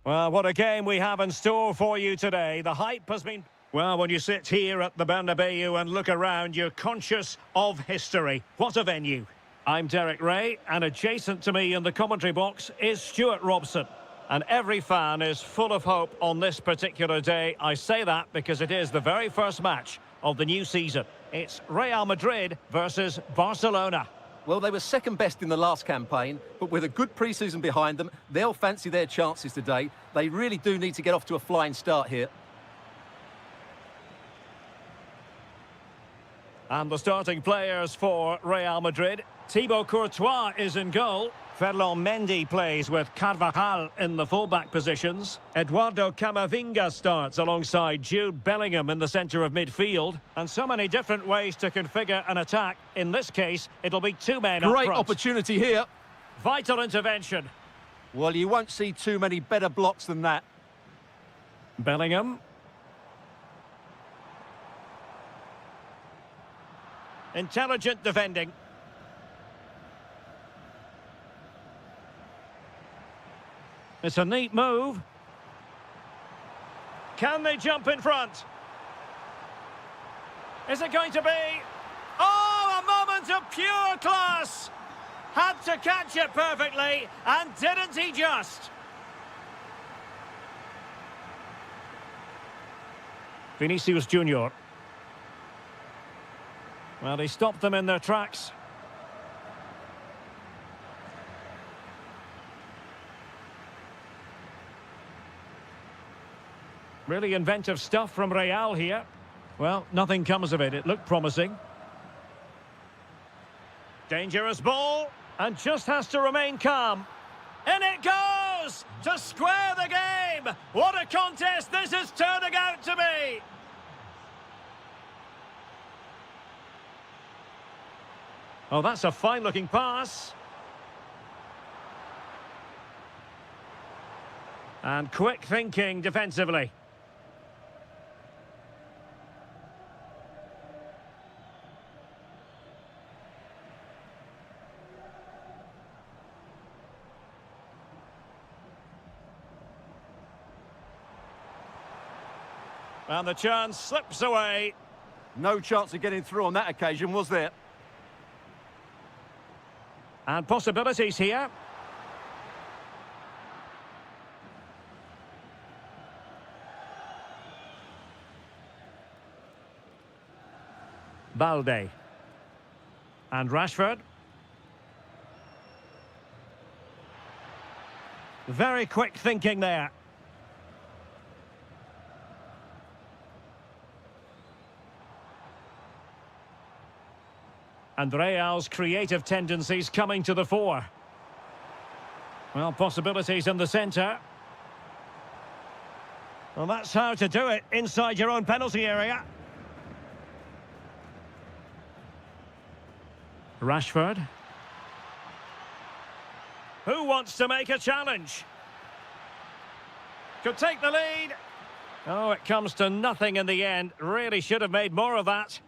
Well, what a game we have in store for you today. The hype has been... Well, when you sit here at the Bernabeu and look around, you're conscious of history. What a venue. I'm Derek Ray, and adjacent to me in the commentary box is Stuart Robson. And every fan is full of hope on this particular day. I say that because it is the very first match of the new season. It's Real Madrid versus Barcelona. Well, they were second best in the last campaign, but with a good pre-season behind them, they'll fancy their chances today. They really do need to get off to a flying start here. And the starting players for Real Madrid. Thibaut Courtois is in goal. Ferland Mendy plays with Carvajal in the fullback positions. Eduardo Camavinga starts alongside Jude Bellingham in the centre of midfield. And so many different ways to configure an attack. In this case, it'll be two men up front. Great opportunity here. Vital intervention. Well, you won't see too many better blocks than that. Bellingham. Intelligent defending. It's a neat move. Can they jump in front? Is it going to be? Oh, a moment of pure class! Had to catch it perfectly, and didn't he just? Vinicius Junior. Well, he stopped them in their tracks. Really inventive stuff from Real here. Well, nothing comes of it. It looked promising. Dangerous ball, and just has to remain calm. In it goes! To square the game! What a contest this is turning out to be! Oh, that's a fine-looking pass. And quick thinking defensively. And the chance slips away. No chance of getting through on that occasion, was there? And possibilities here. Balde. And Rashford. Very quick thinking there. And Real's creative tendencies coming to the fore. Well, possibilities in the centre. Well, that's how to do it inside your own penalty area. Rashford. Who wants to make a challenge? Could take the lead. Oh, it comes to nothing in the end. Really should have made more of that.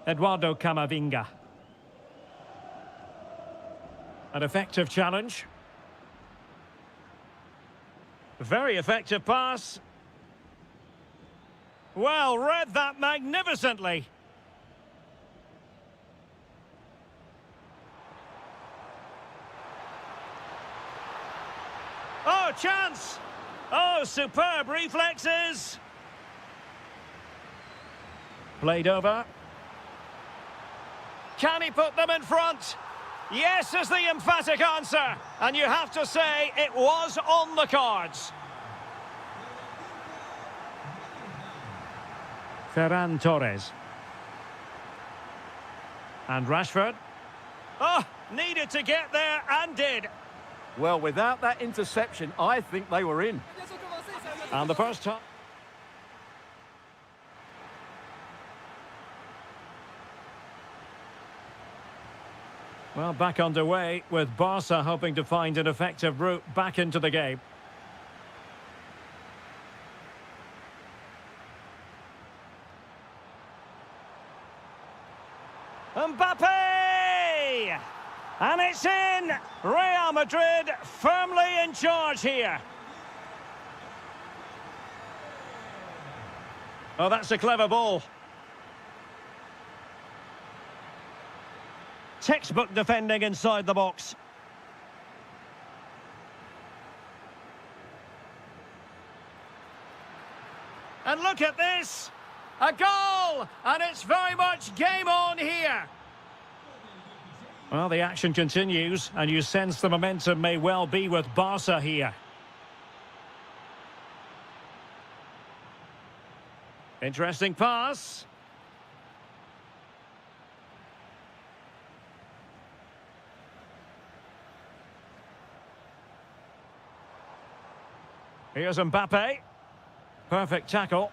Eduardo Camavinga. An effective challenge. Very effective pass. Well, read that magnificently. Oh, chance! Oh, superb reflexes! Played over. Can he put them in front? Yes is the emphatic answer. And you have to say it was on the cards. Ferran Torres. And Rashford. Oh, needed to get there and did. Well, without that interception, I think they were in. And the first time. Well, back underway with Barca hoping to find an effective route back into the game. Mbappe! And it's It's in! Real Madrid firmly in charge here. Oh, that's a clever ball. Textbook defending inside the box. And look at this! A goal! And it's very much game on here. Well, the action continues, and you sense the momentum may well be with Barca here. Interesting pass. Here's Mbappe. Perfect tackle.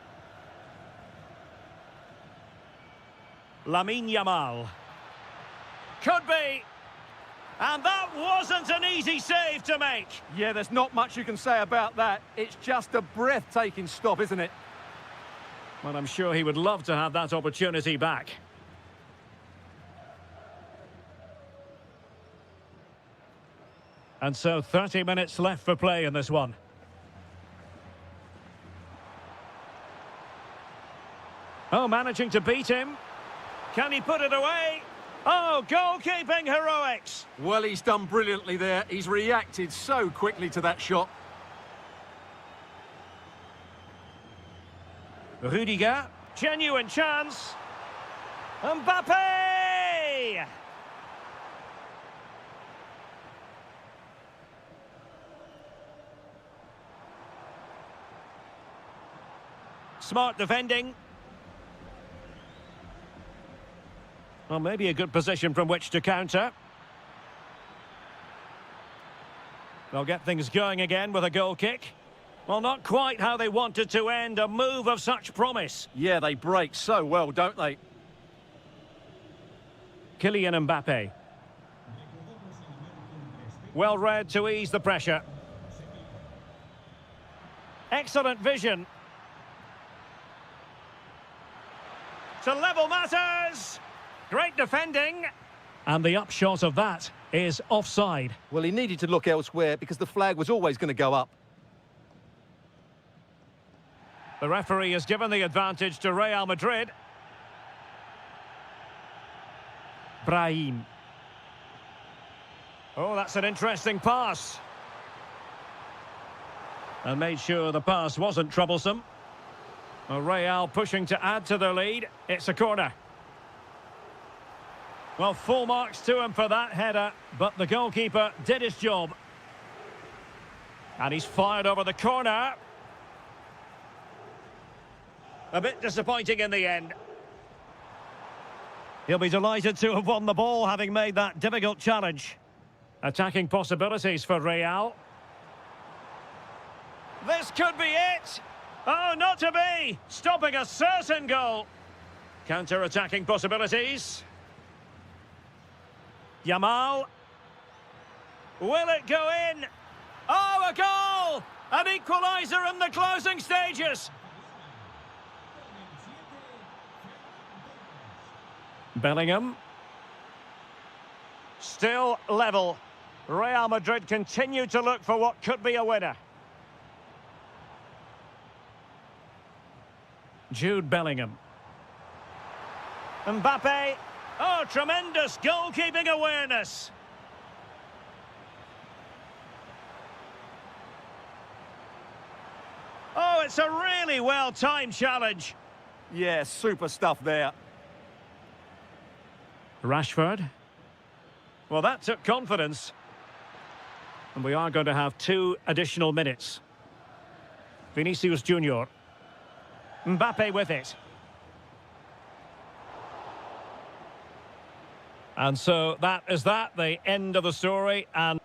Lamine Yamal. Could be. And that wasn't an easy save to make. Yeah, there's not much you can say about that. It's just a breathtaking stop, isn't it? Well, I'm sure he would love to have that opportunity back. And so 30 minutes left for play in this one. Oh, managing to beat him. Can he put it away? Oh, goalkeeping heroics. Well, he's done brilliantly there. He's reacted so quickly to that shot. Rudiger, genuine chance. Mbappe! Smart defending. Well, maybe a good position from which to counter. They'll get things going again with a goal kick. Well, not quite how they wanted to end a move of such promise. Yeah, they break so well, don't they? Kylian Mbappe. Well read to ease the pressure. Excellent vision. To level matters. Great defending. And the upshot of that is offside. Well, he needed to look elsewhere because the flag was always going to go up. The referee has given the advantage to Real Madrid. Brahim. Oh, that's an interesting pass. And made sure the pass wasn't troublesome. Well, Real pushing to add to their lead. It's a corner. Well, full marks to him for that header, but the goalkeeper did his job. And he's fired over the corner. A bit disappointing in the end. He'll be delighted to have won the ball, having made that difficult challenge. Attacking possibilities for Real. This could be it. Oh, not to be. Stopping a certain goal. Counter-attacking possibilities. Yamal. Will it go in? Oh, a goal! An equaliser in the closing stages. Bellingham. Still level. Real Madrid continue to look for what could be a winner. Jude Bellingham. Mbappe. Oh, tremendous goalkeeping awareness. Oh, it's a really well-timed challenge. Yeah, super stuff there. Rashford. Well, that took confidence. And we are going to have 2 additional minutes. Vinicius Junior. Mbappe with it. And so that is the end of the story. And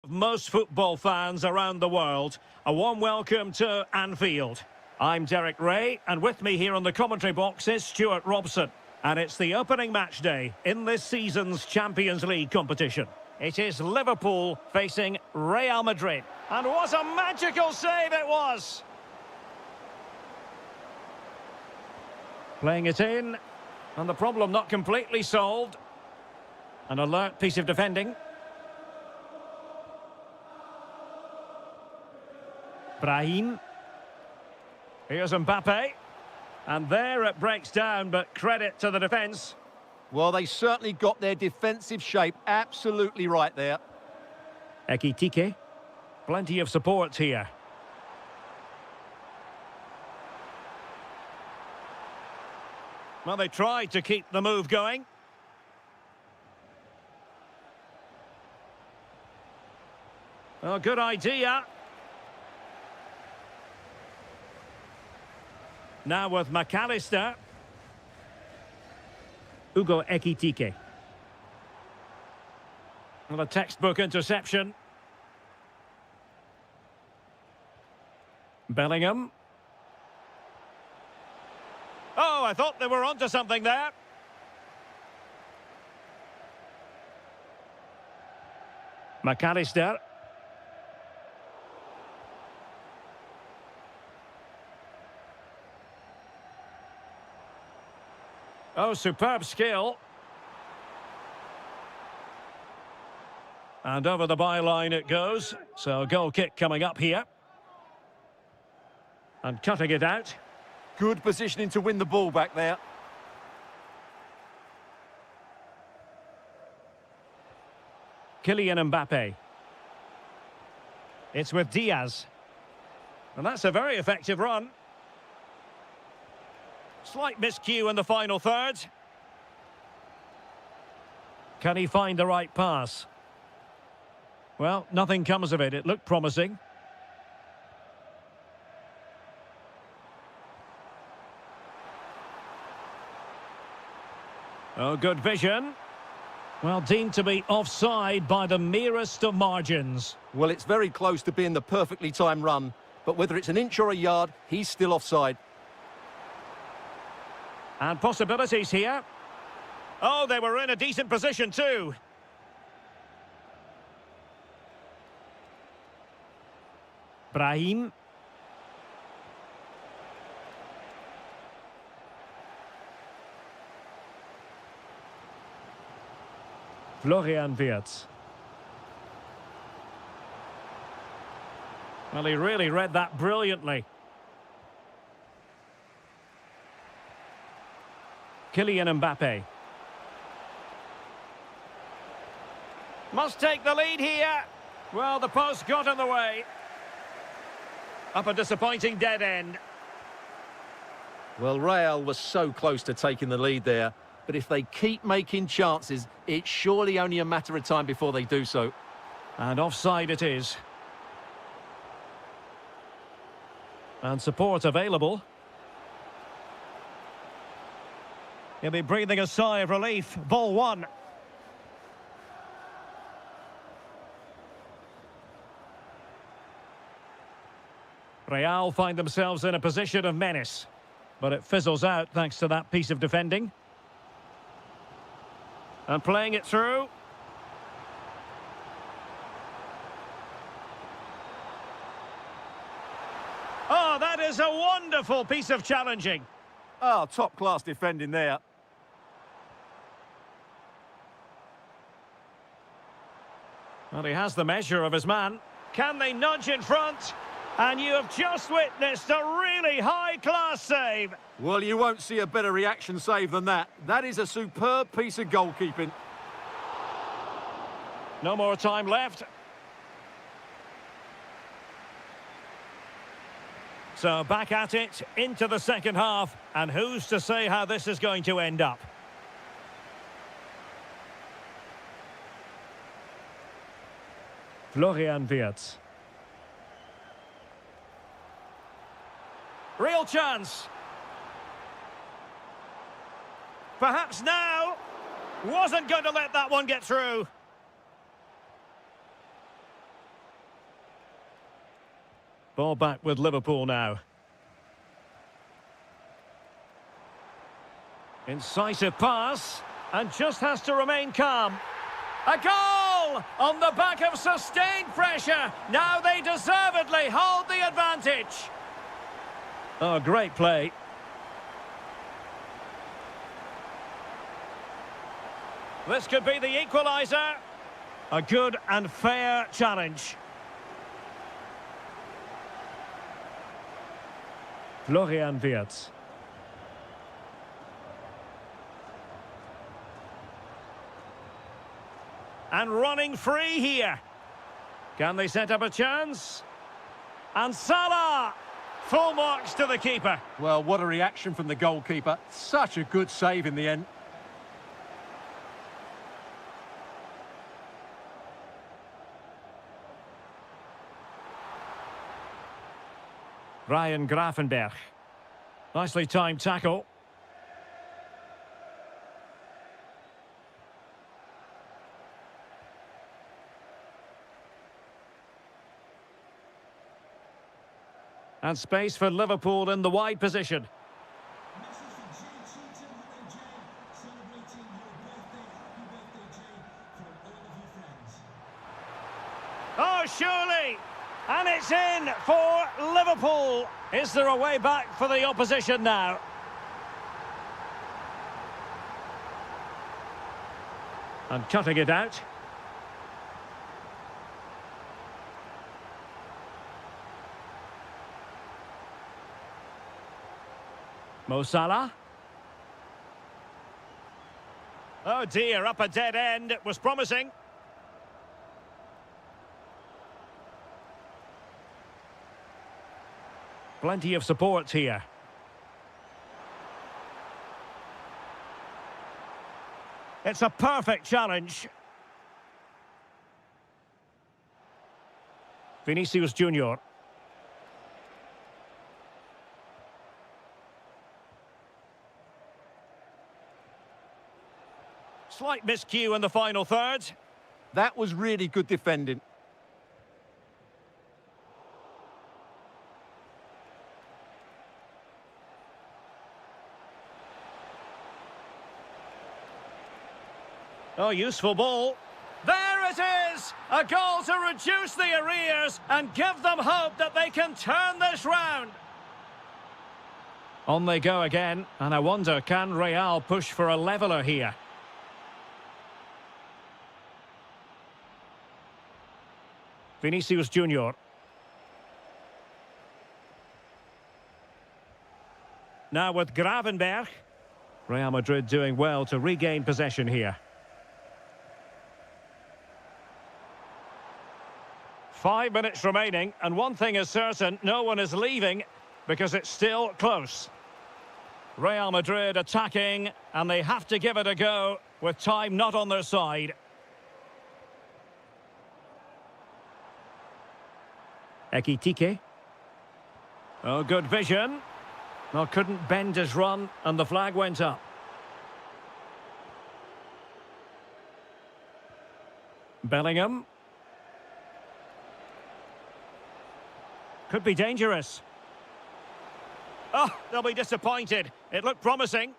Most football fans around the world, a warm welcome to Anfield. I'm Derek Ray, and with me here on the commentary box is Stuart Robson. And it's the opening match day in this season's Champions League competition. It is Liverpool facing Real Madrid. And what a magical save it was! Playing it in, and the problem not completely solved. An alert piece of defending. Brahim. Here's Mbappe. And there it breaks down, but credit to the defence. Well, they certainly got their defensive shape absolutely right there. Ekitike. Plenty of support here. Well, they tried to keep the move going. Oh, good idea. Now with McAllister. Ugo Ekitike. Well, a textbook interception. Bellingham. Oh, I thought they were onto something there. McAllister. Oh, superb skill. And over the byline it goes. So a goal kick coming up here. And cutting it out. Good positioning to win the ball back there. Kylian Mbappe. It's with Diaz. And that's a very effective run. Slight miscue in the final third. Can he find the right pass? Well, nothing comes of it. It looked promising. Oh, good vision. Well, deemed to be offside by the merest of margins. Well, it's very close to being the perfectly timed run, but whether it's an inch or a yard, he's still offside. And possibilities here. Oh, they were in a decent position too. Brahim. Florian Wirtz. Well, he really read that brilliantly. Kylian Mbappe. Must take the lead here. Well, the post got in the way. Up a disappointing dead end. Well, Real was so close to taking the lead there, but if they keep making chances, it's surely only a matter of time before they do so. And offside it is. And support available. He'll be breathing a sigh of relief. Ball one. Real find themselves in a position of menace. But it fizzles out thanks to that piece of defending. And playing it through. Oh, that is a wonderful piece of challenging. Oh, top-class defending there. Well, he has the measure of his man. Can they nudge in front? And you have just witnessed a really high-class save. Well, you won't see a better reaction save than that. That is a superb piece of goalkeeping. No more time left. So back at it, into the second half. And who's to say how this is going to end up? Florian Wirtz. Real chance. Perhaps now. Wasn't going to let that one get through. Ball back with Liverpool now. Incisive pass, and just has to remain calm. A goal on the back of sustained pressure. Now they deservedly hold the advantage. Oh, great play. This could be the equaliser. A good and fair challenge. Florian Wirtz. And running free here. Can they set up a chance? And Salah! Full marks to the keeper. Well, what a reaction from the goalkeeper. Such a good save in the end. Ryan Gravenberch. Nicely timed tackle. And space for Liverpool in the wide position. Oh, surely! And it's in for Liverpool. Is there a way back for the opposition now? And cutting it out. Mo Salah. Oh dear, up a dead end. It was promising. Plenty of support here. It's a perfect challenge. Vinicius Junior. Slight miscue in the final third. That was really good defending. Oh, useful ball. There it is! A goal to reduce the arrears and give them hope that they can turn this round. On they go again, and I wonder, can Real push for a leveller here? Vinicius Junior. Now with Gravenberch. Real Madrid doing well to regain possession here. 5 minutes remaining, and one thing is certain, no one is leaving because it's still close. Real Madrid attacking, and they have to give it a go with time not on their side. Ekitike. Oh, good vision. Well, couldn't bend his run, and the flag went up. Bellingham. Could be dangerous. Oh, they'll be disappointed. It looked promising.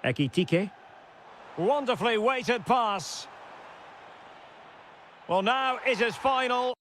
Ekitike. Wonderfully weighted pass. Well, now it is final.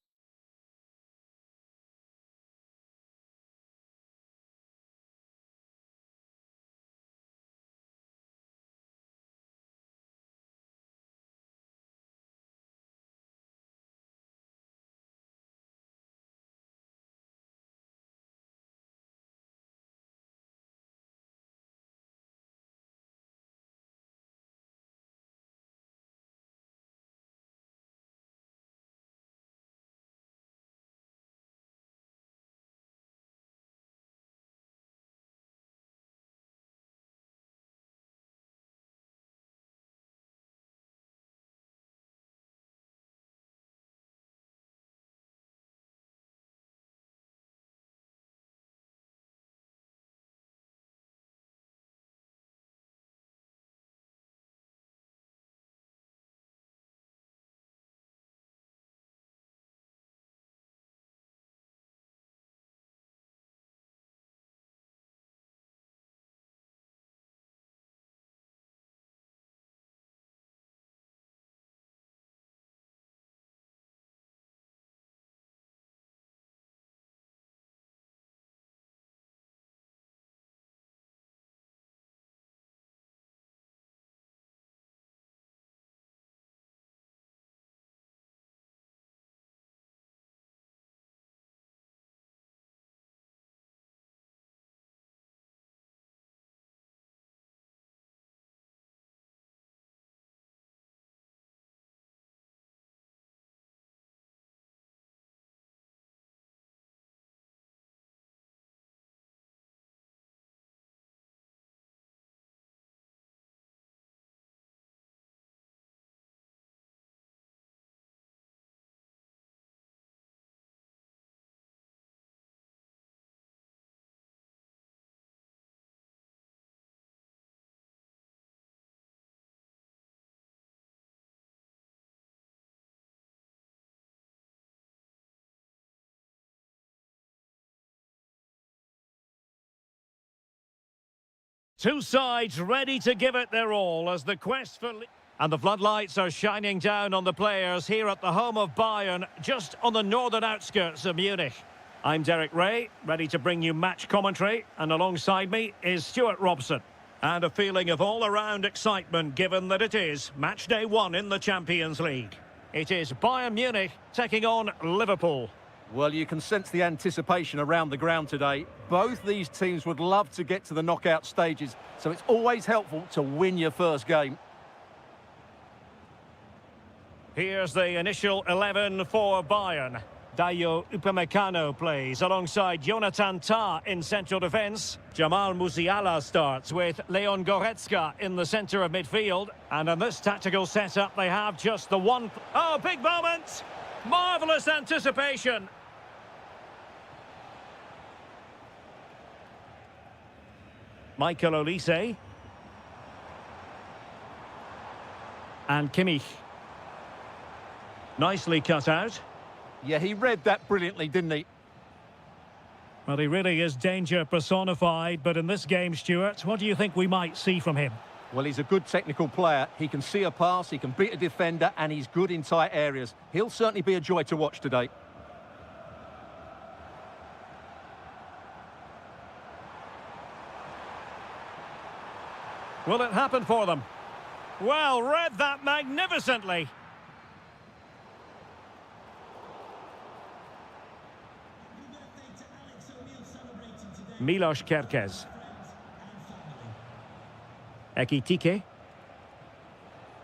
Two sides ready to give it their all as the quest for... And the floodlights are shining down on the players here at the home of Bayern, just on the northern outskirts of Munich. I'm Derek Ray, ready to bring you match commentary, and alongside me is Stuart Robson. And a feeling of all-around excitement given that it is match day 1 in the Champions League. It is Bayern Munich taking on Liverpool. Well, you can sense the anticipation around the ground today. Both these teams would love to get to the knockout stages, so it's always helpful to win your first game. Here's the initial 11 for Bayern. Dayo Upamecano plays alongside Jonathan Tah in central defence. Jamal Musiala starts with Leon Goretzka in the centre of midfield. And in this tactical setup, they have just the one... Oh, big moment! Marvellous anticipation! Michael Olise. And Kimmich. Nicely cut out. Yeah, he read that brilliantly, didn't he? Well, he really is danger personified, but in this game, Stuart, what do you think we might see from him? Well, he's a good technical player. He can see a pass, he can beat a defender, and he's good in tight areas. He'll certainly be a joy to watch today. Will it happen for them? Well, read that magnificently. Milos Kerkez. Ekitike.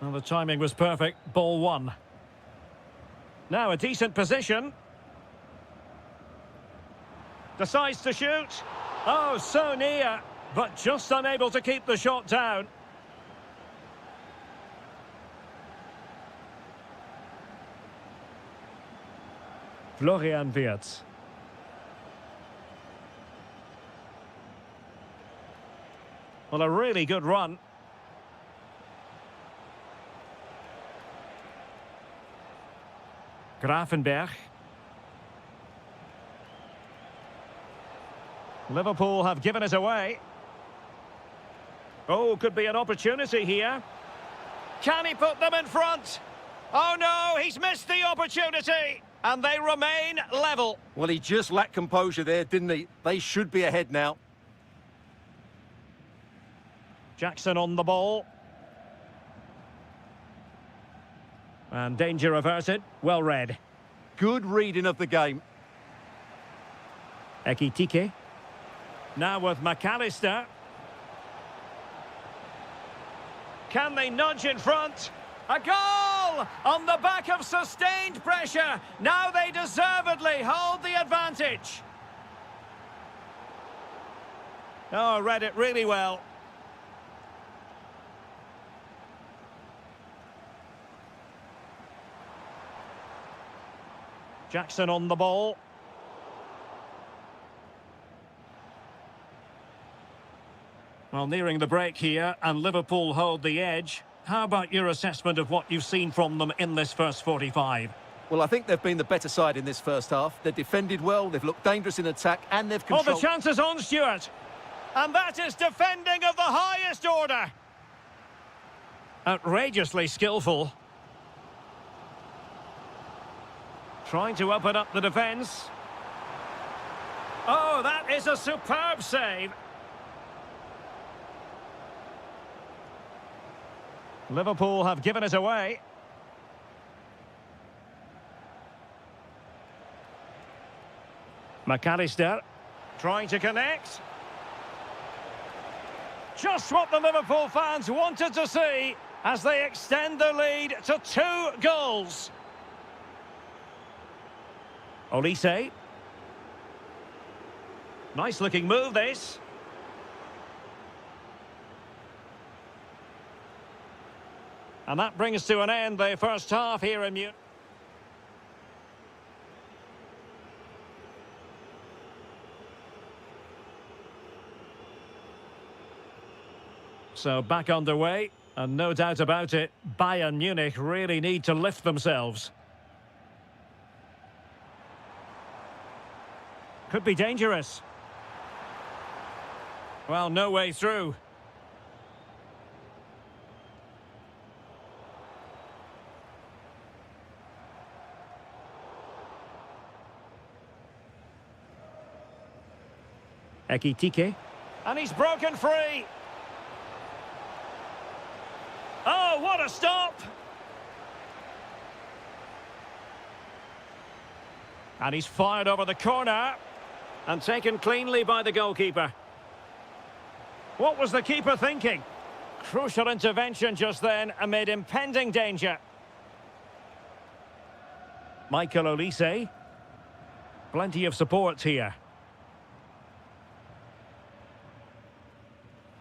Well, the timing was perfect. Ball 1. Now a decent position. Decides to shoot. Oh, so near, but just unable to keep the shot down. Florian Wirtz. Well, a really good run. Grafenberg. Liverpool have given it away. Oh, could be an opportunity here. Can he put them in front? Oh no, he's missed the opportunity. And they remain level. Well, he just lacked composure there, didn't he? They should be ahead now. Jackson on the ball. And danger averted. Well read. Good reading of the game. Ekitike. Now with McAllister. Can they nudge in front? A goal! On the back of sustained pressure. Now they deservedly hold the advantage. Oh, read it really well. Jackson on the ball. Well, nearing the break here, and Liverpool hold the edge. How about your assessment of what you've seen from them in this first 45? Well, I think they've been the better side in this first half. They've defended well, they've looked dangerous in attack, and they've controlled... Oh, the chance is on, Stuart. And that is defending of the highest order. Outrageously skillful. Trying to open up the defence. Oh, that is a superb save. Liverpool have given it away. McAllister trying to connect. Just what the Liverpool fans wanted to see as they extend the lead to 2 goals. Olise. Nice looking move, this. And that brings to an end the first half here in Munich. So back underway, and no doubt about it, Bayern Munich really need to lift themselves. Could be dangerous. Well, no way through. Ekitike. And he's broken free. Oh, what a stop! And he's fired over the corner. And taken cleanly by the goalkeeper. What was the keeper thinking? Crucial intervention just then amid impending danger. Michael Olise. Plenty of support here.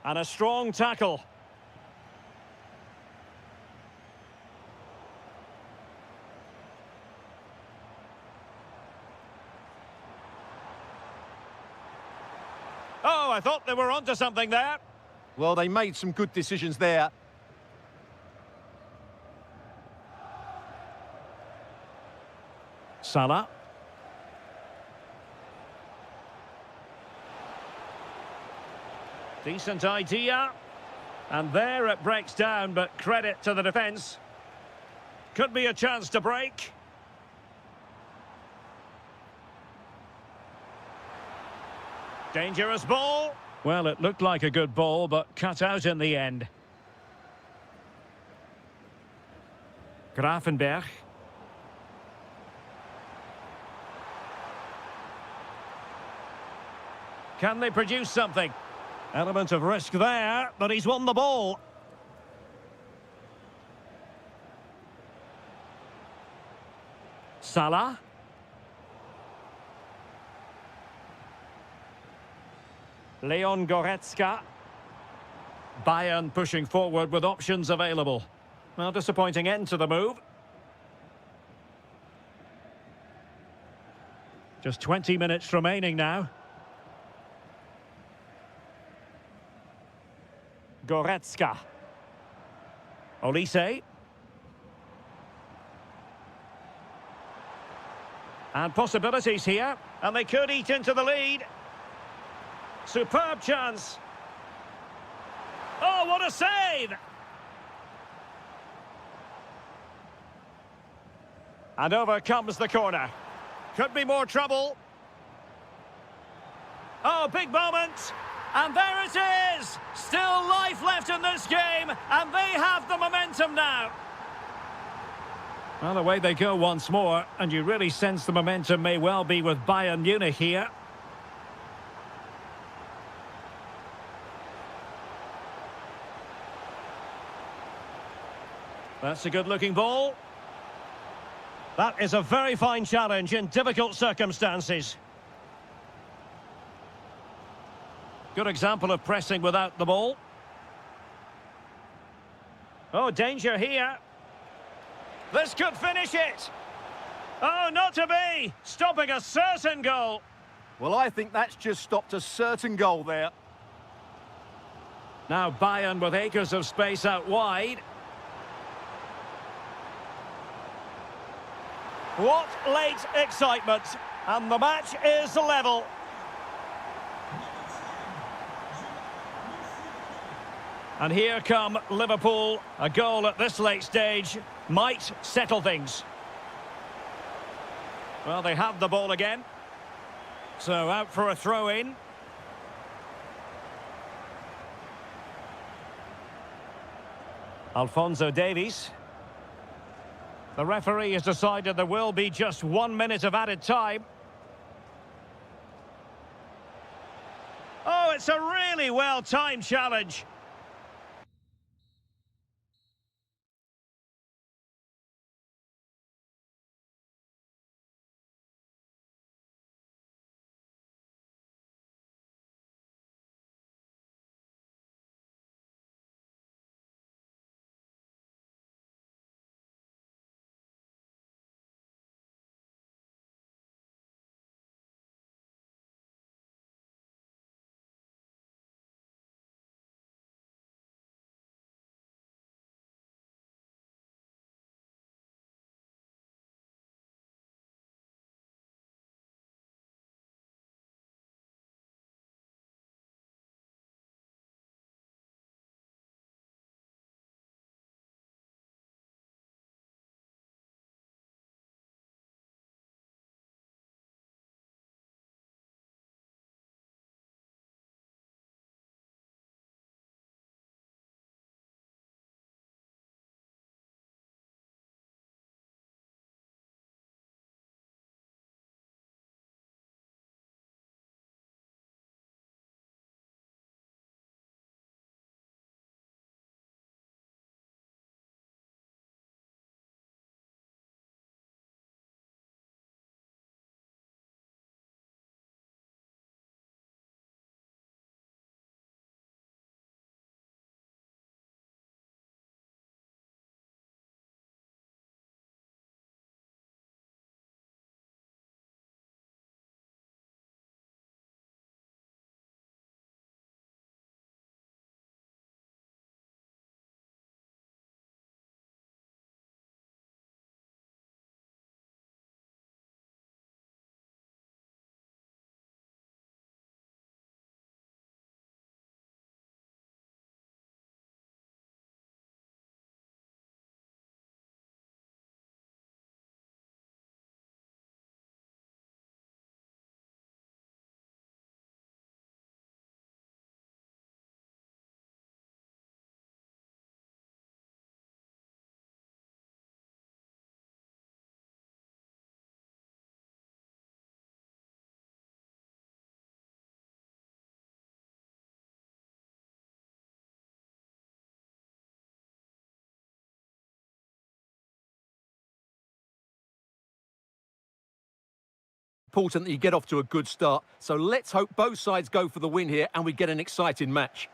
And a strong tackle. Oh, I thought they were onto something there. Well, they made some good decisions there. Salah. Decent idea. And there it breaks down, but credit to the defence. Could be a chance to break. Dangerous ball. Well, it looked like a good ball, but cut out in the end. Grafenberg. Can they produce something? Element of risk there, but he's won the ball. Salah. Leon Goretzka. Bayern pushing forward with options available. Well, disappointing end to the move. Just 20 minutes remaining now. Goretzka. Olise. And possibilities here. And they could eat into the lead. Superb chance. Oh, what a save! And over comes the corner. Could be more trouble. Oh, big moment. And there it is! Still life left in this game, and they have the momentum now. Well, away they go once more, and you really sense the momentum may well be with Bayern Munich here. That's a good-looking ball. That is a very fine challenge in difficult circumstances. Good example of pressing without the ball. Oh, danger here. This could finish it. Oh, not to be. Stopping a certain goal. Well, I think that's just stopped a certain goal there. Now Bayern with acres of space out wide. What late excitement. And the match is level. And here come Liverpool. A goal at this late stage might settle things. Well, they have the ball again. So out for a throw-in. Alphonso Davies. The referee has decided there will be just 1 minute of added time. Oh, it's a really well-timed challenge. important that you get off to a good start. So let's hope both sides go for the win here and we get an exciting match.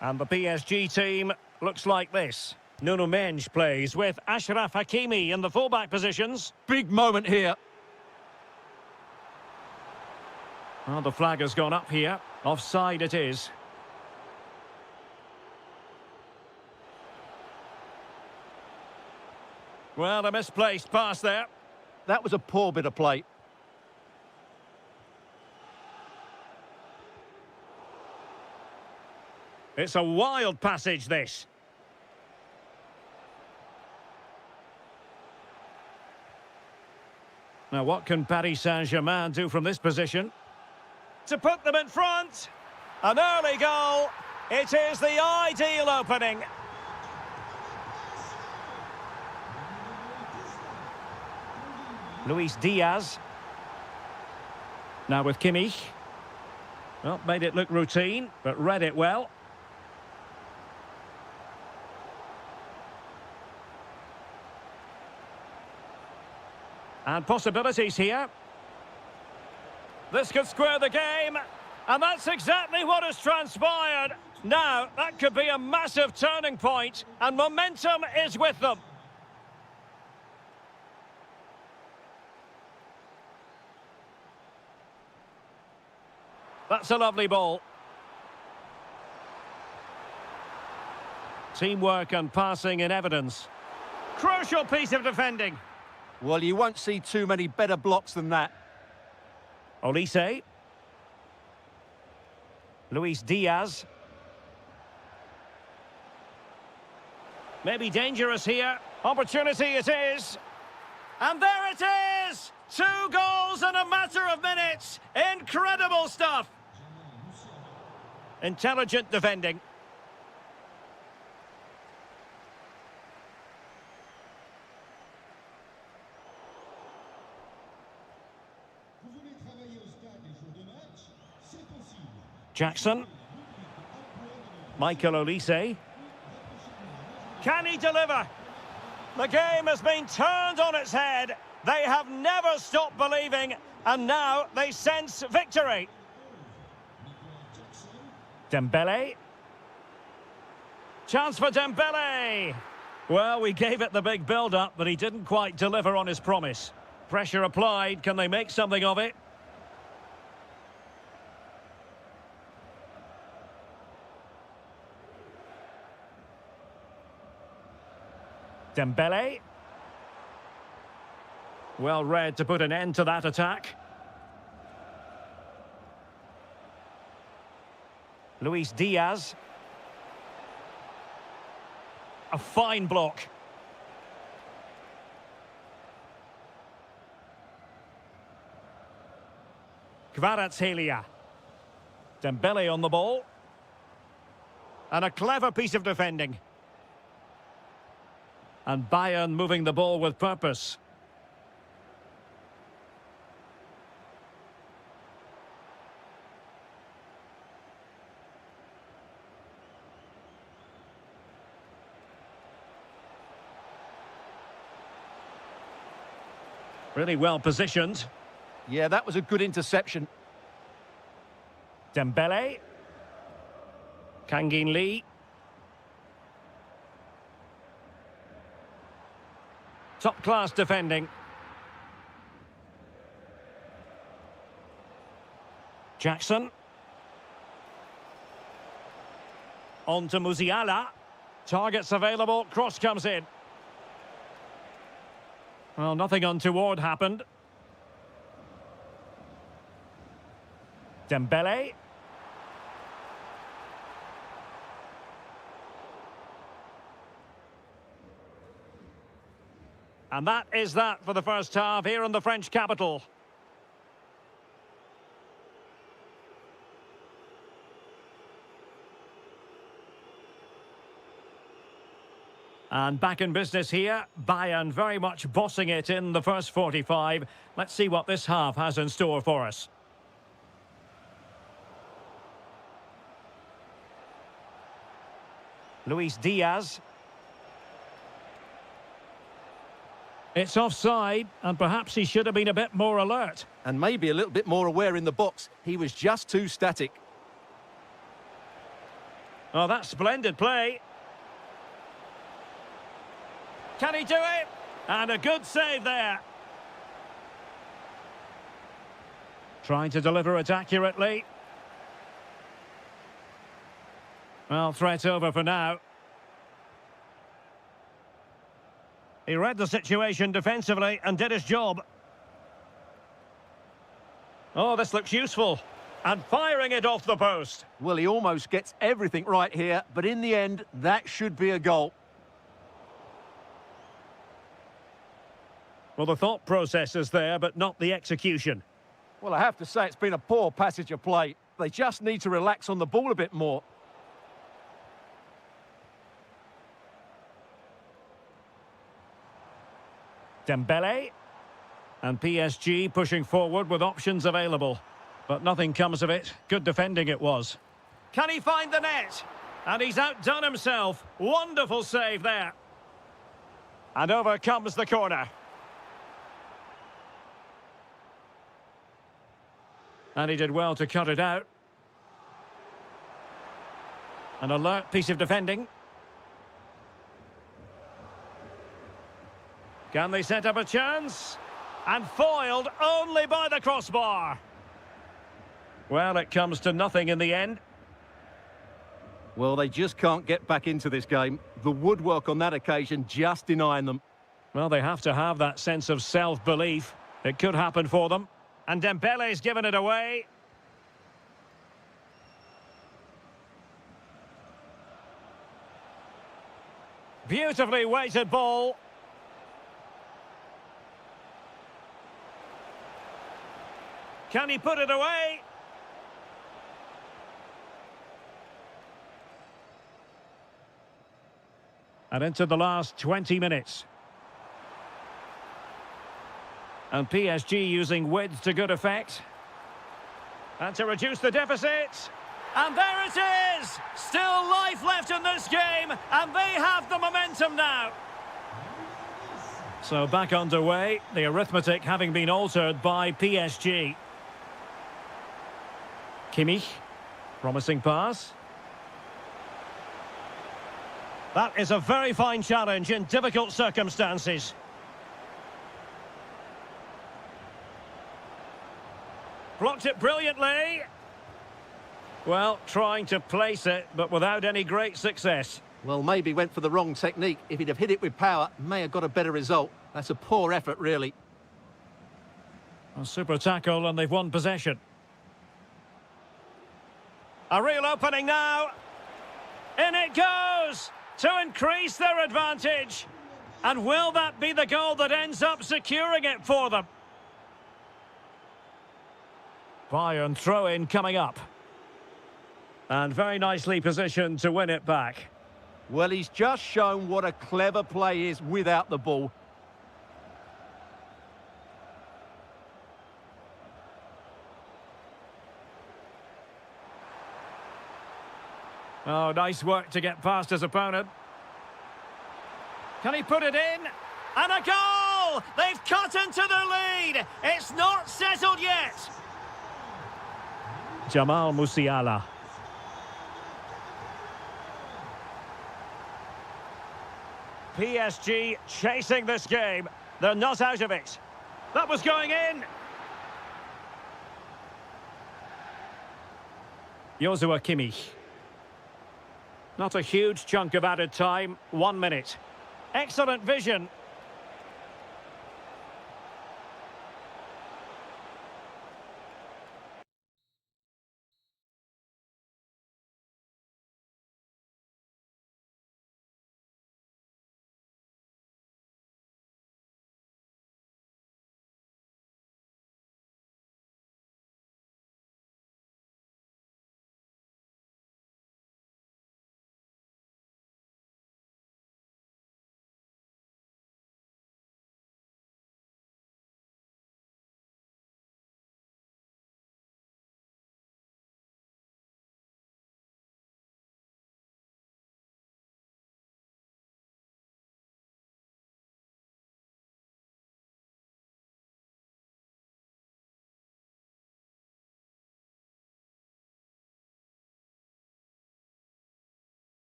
And the PSG team looks like this. Nuno Mendes plays with Achraf Hakimi in the fullback positions. Big moment here. Well, the flag has gone up here. Offside it is. Well, a misplaced pass there. That was a poor bit of play. It's a wild passage, this. Now, what can Paris Saint-Germain do from this position? To put them in front. An early goal. It is the ideal opening. Luis Diaz. Now with Kimmich. Well, made it look routine, but read it well. And possibilities here. This could square the game. And that's exactly what has transpired. Now, that could be a massive turning point, and momentum is with them. That's a lovely ball. Teamwork and passing in evidence. Crucial piece of defending. Well, you won't see too many better blocks than that. Olise. Luis Diaz. Maybe dangerous here. Opportunity it is. And there it is! 2 goals in a matter of minutes. Incredible stuff. Intelligent defending. Jackson. Michael Olise. Can he deliver? The game has been turned on its head. They have never stopped believing, and now they sense victory. Dembele. Chance for Dembele. Well, we gave it the big build-up, but he didn't quite deliver on his promise. Pressure applied. Can they make something of it? Dembele. Well read to put an end to that attack. Luis Diaz. A fine block. Kvaratskhelia. Dembele on the ball. And a clever piece of defending. And Bayern moving the ball with purpose. Really well positioned. Yeah, that was a good interception. Dembele. Kangin Lee. Top-class defending. Jackson. On to Musiala. Targets available. Cross comes in. Well, nothing untoward happened. Dembele. And that is that for the first half here in the French capital. And back in business here, Bayern very much bossing it in the first 45. Let's see what this half has in store for us. Luis Diaz. It's offside, and perhaps he should have been a bit more alert. And maybe a little bit more aware in the box. He was just too static. Oh, that's splendid play. Can he do it? And a good save there. Trying to deliver it accurately. Well, threat over for now. He read the situation defensively and did his job. Oh, this looks useful. And firing it off the post. Well, he almost gets everything right here, but in the end, that should be a goal. Well, the thought process is there, but not the execution. Well, I have to say it's been a poor passage of play. They just need to relax on the ball a bit more. Dembele. And PSG pushing forward with options available. But nothing comes of it. Good defending it was. Can he find the net? And he's outdone himself. Wonderful save there. And over comes the corner. And he did well to cut it out. An alert piece of defending. Can they set up a chance? And foiled only by the crossbar. Well, it comes to nothing in the end. Well, they just can't get back into this game. The woodwork on that occasion just denying them. Well, they have to have that sense of self-belief. It could happen for them. And Dembele's given it away. Beautifully weighted ball. Can he put it away? And into the last 20 minutes. And PSG using width to good effect. And to reduce the deficit. And there it is! Still life left in this game, and they have the momentum now. So back underway, the arithmetic having been altered by PSG. Kimmich, promising pass. That is a very fine challenge in difficult circumstances. Blocked it brilliantly. Well, trying to place it, but without any great success. Well, maybe went for the wrong technique. If he'd have hit it with power, may have got a better result. That's a poor effort, really. A super tackle, and they've won possession. A real opening now. In it goes to increase their advantage. And will that be the goal that ends up securing it for them? Bayern throw-in coming up. And very nicely positioned to win it back. Well, he's just shown what a clever play is without the ball. Oh, nice work to get past his opponent. Can he put it in? And a goal! They've cut into the lead! It's not settled yet! Jamal Musiala. PSG chasing this game. They're not out of it. That was going in. Joshua Kimmich. Not a huge chunk of added time. 1 minute. Excellent vision.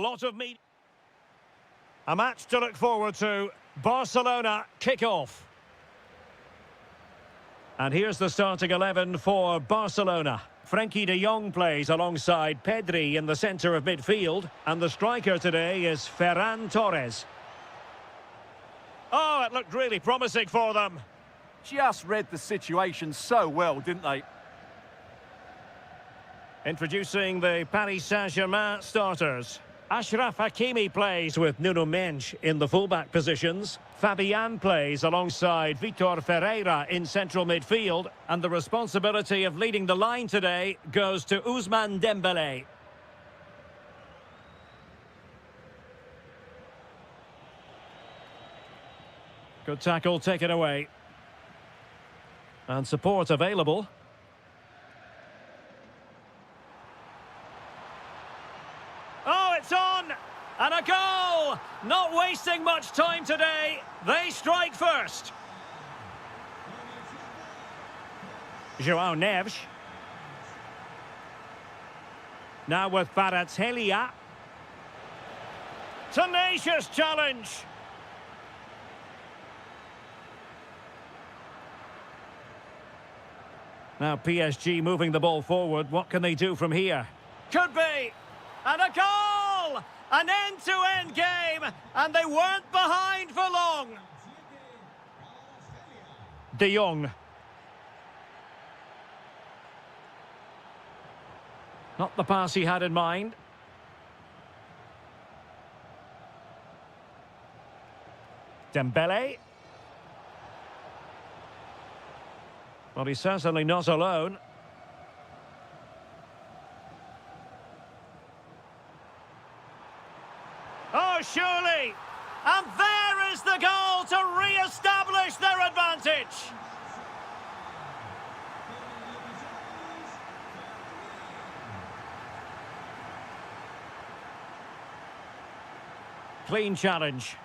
lot of meat. A match to look forward to. Barcelona kick-off. And here's the starting 11 for Barcelona. Frenkie de Jong plays alongside Pedri in the centre of midfield. And the striker today is Ferran Torres. Oh, it looked really promising for them. Just read the situation so well, didn't they? Introducing the Paris Saint-Germain starters. Achraf Hakimi plays with Nuno Mendes in the fullback positions. Fabian plays alongside Vitor Ferreira in central midfield. And the responsibility of leading the line today goes to Ousmane Dembélé. Good tackle taken away. And support available. Oh, it's on! And a goal! Not wasting much time today. They strike first. João Neves. Now with Kvaratskhelia. Tenacious challenge. Now PSG moving the ball forward. What can they do from here? Could be! And a goal! An end-to-end game! And they weren't behind for long! De Jong. Not the pass he had in mind. Dembele. Well, he's certainly not alone. Oh, surely! And there is the goal to re-establish their advantage! Clean challenge.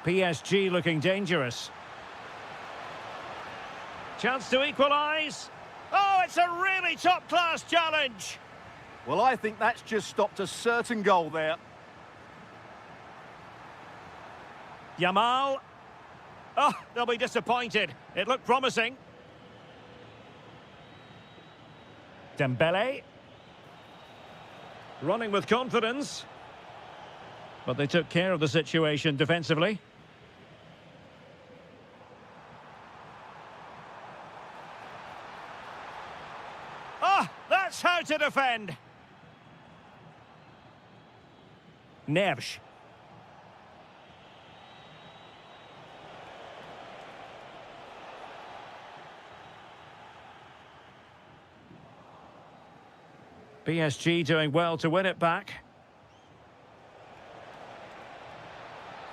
PSG looking dangerous. Chance to equalise. Oh, it's a really top-class challenge. Well, I think that's just stopped a certain goal there. Yamal. Oh, they'll be disappointed. It looked promising. Dembele. Running with confidence. But they took care of the situation defensively. Oh, that's how to defend. Neves. PSG doing well to win it back.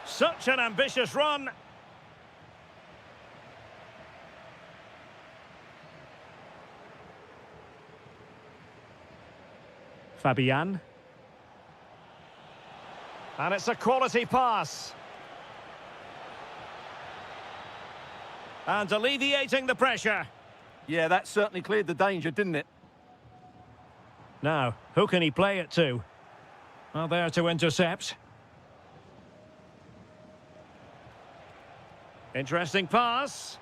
Such an ambitious run. Fabian. And it's a quality pass. And alleviating the pressure. Yeah, that certainly cleared the danger, didn't it? Now, who can he play it to? Well, there to intercept. Interesting pass.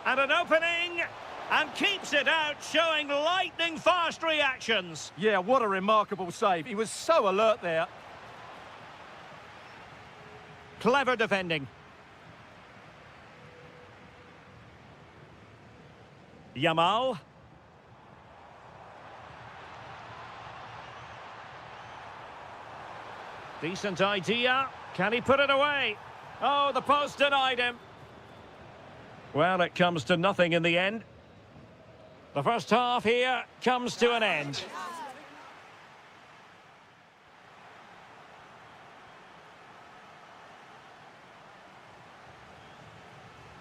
And an opening. And keeps it out, showing lightning-fast reactions. Yeah, what a remarkable save. He was so alert there. Clever defending. Yamal. Decent idea. Can he put it away? Oh, the post denied him. Well, it comes to nothing in the end. The first half here comes to an end.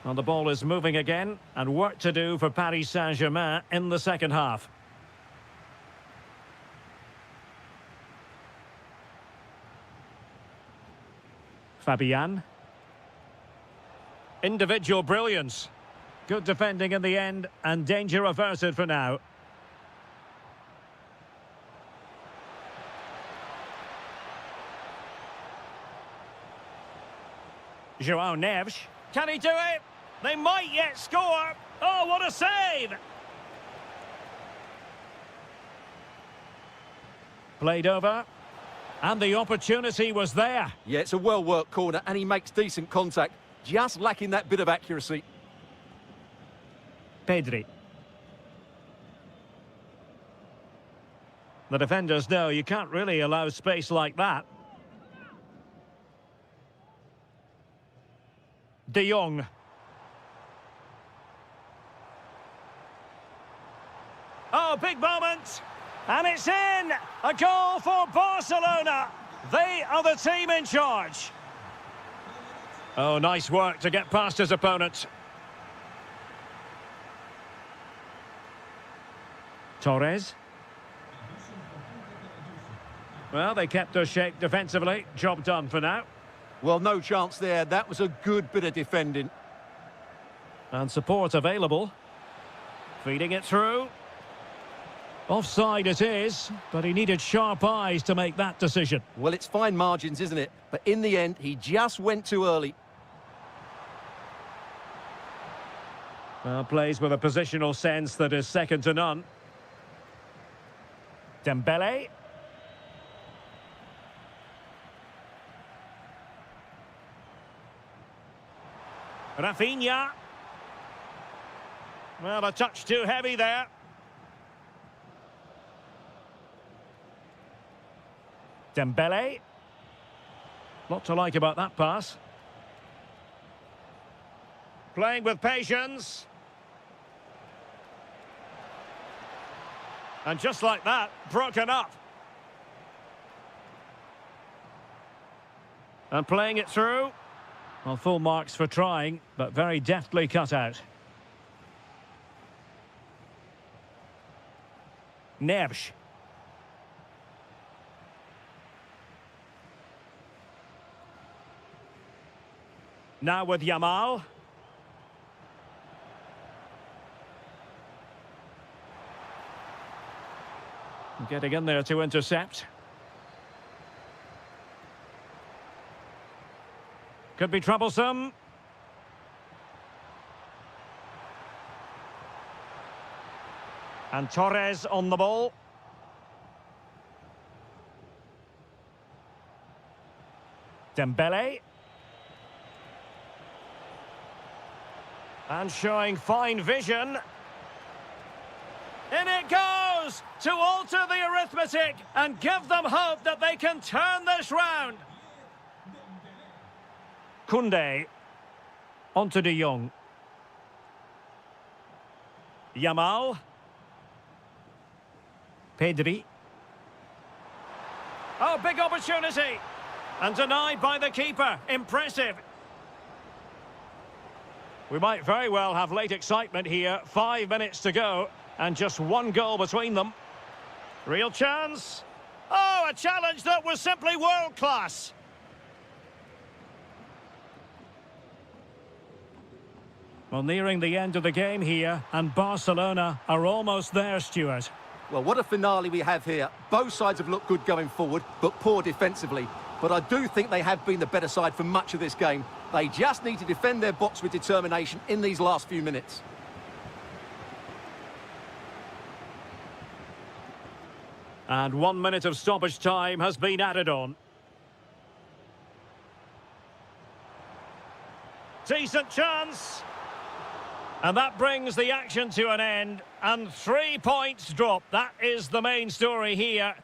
And the ball is moving again, and work to do for Paris Saint-Germain in the second half. Fabian. Individual brilliance. Good defending in the end, and danger averted for now. João Neves. Can he do it? They might yet score. Oh, what a save! Played over. And the opportunity was there. Yeah, it's a well-worked corner, and he makes decent contact. Just lacking that bit of accuracy. Pedri. The defenders know you can't really allow space like that. De Jong. Oh, big moment. And it's in! A goal for Barcelona. They are the team in charge. Oh, nice work to get past his opponent. Torres. Well, they kept their shape defensively. Job done for now. Well, no chance there. That was a good bit of defending. And support available. Feeding it through. Offside it is, but he needed sharp eyes to make that decision. Well, it's fine margins, isn't it? But in the end, he just went too early. Well, plays with a positional sense that is second to none. Dembele. Rafinha. Well, a touch too heavy there. Dembele. Lot to like about that pass. Playing with patience. And just like that, broken up. And playing it through. Well, full marks for trying, but very deftly cut out. Neves. Now with Yamal. Getting in there to intercept. Could be troublesome. And Torres on the ball. Dembele. And showing fine vision. In it goes to alter the arithmetic and give them hope that they can turn this round. Koundé. Onto De Jong. Yamal. Pedri. Oh, big opportunity. And denied by the keeper. Impressive. We might very well have late excitement here. 5 minutes to go. And just one goal between them. Real chance. Oh, a challenge that was simply world-class. Well, nearing the end of the game here, and Barcelona are almost there, Stuart. Well, what a finale we have here. Both sides have looked good going forward, but poor defensively. But I do think they have been the better side for much of this game. They just need to defend their box with determination in these last few minutes. And 1 minute of stoppage time has been added on. Decent chance. And that brings the action to an end. And 3 points drop. That is the main story here.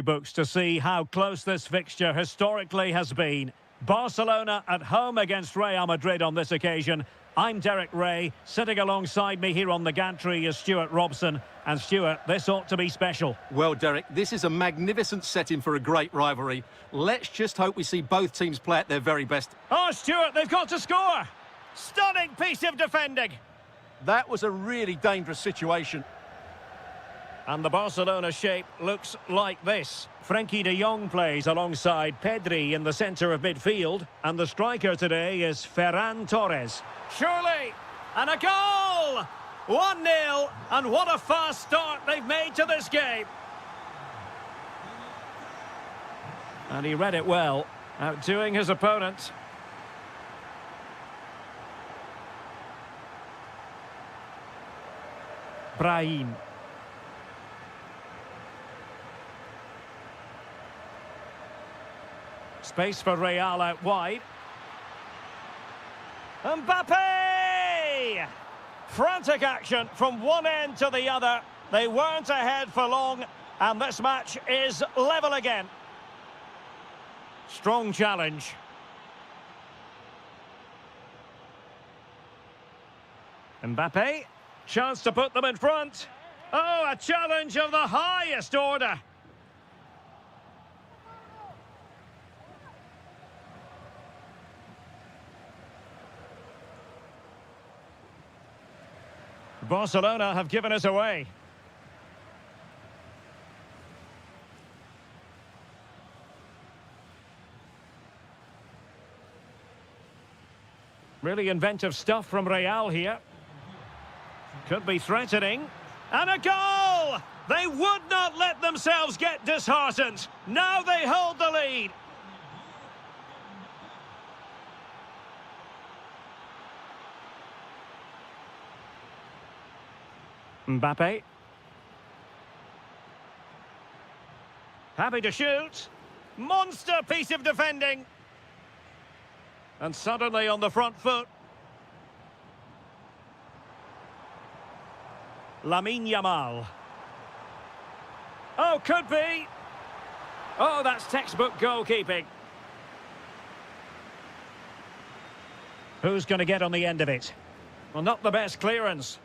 Books to see how close this fixture historically has been. Barcelona at home against Real Madrid on this occasion. I'm Derek Ray. Sitting alongside me here on the gantry is Stuart Robson. And Stuart, this ought to be special. Well, Derek, this is a magnificent setting for a great rivalry. Let's just hope we see both teams play at their very best. Oh, Stuart, they've got to score! Stunning piece of defending! That was a really dangerous situation. And the Barcelona shape looks like this. Frenkie de Jong plays alongside Pedri in the centre of midfield. And the striker today is Ferran Torres. Surely! And a goal! 1-0, and what a fast start they've made to this game. And he read it well, outdoing his opponent. Brahim. Space for Real out wide. Mbappe! Frantic action from one end to the other. They weren't ahead for long, and this match is level again. Strong challenge. Mbappe, chance to put them in front. Oh, a challenge of the highest order. Barcelona have given us away. Really inventive stuff from Real here. Could be threatening. And a goal! They would not let themselves get disheartened. Now they hold the lead. Mbappe. Happy to shoot. Monster piece of defending. And suddenly on the front foot. Lamine Yamal. Oh, could be. Oh, that's textbook goalkeeping. Who's going to get on the end of it? Well, not the best clearance.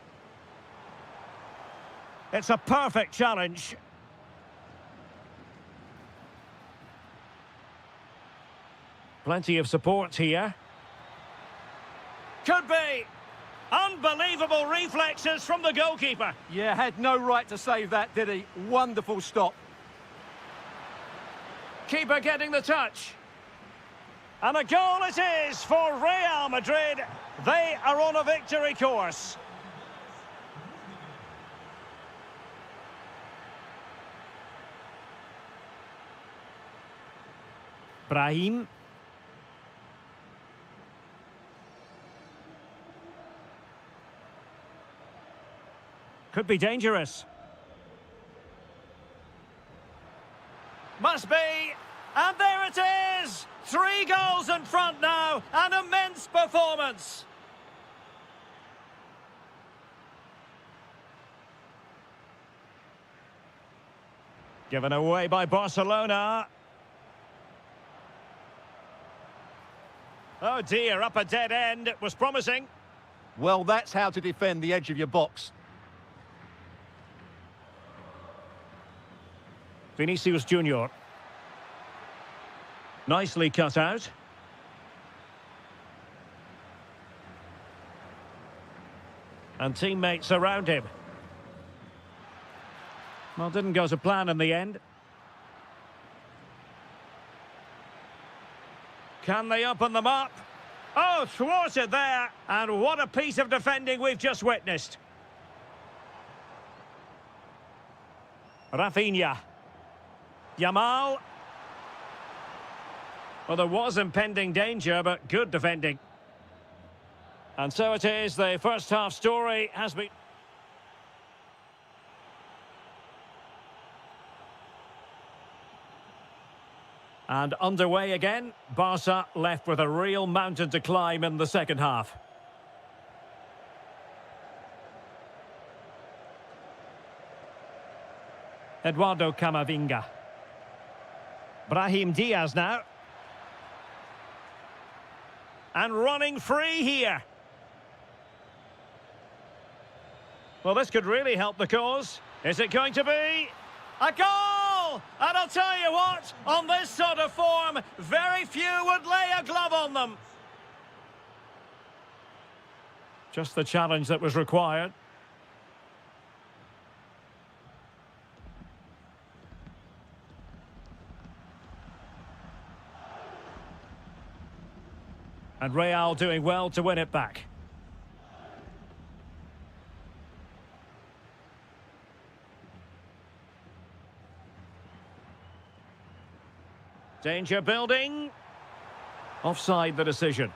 It's a perfect challenge. Plenty of support here. Could be. Unbelievable reflexes from the goalkeeper. Yeah, had no right to save that, did he? Wonderful stop. Keeper getting the touch. And a goal it is for Real Madrid. They are on a victory course. Brahim. Could be dangerous. Must be. And there it is! 3 goals in front now. An immense performance. Given away by Barcelona. Oh dear, up a dead end. It was promising. Well, that's how to defend the edge of your box. Vinicius Junior. Nicely cut out. And teammates around him. Well, didn't go to plan in the end. Can they open them up? Oh, thwarted there. And what a piece of defending we've just witnessed. Rafinha. Yamal. Well, there was impending danger, but good defending. And so it is, the first half story has been... And underway again, Barca left with a real mountain to climb in the second half. Eduardo Camavinga. Brahim Diaz now. And running free here. Well, this could really help the cause. Is it going to be a goal? And I'll tell you what, on this sort of form, very few would lay a glove on them. Just the challenge that was required. And Real doing well to win it back. Danger building. Offside the decision.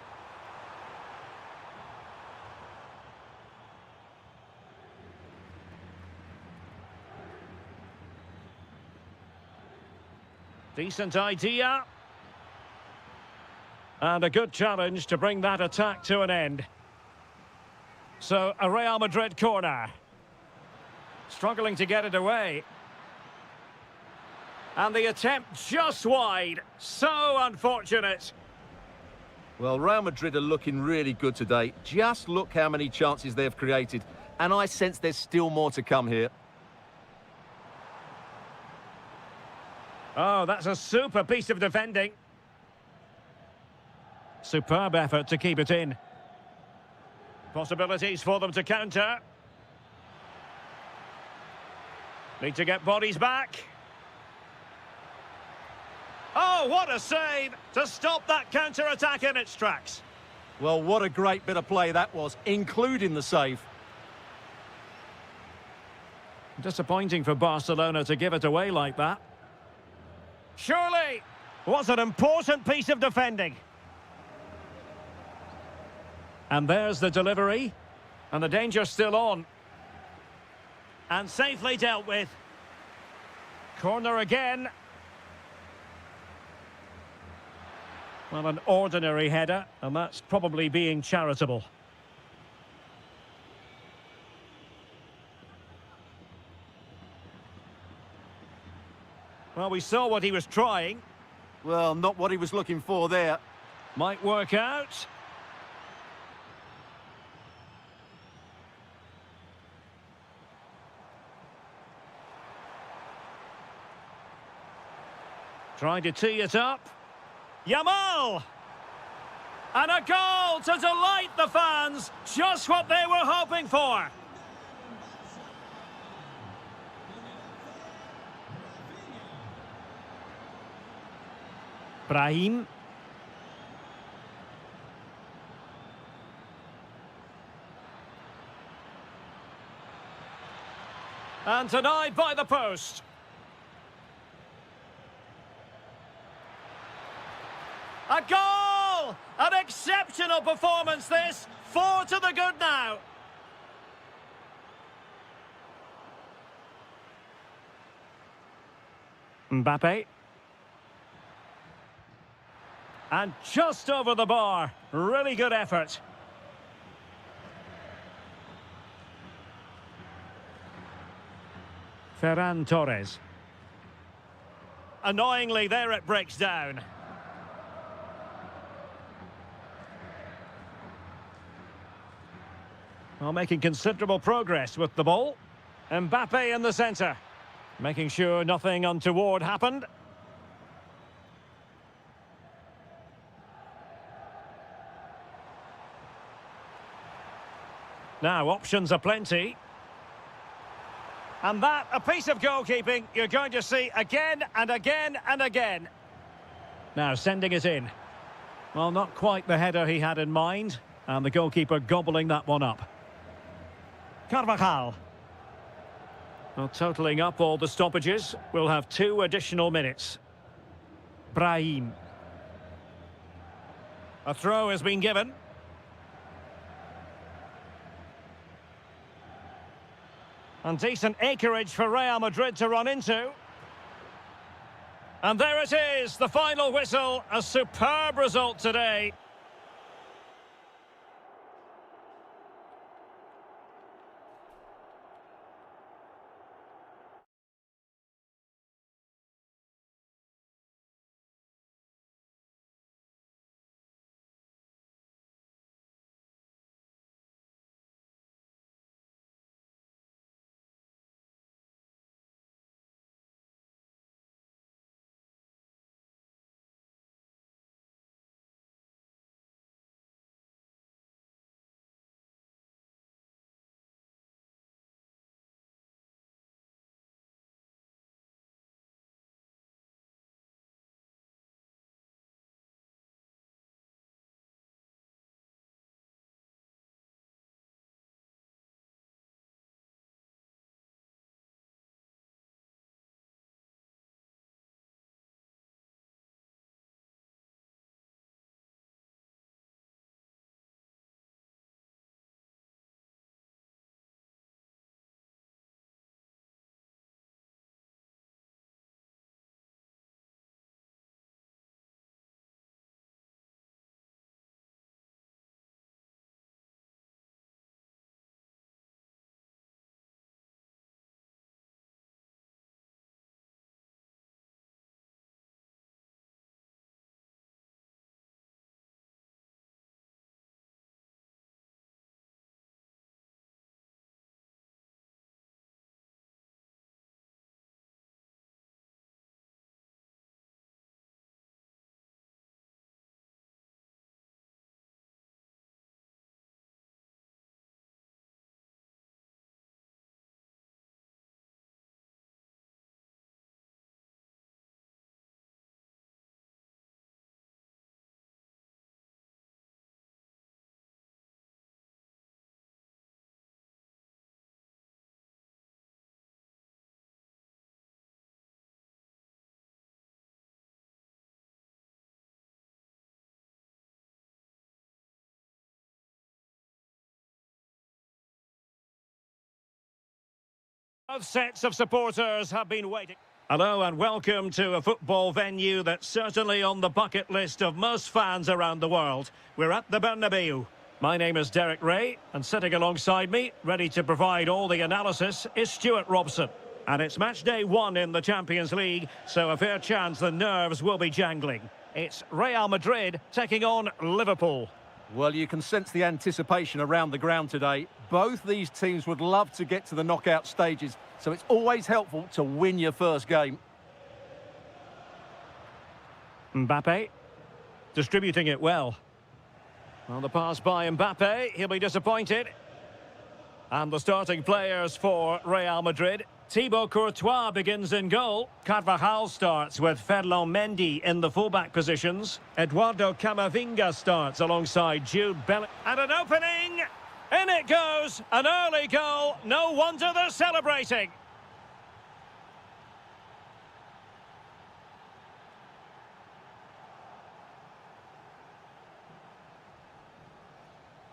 Decent idea. And a good challenge to bring that attack to an end. So, a Real Madrid corner. Struggling to get it away. And the attempt just wide. So unfortunate. Well, Real Madrid are looking really good today. Just look how many chances they've created. And I sense there's still more to come here. Oh, that's a super piece of defending. Superb effort to keep it in. Possibilities for them to counter. Need to get bodies back. Oh, what a save to stop that counter-attack in its tracks. Well, what a great bit of play that was, including the save. Disappointing for Barcelona to give it away like that. Surely, was an important piece of defending. And there's the delivery. And the danger's still on. And safely dealt with. Corner again. Well, an ordinary header, and that's probably being charitable. Well, we saw what he was trying. Well, not what he was looking for there. Might work out. Trying to tee it up. Yamal! And a goal to delight the fans. Just what they were hoping for. Brahim. And denied by the post. A goal! An exceptional performance this. 4 to the good now. Mbappe. And just over the bar. Really good effort. Ferran Torres. Annoyingly, there it breaks down. Well, making considerable progress with the ball. Mbappe in the centre. Making sure nothing untoward happened. Now, options are plenty. And that, a piece of goalkeeping you're going to see again and again and again. Now, sending it in. Well, not quite the header he had in mind. And the goalkeeper gobbling that one up. Carvajal. Well, totalling up all the stoppages, we'll have 2 additional minutes. Brahim. A throw has been given. And decent acreage for Real Madrid to run into. And there it is, the final whistle. A superb result today. Both sets of supporters have been waiting. Hello and welcome to a football venue that's certainly on the bucket list of most fans around the world. We're at the Bernabeu. My name is Derek Ray, and sitting alongside me, ready to provide all the analysis, is Stuart Robson. And it's match day 1 in the Champions League, so a fair chance the nerves will be jangling. It's Real Madrid taking on Liverpool. Well, you can sense the anticipation around the ground today. Both these teams would love to get to the knockout stages, so it's always helpful to win your first game. Mbappe, distributing it well. Well, the pass by Mbappe, he'll be disappointed. And the starting players for Real Madrid. Thibaut Courtois begins in goal. Carvajal starts with Ferland Mendy in the fullback positions. Eduardo Camavinga starts alongside Jude Bellingham. And an opening! In it goes! An early goal. No wonder they're celebrating.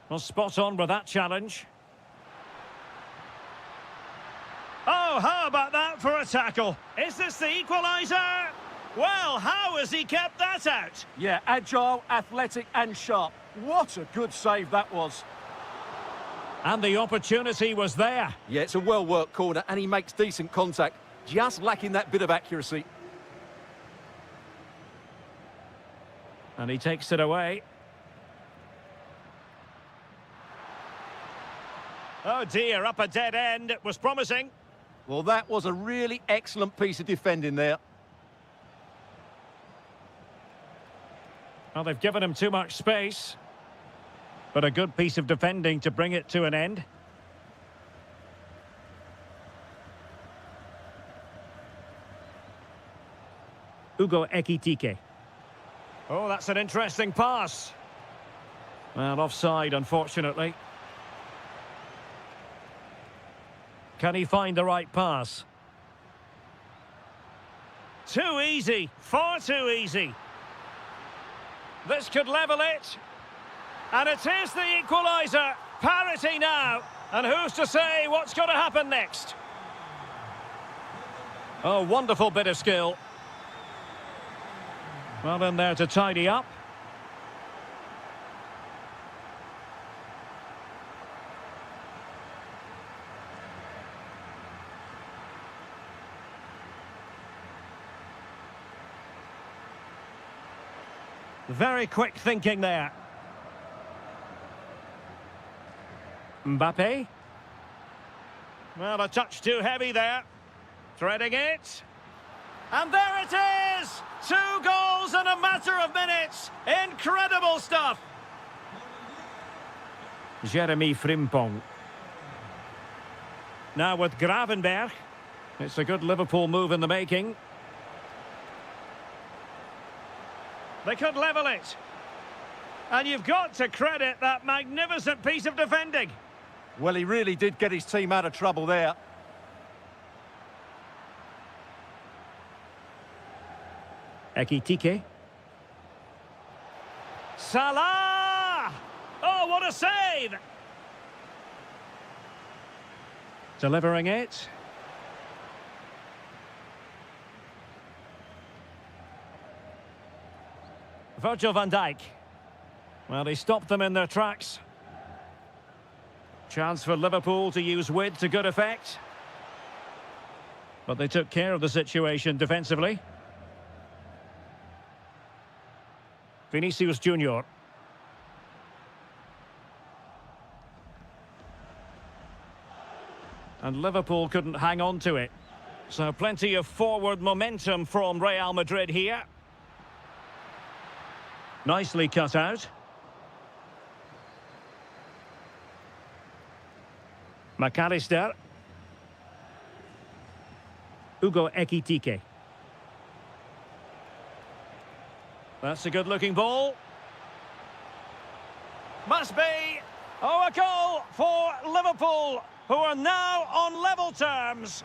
Well, spot on with that challenge. Oh, how about that for a tackle? Is this the equaliser? Well, how has he kept that out? Yeah, agile, athletic and sharp. What a good save that was. And the opportunity was there. Yeah, it's a well-worked corner and he makes decent contact, just lacking that bit of accuracy. And he takes it away. Oh dear, up a dead end. It was promising. Well, that was a really excellent piece of defending there. Well, they've given him too much space. But a good piece of defending to bring it to an end. Ugo Ekitike. Oh, that's an interesting pass. Well, offside, unfortunately. Can he find the right pass? Too easy. Far too easy. This could level it. And it is the equaliser. Parity now. And who's to say what's going to happen next? Oh, wonderful bit of skill. Well in there to tidy up. Very quick thinking there. Mbappe. Well, a touch too heavy there. Threading it. And there it is! 2 goals in a matter of minutes. Incredible stuff. Jeremy Frimpong. Now with Gravenberg. It's a good Liverpool move in the making. They could level it. And you've got to credit that magnificent piece of defending. Well, he really did get his team out of trouble there. Ekitike. Salah! Oh, what a save! Delivering it. Virgil van Dijk. Well, he stopped them in their tracks. Chance for Liverpool to use width to good effect. But they took care of the situation defensively. Vinicius Junior. And Liverpool couldn't hang on to it. So plenty of forward momentum from Real Madrid here. Nicely cut out. McAllister. Ugo Ekitike. That's a good-looking ball. Must be. Oh, a goal for Liverpool, who are now on level terms.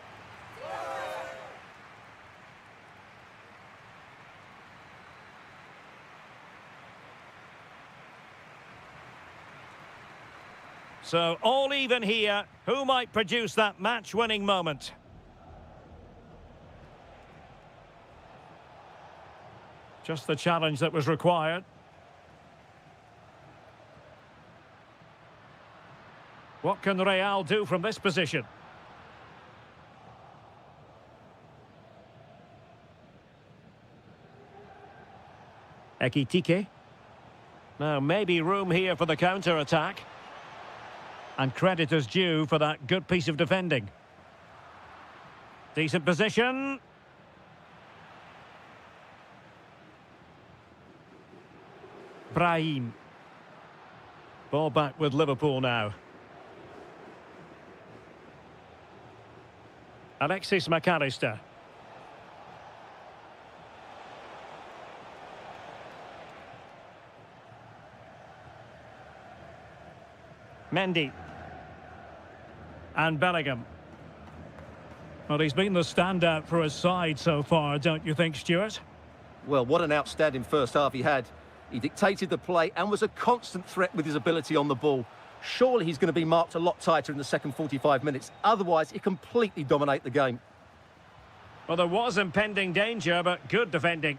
So all even here. Who might produce that match-winning moment? Just the challenge that was required. What can Real do from this position? Ekitike. Now, maybe room here for the counter-attack. And credit is due for that good piece of defending. Decent position. Brahim. Ball back with Liverpool now. Alexis McAllister. Mendy. And Bellingham. Well, he's been the standout for his side so far, don't you think, Stuart? Well, what an outstanding first half he had. He dictated the play and was a constant threat with his ability on the ball. Surely he's going to be marked a lot tighter in the second 45 minutes. Otherwise, he completely dominate the game. Well, there was impending danger, but good defending.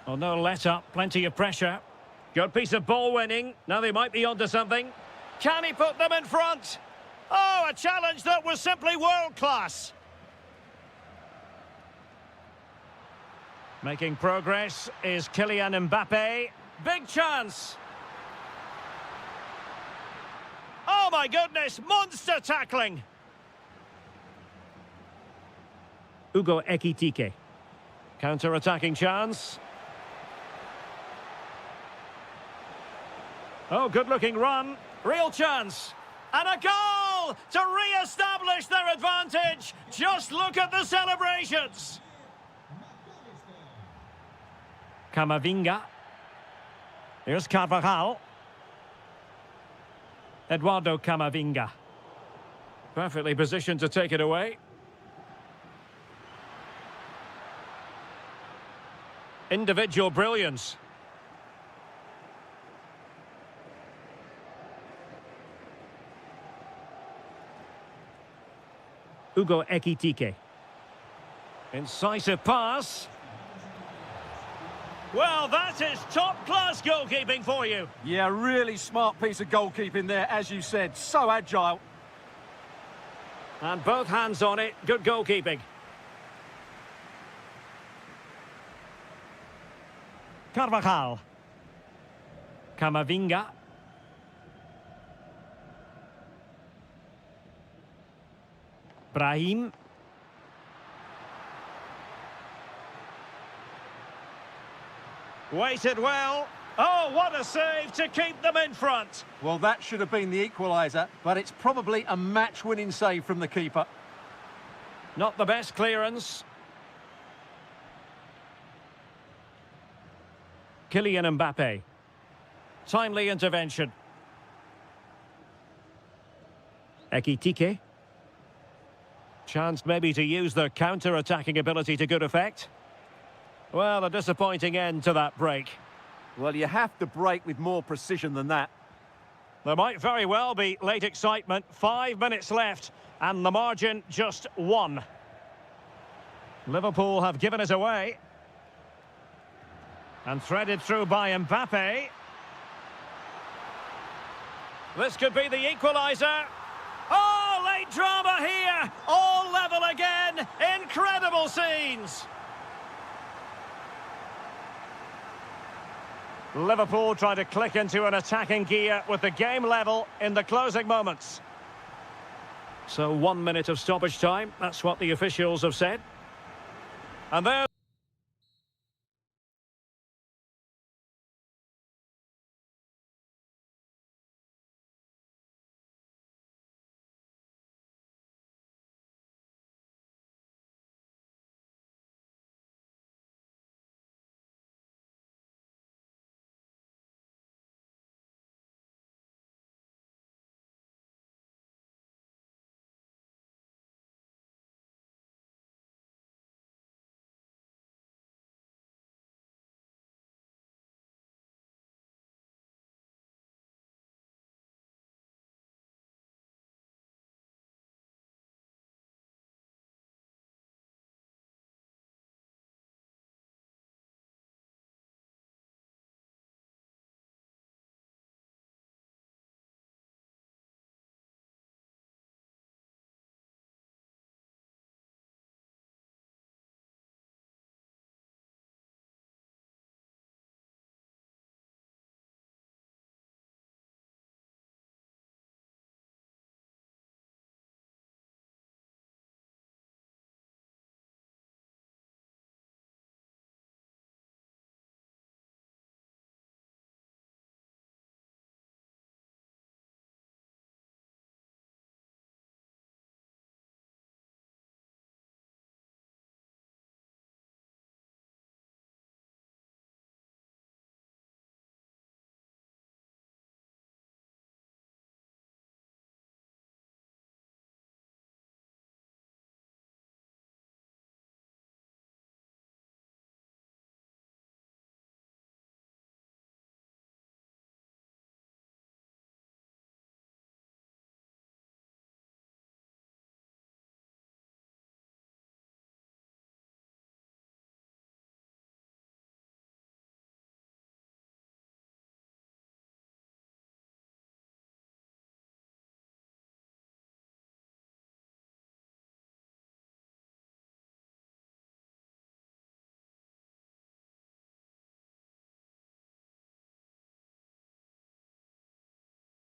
Well, no let-up, plenty of pressure. Good piece of ball winning. Now they might be onto something. Can he put them in front? Oh, a challenge that was simply world-class. Making progress is Kylian Mbappe. Big chance. Oh, my goodness, monster tackling. Ugo Ekitike. Counter-attacking chance. Oh, good-looking run. Real chance. And a goal to re-establish their advantage. Just look at the celebrations. Camavinga. Here's Carvajal. Eduardo Camavinga. Perfectly positioned to take it away. Individual brilliance. Ugo Ekitike. Incisive pass. Well, that is top-class goalkeeping for you. Yeah, really smart piece of goalkeeping there, as you said. So agile. And both hands on it. Good goalkeeping. Carvajal. Camavinga. Brahim. Waited well. Oh, what a save to keep them in front. Well, that should have been the equaliser, but it's probably a match-winning save from the keeper. Not the best clearance. Kylian Mbappe. Timely intervention. Ekitike. Chance maybe to use their counter-attacking ability to good effect. Well, a disappointing end to that break. Well, you have to break with more precision than that. There might very well be late excitement. 5 minutes left, and the margin just 1. Liverpool have given it away. And threaded through by Mbappe. This could be the equaliser. Oh, late drama here. All level again. Incredible scenes. Liverpool trying to click into an attacking gear with the game level in the closing moments. So 1 minute of stoppage time. That's what the officials have said. And there.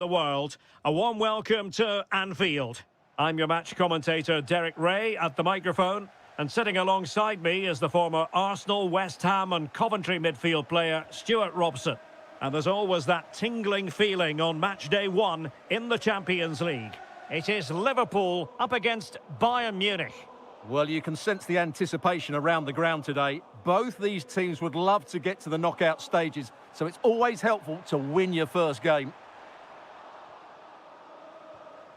the world. A warm welcome to Anfield. I'm your match commentator, Derek Ray, at the microphone. And sitting alongside me is the former Arsenal, West Ham and Coventry midfield player, Stuart Robson. And there's always that tingling feeling on match day one in the Champions League. It is Liverpool up against Bayern Munich. Well, you can sense the anticipation around the ground today. Both these teams would love to get to the knockout stages, so it's always helpful to win your first game.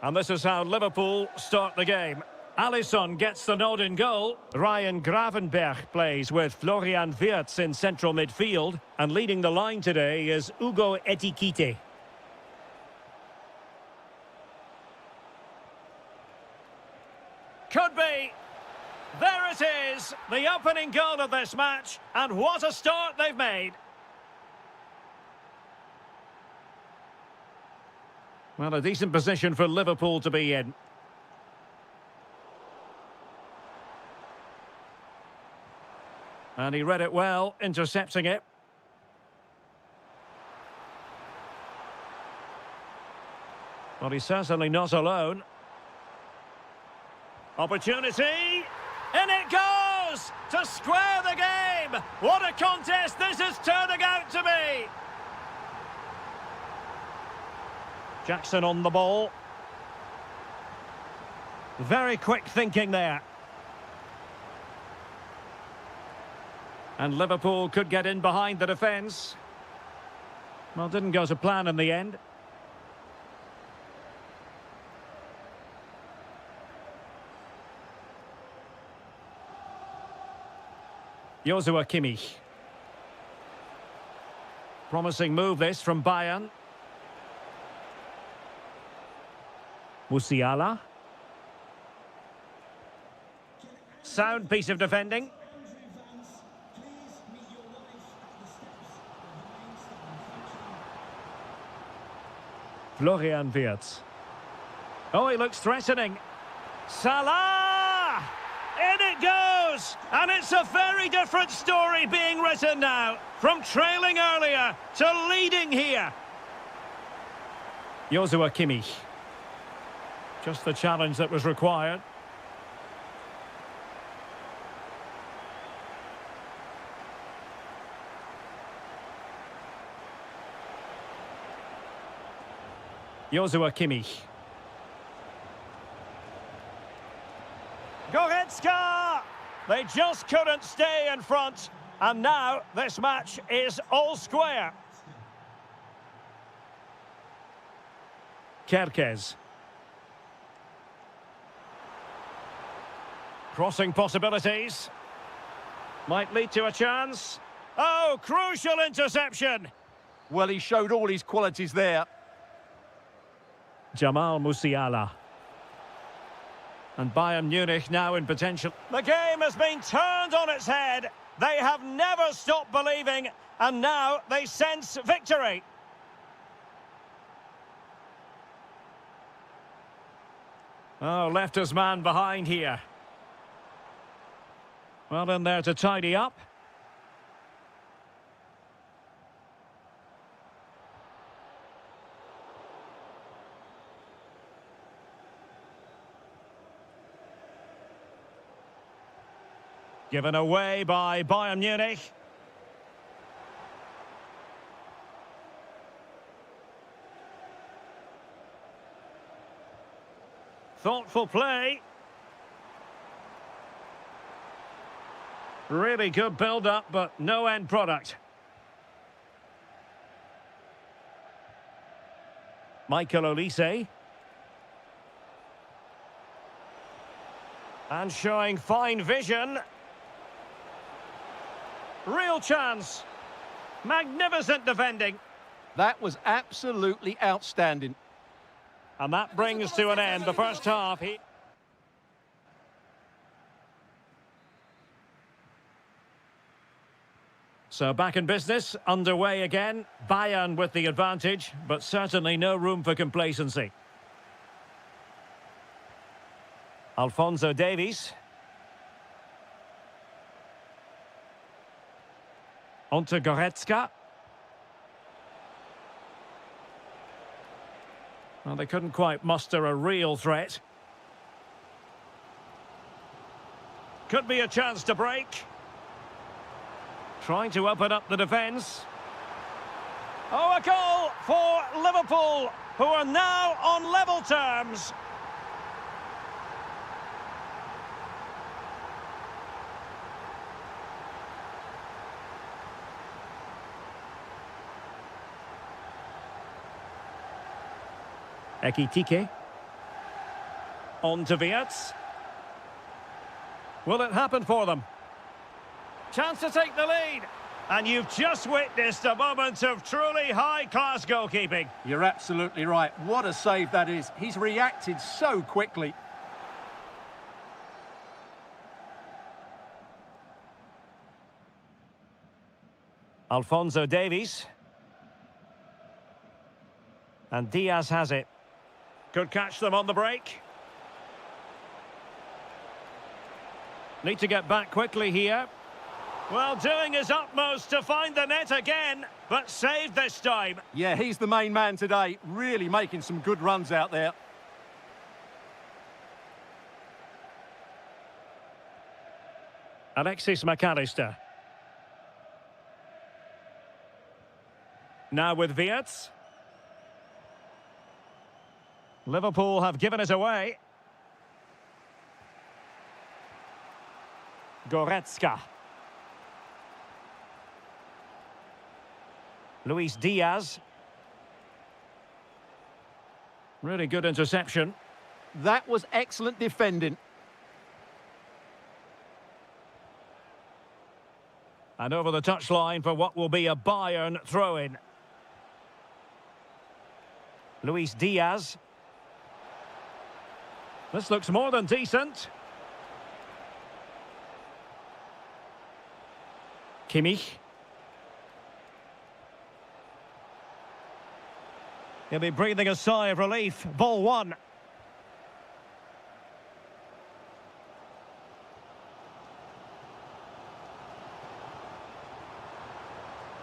And this is how Liverpool start the game. Alisson gets the nod in goal. Ryan Gravenberch plays with Florian Wirtz in central midfield. And leading the line today is Ugo Etikite. Could be. There it is, the opening goal of this match. And what a start they've made. Well, a decent position for Liverpool to be in. And he read it well, intercepting it. Well, he's certainly not alone. Opportunity! In it goes! To square the game! What a contest this is turning out to be! Jackson on the ball. Very quick thinking there. And Liverpool could get in behind the defence. Well, didn't go to plan in the end. Joshua Kimmich. Promising move this from Bayern. Musiala. Sound piece of defending. Florian Wirtz. Oh, he looks threatening. Salah! In it goes! And it's a very different story being written now. From trailing earlier to leading here. Joshua Kimmich. Just the challenge that was required. Joshua Kimmich. Goretzka! They just couldn't stay in front. And now this match is all square. Kerkez. Crossing possibilities. Might lead to a chance. Oh, crucial interception. Well, he showed all his qualities there. Jamal Musiala. And Bayern Munich now in potential. The game has been turned on its head. They have never stopped believing, and now they sense victory. Oh, left his man behind here. Well, in there to tidy up. Given away by Bayern Munich. Thoughtful play. Really good build-up, but no end product. Michael Olise. And showing fine vision. Real chance. Magnificent defending. That was absolutely outstanding. And that brings to an end the first half. So back in business, underway again. Bayern with the advantage, but certainly no room for complacency. Alphonso Davies. On to Goretzka. Well, they couldn't quite muster a real threat. Could be a chance to break. Trying to open up the defence. Oh, a goal for Liverpool, who are now on level terms. Ekitike. On to Wirtz. Will it happen for them? Chance to take the lead. And you've just witnessed a moment of truly high-class goalkeeping. You're absolutely right. What a save that is. He's reacted so quickly. Alphonso Davies. And Diaz has it. Could catch them on the break. Need to get back quickly here. Well, doing his utmost to find the net again, but saved this time. Yeah, he's the main man today, really making some good runs out there. Alexis McAllister. Now with Wirtz. Liverpool have given it away. Goretzka. Luis Diaz. Really good interception. That was excellent defending. And over the touchline for what will be a Bayern throw-in. Luis Diaz. This looks more than decent. Kimmich. He'll be breathing a sigh of relief. Ball one.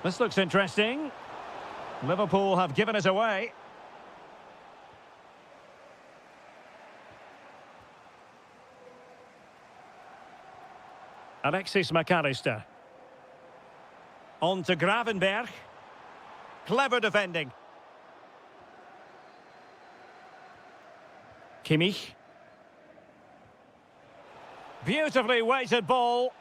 This looks interesting. Liverpool have given it away. Alexis McAllister. On to Gravenberg. Clever defending. Kimmich. Beautifully weighted ball.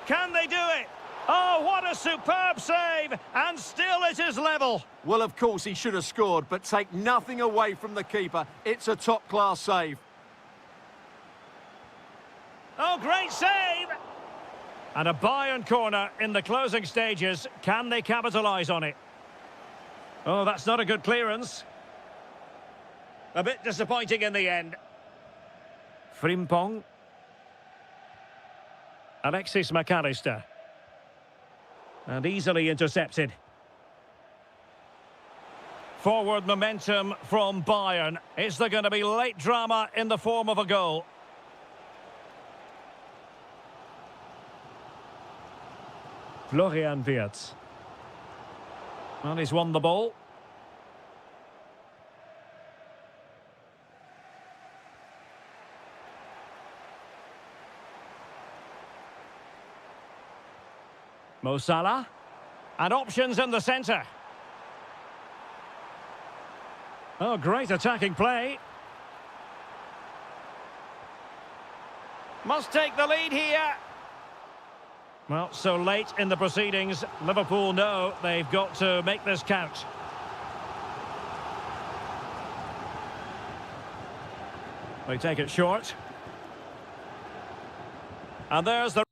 Can they do it? Oh, what a superb save! And still it is level. Well, of course he should have scored, but take nothing away from the keeper. It's a top-class save. Oh, great save! And a Bayern corner in the closing stages. Can they capitalise on it? Oh, that's not a good clearance. A bit disappointing in the end. Frimpong. Alexis McAllister. And easily intercepted. Forward momentum from Bayern. Is there going to be late drama in the form of a goal? Florian Wirtz. Well, he's won the ball. Mo Salah. And options in the centre. Oh, great attacking play. Must take the lead here. Well, so late in the proceedings, Liverpool know they've got to make this count. They take it short. And there's the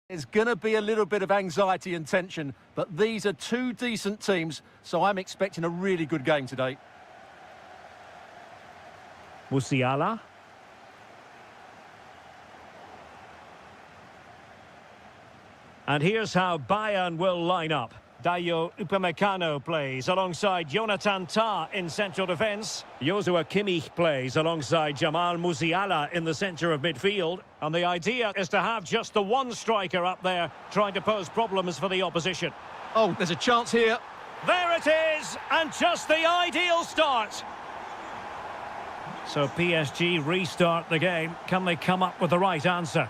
There's going to be a little bit of anxiety and tension, but these are two decent teams, so I'm expecting a really good game today. Musiala. And here's how Bayern will line up. Dayo Upamecano plays alongside Jonathan Tah in central defence. Joshua Kimmich plays alongside Jamal Musiala in the centre of midfield. And the idea is to have just the one striker up there trying to pose problems for the opposition. Oh, there's a chance here. There it is, and just the ideal start. So PSG restart the game. Can they come up with the right answer?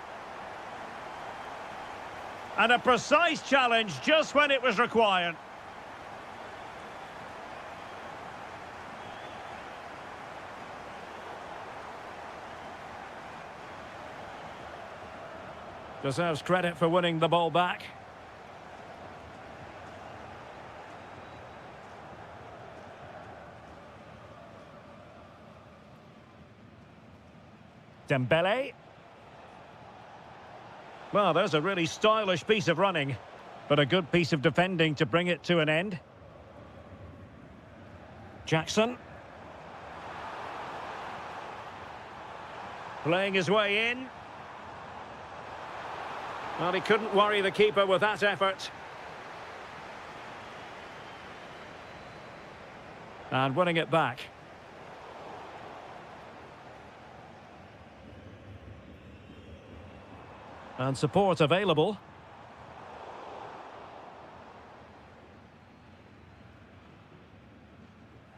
And a precise challenge just when it was required. Deserves credit for winning the ball back. Dembele. Well, there's a really stylish piece of running, but a good piece of defending to bring it to an end. Jackson. Playing his way in. Well, he couldn't worry the keeper with that effort. And winning it back. And support available.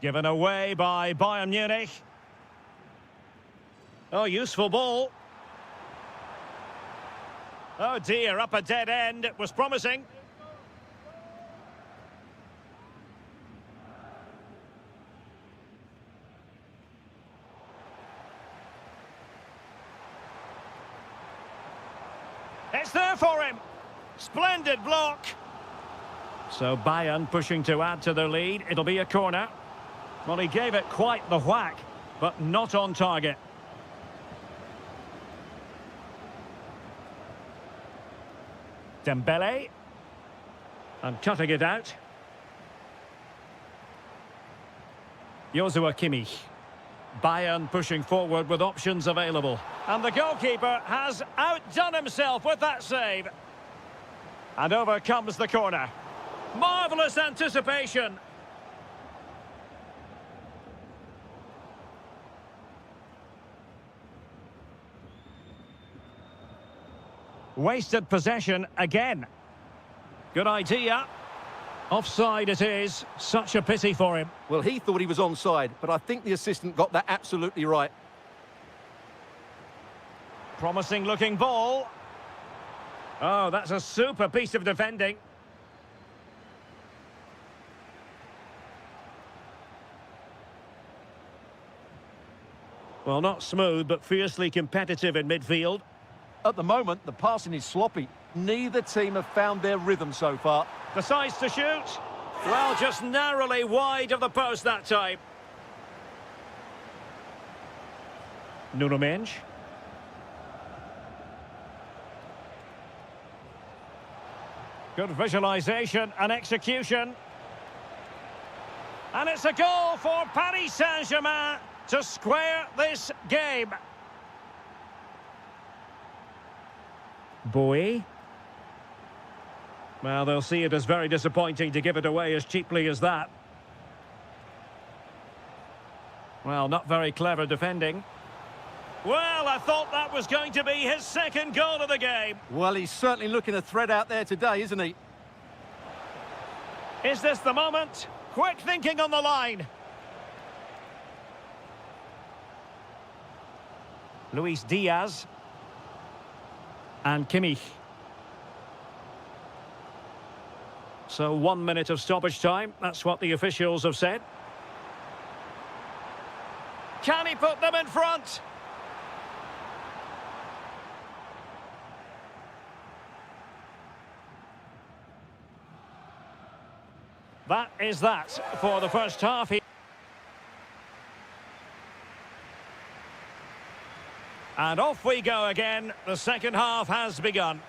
Given away by Bayern Munich. Oh, useful ball. Oh dear, up a dead end. It was promising. It's there for him. Splendid block. So Bayern pushing to add to their lead. It'll be a corner. Well, he gave it quite the whack, but not on target. Dembele. And cutting it out. Joshua Kimmich. Bayern pushing forward with options available. And the goalkeeper has outdone himself with that save. And over comes the corner. Marvellous anticipation. Wasted possession again. Good idea. Offside it is. Such a pity for him. Well, he thought he was onside, but I think the assistant got that absolutely right. Promising looking ball. Oh, that's a super piece of defending. Well, not smooth, but fiercely competitive in midfield. At the moment, the passing is sloppy. Neither team have found their rhythm so far. Decides to shoot. Well, just narrowly wide of the post that time. Nuno Mendes. Good visualisation and execution. And it's a goal for Paris Saint-Germain to square this game. Bowie. Well, they'll see it as very disappointing to give it away as cheaply as that. Well, not very clever defending. Well, I thought that was going to be his second goal of the game. Well, he's certainly looking a threat out there today, isn't he? Is this the moment? Quick thinking on the line. Luis Diaz. And Kimmich. So 1 minute of stoppage time. That's what the officials have said. Can he put them in front? That is that for the first half. And off we go again. The second half has begun.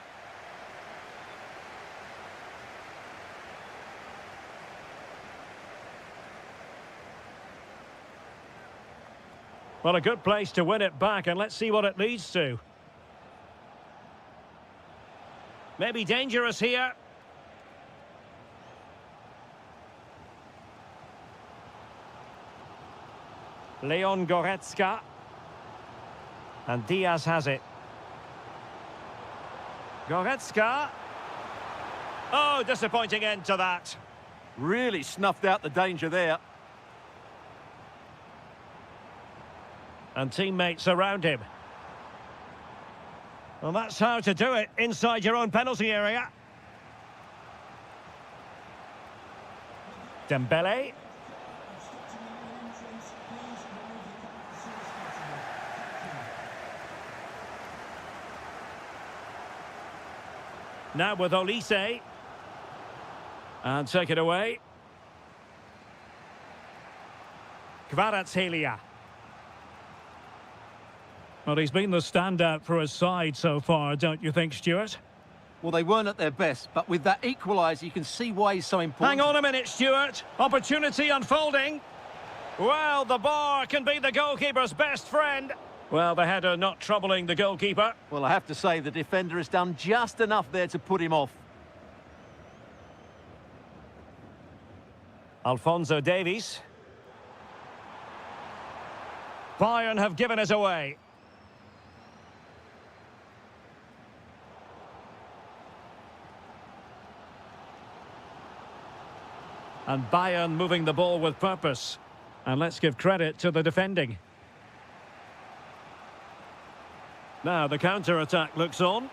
Well, a good place to win it back, and let's see what it leads to. Maybe dangerous here. Leon Goretzka. And Diaz has it. Goretzka. Oh, disappointing end to that. Really snuffed out the danger there. And teammates around him. Well, that's how to do it inside your own penalty area. Dembele. Now with Olise. And take it away. Kvaratskhelia. Well, he's been the standout for his side so far, don't you think, Stuart? Well, they weren't at their best, but with that equaliser, you can see why he's so important. Hang on a minute, Stuart. Opportunity unfolding. Well, the bar can be the goalkeeper's best friend. Well, the header not troubling the goalkeeper. Well, I have to say, the defender has done just enough there to put him off. Alphonso Davies. Bayern have given it away. And Bayern moving the ball with purpose. And let's give credit to the defending. Now the counter-attack looks on.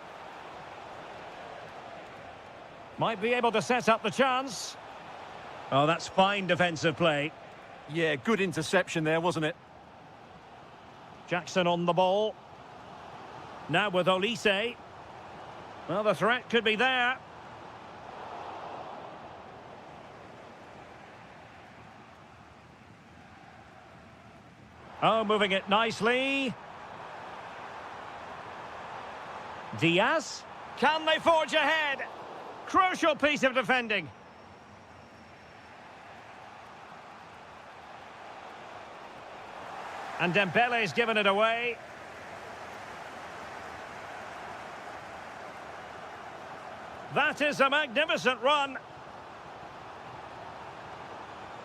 Might be able to set up the chance. Oh, that's fine defensive play. Yeah, good interception there, wasn't it? Jackson on the ball. Now with Olise. Well, the threat could be there. Oh, moving it nicely. Diaz. Can they forge ahead? Crucial piece of defending. And Dembele's given it away. That is a magnificent run.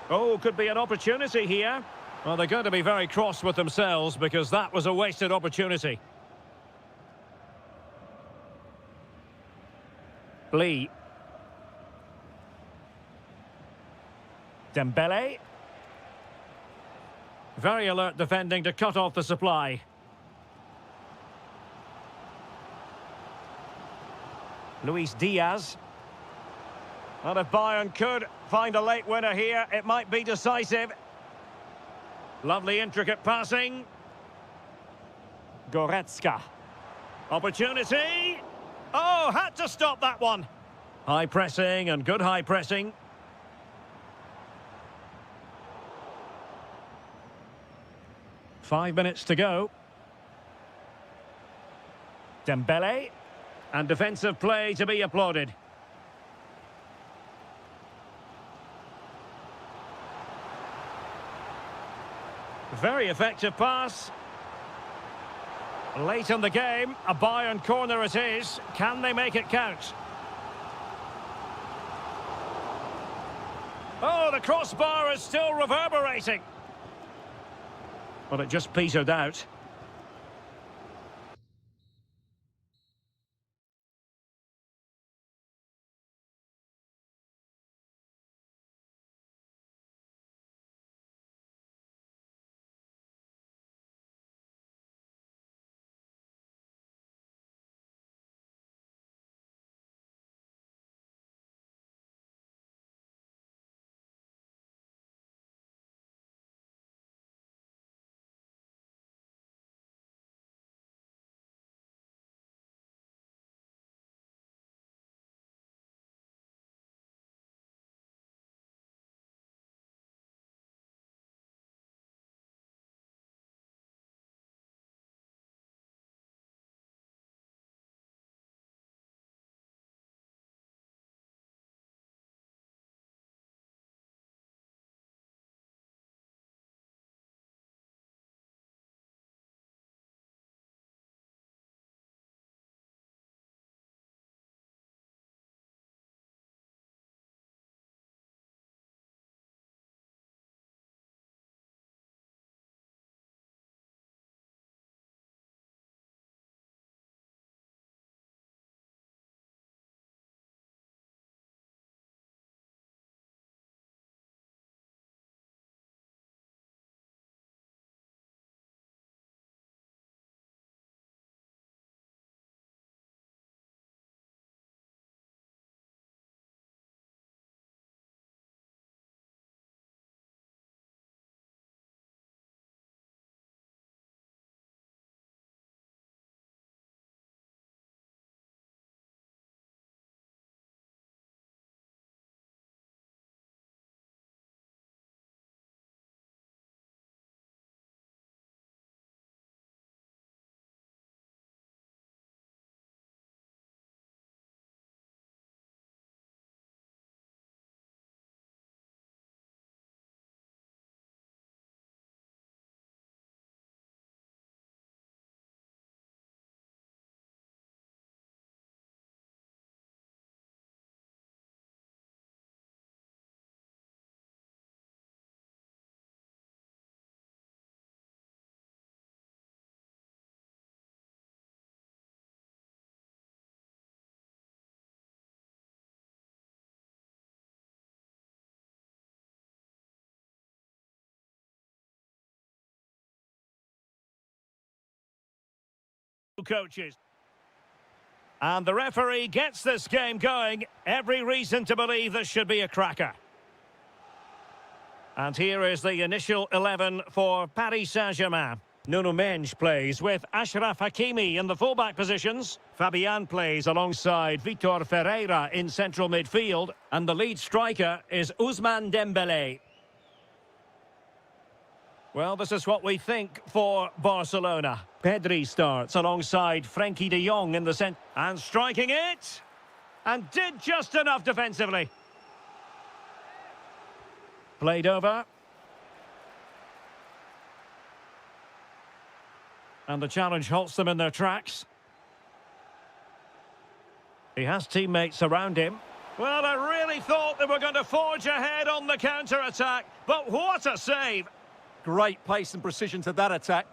Oh, could be an opportunity here. Well, they're going to be very cross with themselves because that was a wasted opportunity. Lee. Dembele. Very alert defending to cut off the supply. Luis Diaz. Well, if Bayern could find a late winner here, it might be decisive. Lovely intricate passing. Goretzka. Opportunity. Oh, had to stop that one. High pressing and good high pressing. Five minutes to go. Dembele. And defensive play to be applauded. Very effective pass. Late in the game, a Bayern corner it is. Can they make it count? Oh, the crossbar is still reverberating. But it just petered out. Coaches. And the referee gets this game going. Every reason to believe this should be a cracker. And here is the initial 11 for Paris Saint-Germain. Nuno Mendes plays with Achraf Hakimi in the fullback positions. Fabian plays alongside Vitor Ferreira in central midfield. And the lead striker is Ousmane Dembélé. Well, this is what we think for Barcelona. Pedri starts alongside Frenkie de Jong in the centre. And striking it! And did just enough defensively. Played over. And the challenge halts them in their tracks. He has teammates around him. Well, I really thought they were going to forge ahead on the counter-attack. But what a save! Great pace and precision to that attack.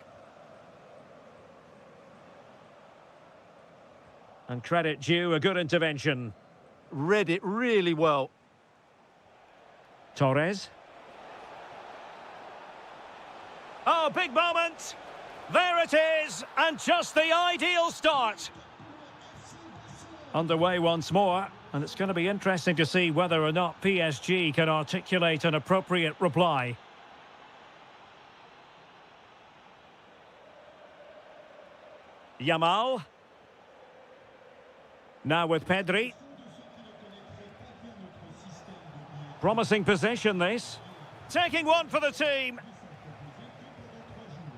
And credit due, a good intervention. Read it really well. Torres. Oh, big moment! There it is, and just the ideal start. Underway once more, and it's going to be interesting to see whether or not PSG can articulate an appropriate reply. Yamal. Now with Pedri. Promising possession, this. Taking one for the team.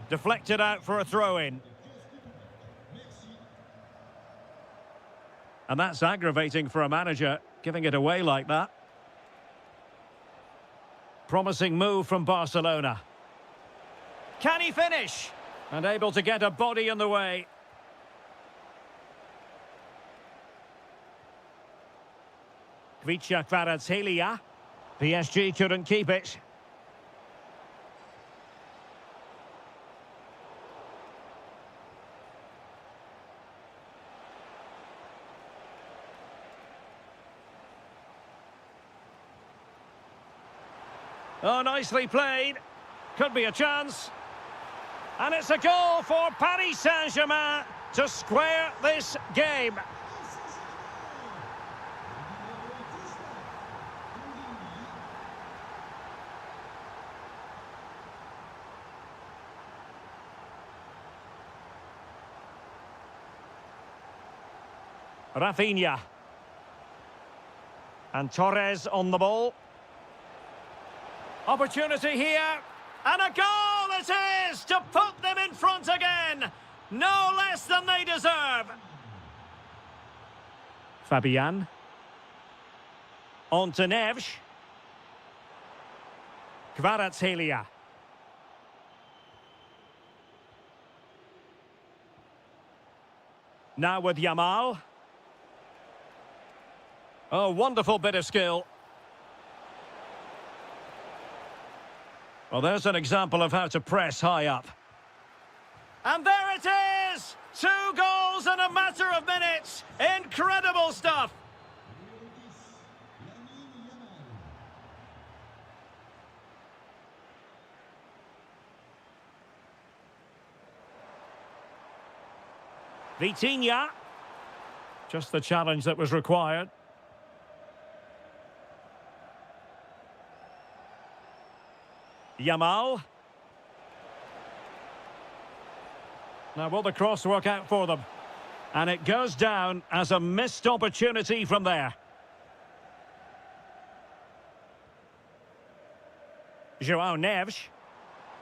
Deflected out for a throw-in. And that's aggravating for a manager, giving it away like that. Promising move from Barcelona. Can he finish? And able to get a body in the way. Kvaratskhelia. PSG couldn't keep it. Oh, nicely played. Could be a chance. And it's a goal for Paris Saint-Germain to square this game. Rafinha. And Torres on the ball. Opportunity here. And a goal it is to put them in front again. No less than they deserve. Fabian. On to Neves. Kvaratskhelia. Now with Yamal. Oh, wonderful bit of skill. Well, there's an example of how to press high up. And there it is! 2 goals in a matter of minutes. Incredible stuff. Vitinha. Just the challenge that was required. Yamal. Now will the cross work out for them? And it goes down as a missed opportunity from there. João Neves.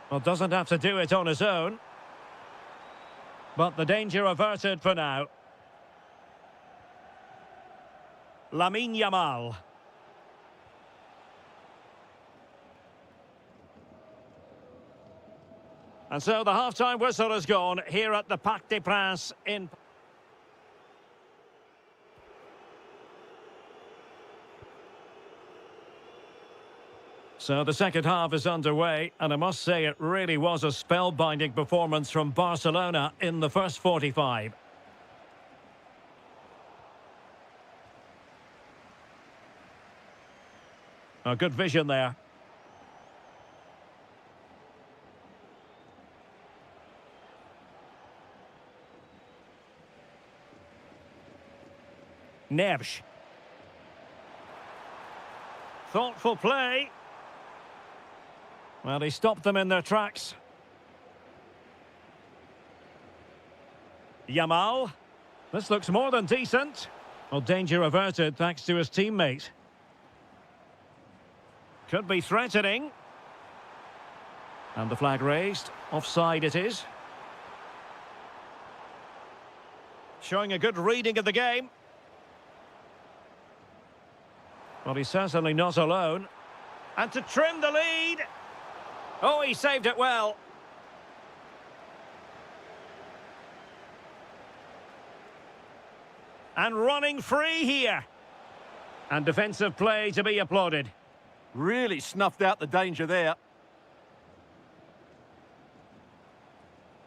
Well, doesn't have to do it on his own. But the danger averted for now. Lamine Yamal. And so the half-time whistle has gone here at the Parc des Princes in... So the second half is underway, and I must say it really was a spellbinding performance from Barcelona in the first 45. A good vision there. Nevs. Thoughtful play. Well, he stopped them in their tracks. Yamal. This looks more than decent. Well, danger averted thanks to his teammate. Could be threatening. And the flag raised. Offside it is. Showing a good reading of the game. Well, he's certainly not alone. And to trim the lead. Oh, he saved it well. And running free here. And defensive play to be applauded. Really snuffed out the danger there.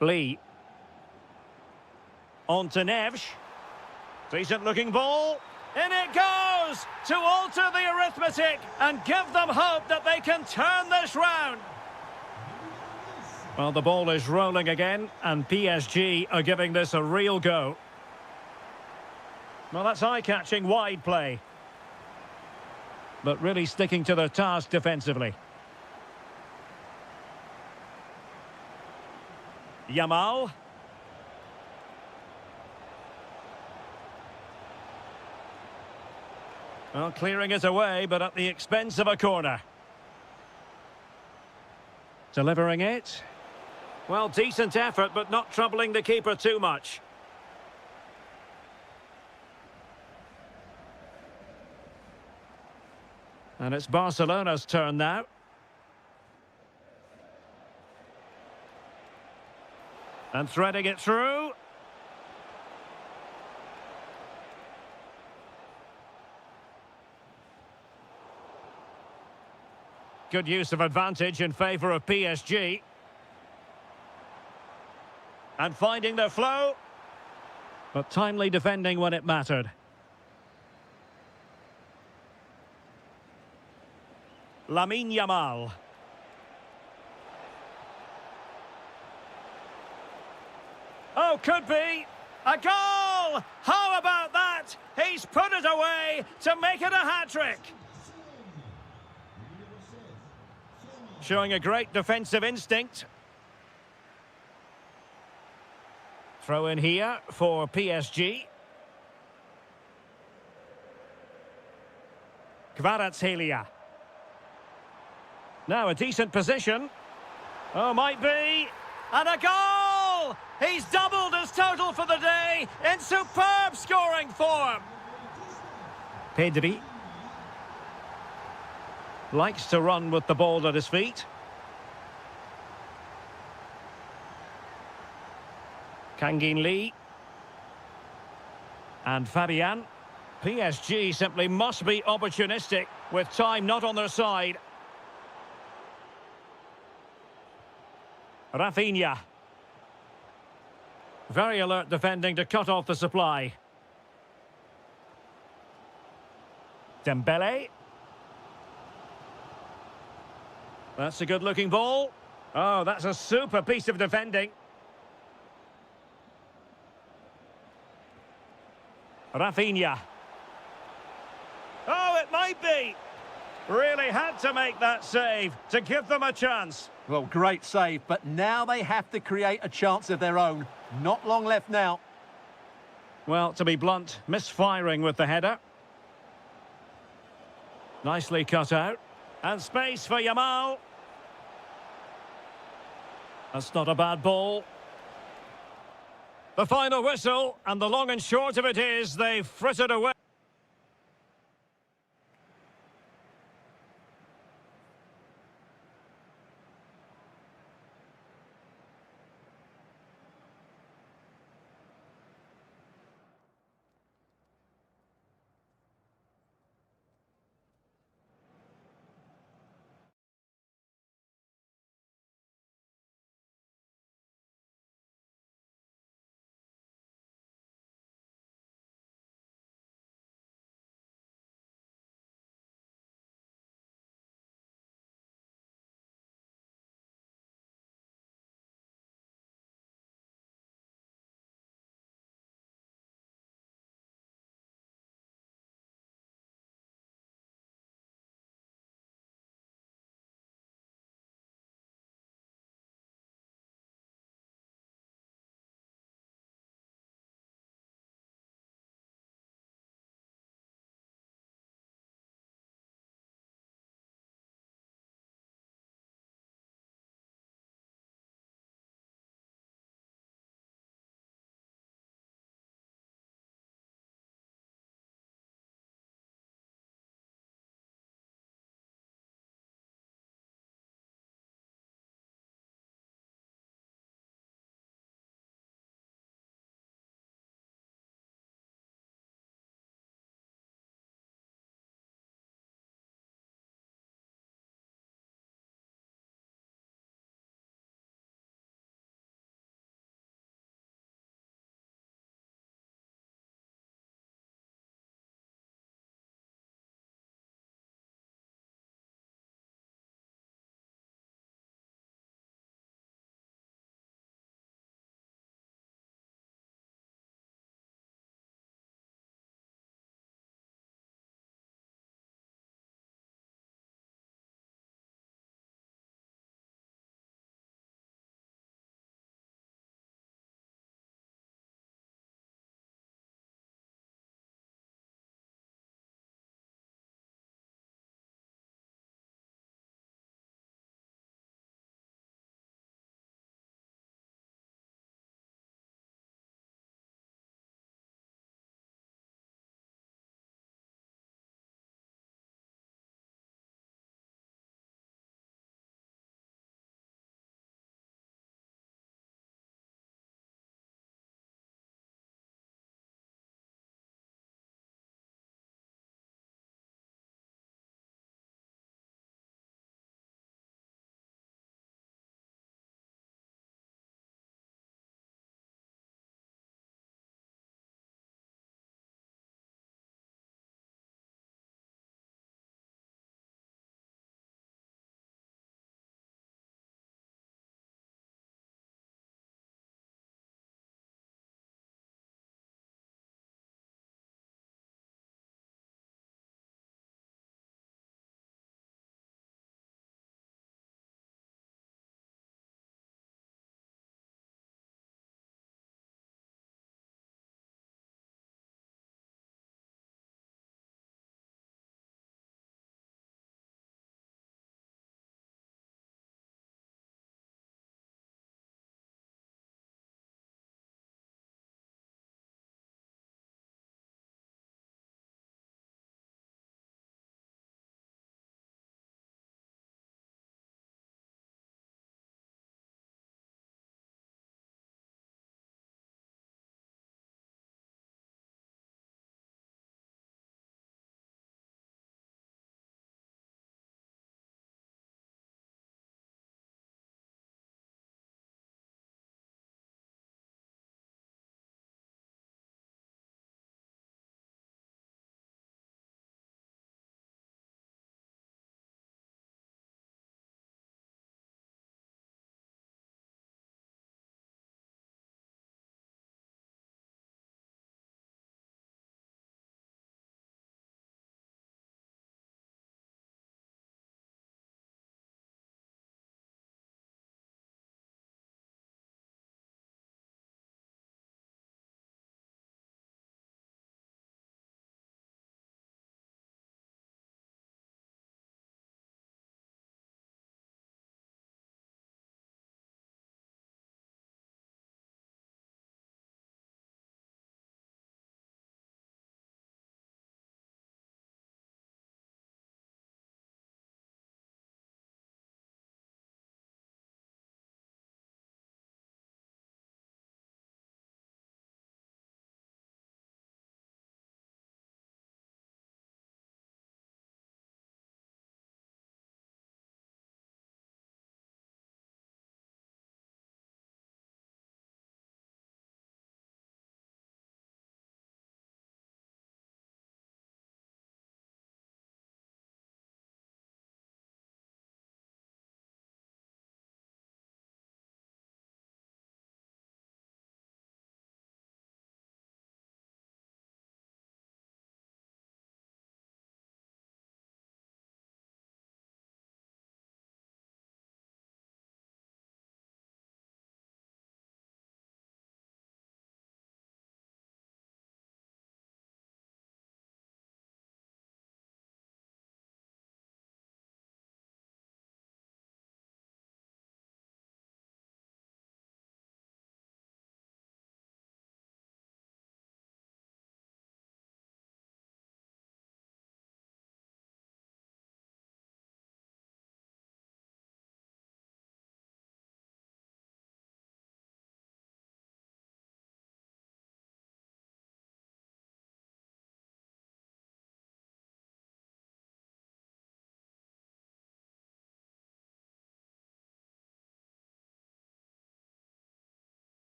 Lee. On to Nevs. Decent looking ball. In it goes to alter the arithmetic and give them hope that they can turn this round. Well, the ball is rolling again and PSG are giving this a real go. Well, that's eye-catching wide play. But really sticking to their task defensively. Yamal. Well, clearing it away, but at the expense of a corner. Delivering it. Well, decent effort, but not troubling the keeper too much. And it's Barcelona's turn now. And threading it through. Good use of advantage in favour of PSG. And finding their flow. But timely defending when it mattered. Lamine Yamal. Oh, could be. A goal! How about that? He's put it away to make it a hat-trick. Showing a great defensive instinct. Throw in here for PSG. Kvaratskhelia. Now a decent position. Oh, might be. And a goal! He's doubled his total for the day in superb scoring form. Pedri. Likes to run with the ball at his feet. Kangin Lee. And Fabian. PSG simply must be opportunistic with time not on their side. Rafinha. Very alert defending to cut off the supply. Dembele. That's a good-looking ball. Oh, that's a super piece of defending. Rafinha. Oh, it might be. Really had to make that save to give them a chance. Well, great save, but now they have to create a chance of their own. Not long left now. Well, to be blunt, misfiring with the header. Nicely cut out. And space for Yamal. That's not a bad ball. The final whistle, and the long and short of it is they've frittered away.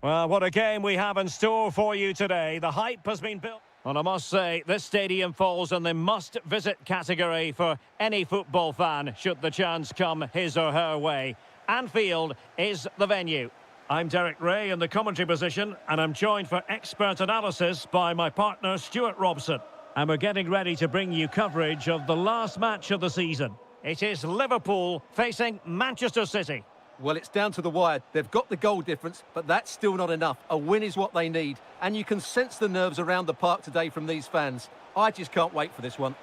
Well, what a game we have in store for you today. The hype has been built. And I must say, this stadium falls in the must-visit category for any football fan, should the chance come his or her way. Anfield is the venue. I'm Derek Ray in the commentary position, and I'm joined for expert analysis by my partner, Stuart Robson. And we're getting ready to bring you coverage of the last match of the season. It is Liverpool facing Manchester City. Well, it's down to the wire. They've got the goal difference, but that's still not enough. A win is what they need, and you can sense the nerves around the park today from these fans. I just can't wait for this one.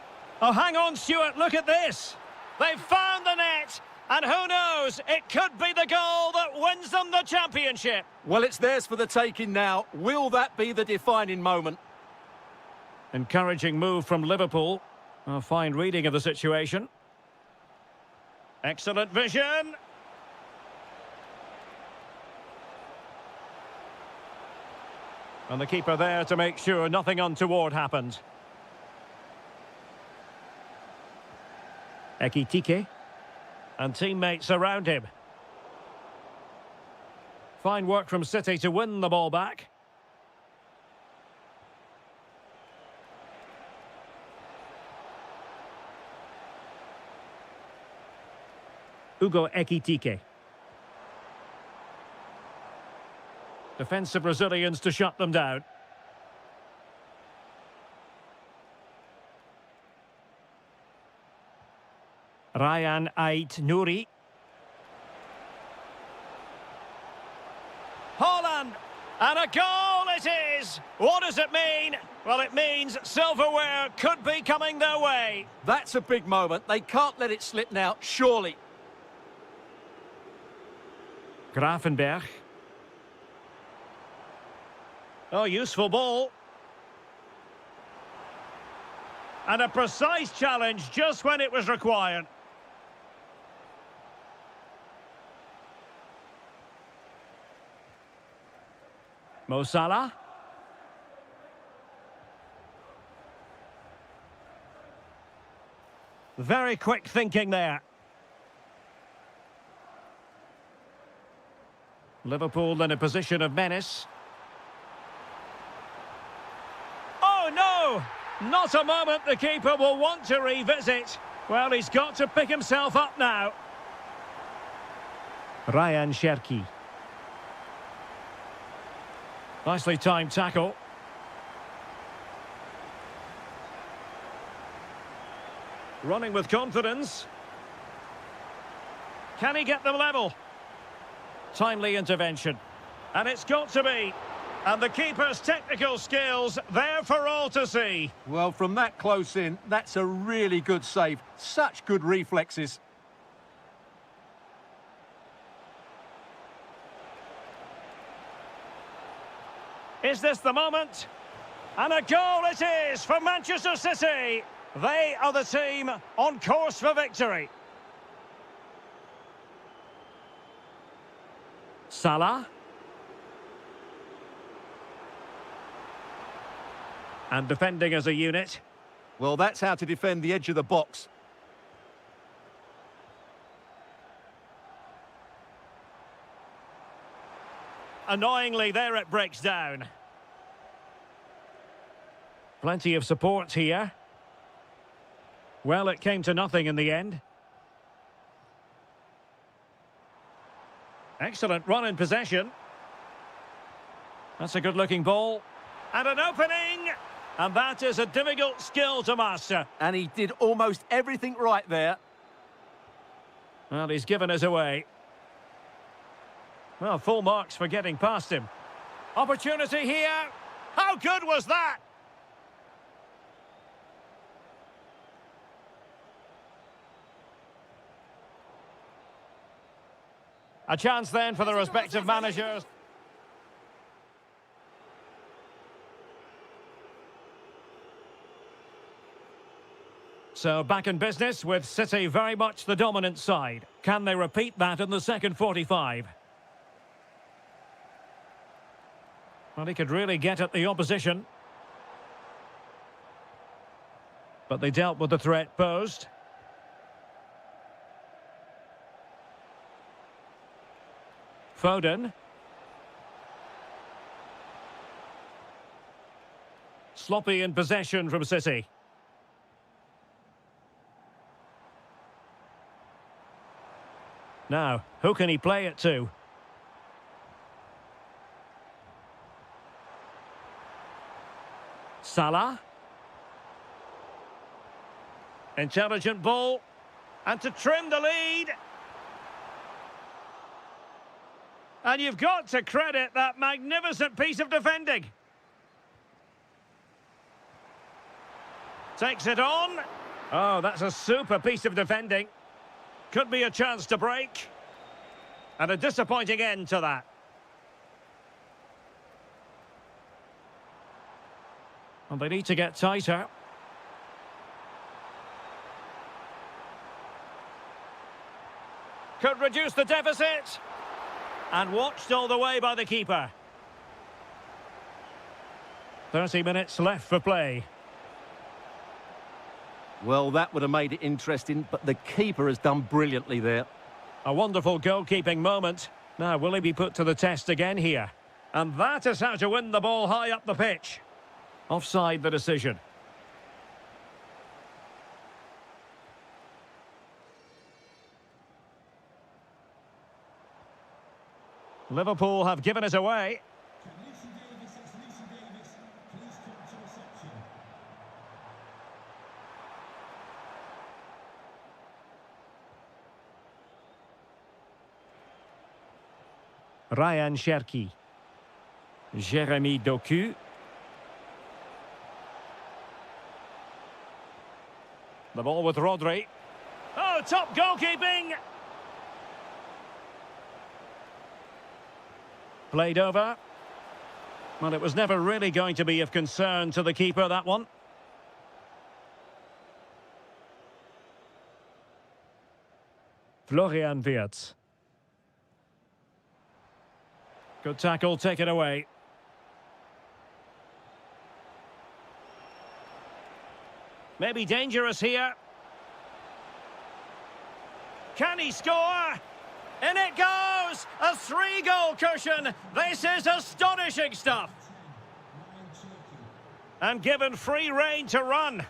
Oh, hang on, Stuart, look at this. They've found the net, and who knows, it could be the goal that wins them the championship. Well, it's theirs for the taking now. Will that be the defining moment? Encouraging move from Liverpool. A fine reading of the situation. Excellent vision. And the keeper there to make sure nothing untoward happened. Ekitike. And teammates around him. Fine work from City to win the ball back. Ugo Ekitike. Defensive Brazilians to shut them down. Ryan Ait Nouri. Holland! And a goal it is! What does it mean? Well, it means silverware could be coming their way. That's a big moment. They can't let it slip now, surely. Grafenberg. Oh, useful ball. And a precise challenge just when it was required. Mo Salah. Very quick thinking there. Liverpool in a position of menace. Oh, no! Not a moment the keeper will want to revisit. Well, he's got to pick himself up now. Ryan Cherki. Nicely timed tackle. Running with confidence. Can he get them level? Timely intervention. And it's got to be. And the keeper's technical skills there for all to see. Well, from that close in, that's a really good save. Such good reflexes. Is this the moment? And a goal it is for Manchester City. They are the team on course for victory. Salah. And defending as a unit. Well, that's how to defend the edge of the box. Annoyingly, there it breaks down. Plenty of support here. Well, it came to nothing in the end. Excellent run in possession. That's a good-looking ball. And an opening! And that is a difficult skill to master. And he did almost everything right there. Well, he's given us away. Well, full marks for getting past him. Opportunity here. How good was that? A chance then for the respective managers. So back in business with City very much the dominant side. Can they repeat that in the second 45? Well, he could really get at the opposition. But they dealt with the threat posed. Foden. Sloppy in possession from City. Now, who can he play it to? Salah. Intelligent ball. And to trim the lead. And you've got to credit that magnificent piece of defending. Takes it on. Oh, that's a super piece of defending. Could be a chance to break. And a disappointing end to that. Well, they need to get tighter. Could reduce the deficit. And watched all the way by the keeper. 30 minutes left for play. Well, that would have made it interesting, but the keeper has done brilliantly there. A wonderful goalkeeping moment. Now, will he be put to the test again here? And that is how to win the ball high up the pitch. Offside the decision. Liverpool have given it away. Ryan Cherki. Jeremy Doku. The ball with Rodri. Oh, top goalkeeping! Played over. Well, it was never really going to be of concern to the keeper, that one. Florian Wirtz. Good tackle, taken away. Maybe dangerous here. Can he score? In it goes! A 3-goal cushion! This is astonishing stuff! And given free rein to run.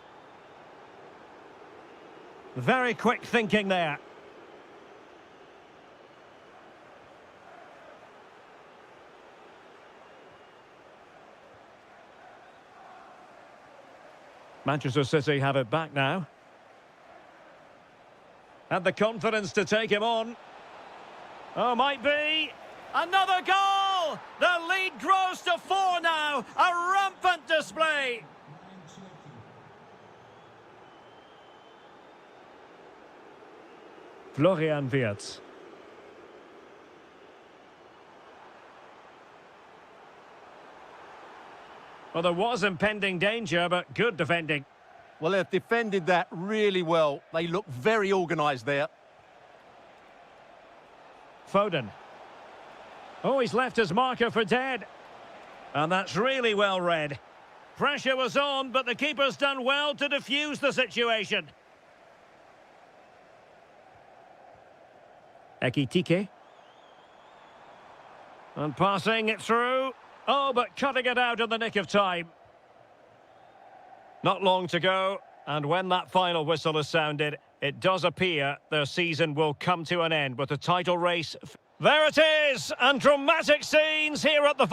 Very quick thinking there. Manchester City have it back now. Had the confidence to take him on. Oh, might be. Another goal! The lead grows to 4 now. A rampant display. Florian Wirtz. Well, there was impending danger, but good defending. Well, they've defended that really well. They look very organised there. Foden. Oh, he's left his marker for dead. And that's really well read. Pressure was on, but the keeper's done well to defuse the situation. Ekitike. And passing it through. Oh, but cutting it out in the nick of time. Not long to go, and when that final whistle is sounded, it does appear their season will come to an end with the title race. There it is, and dramatic scenes here at the...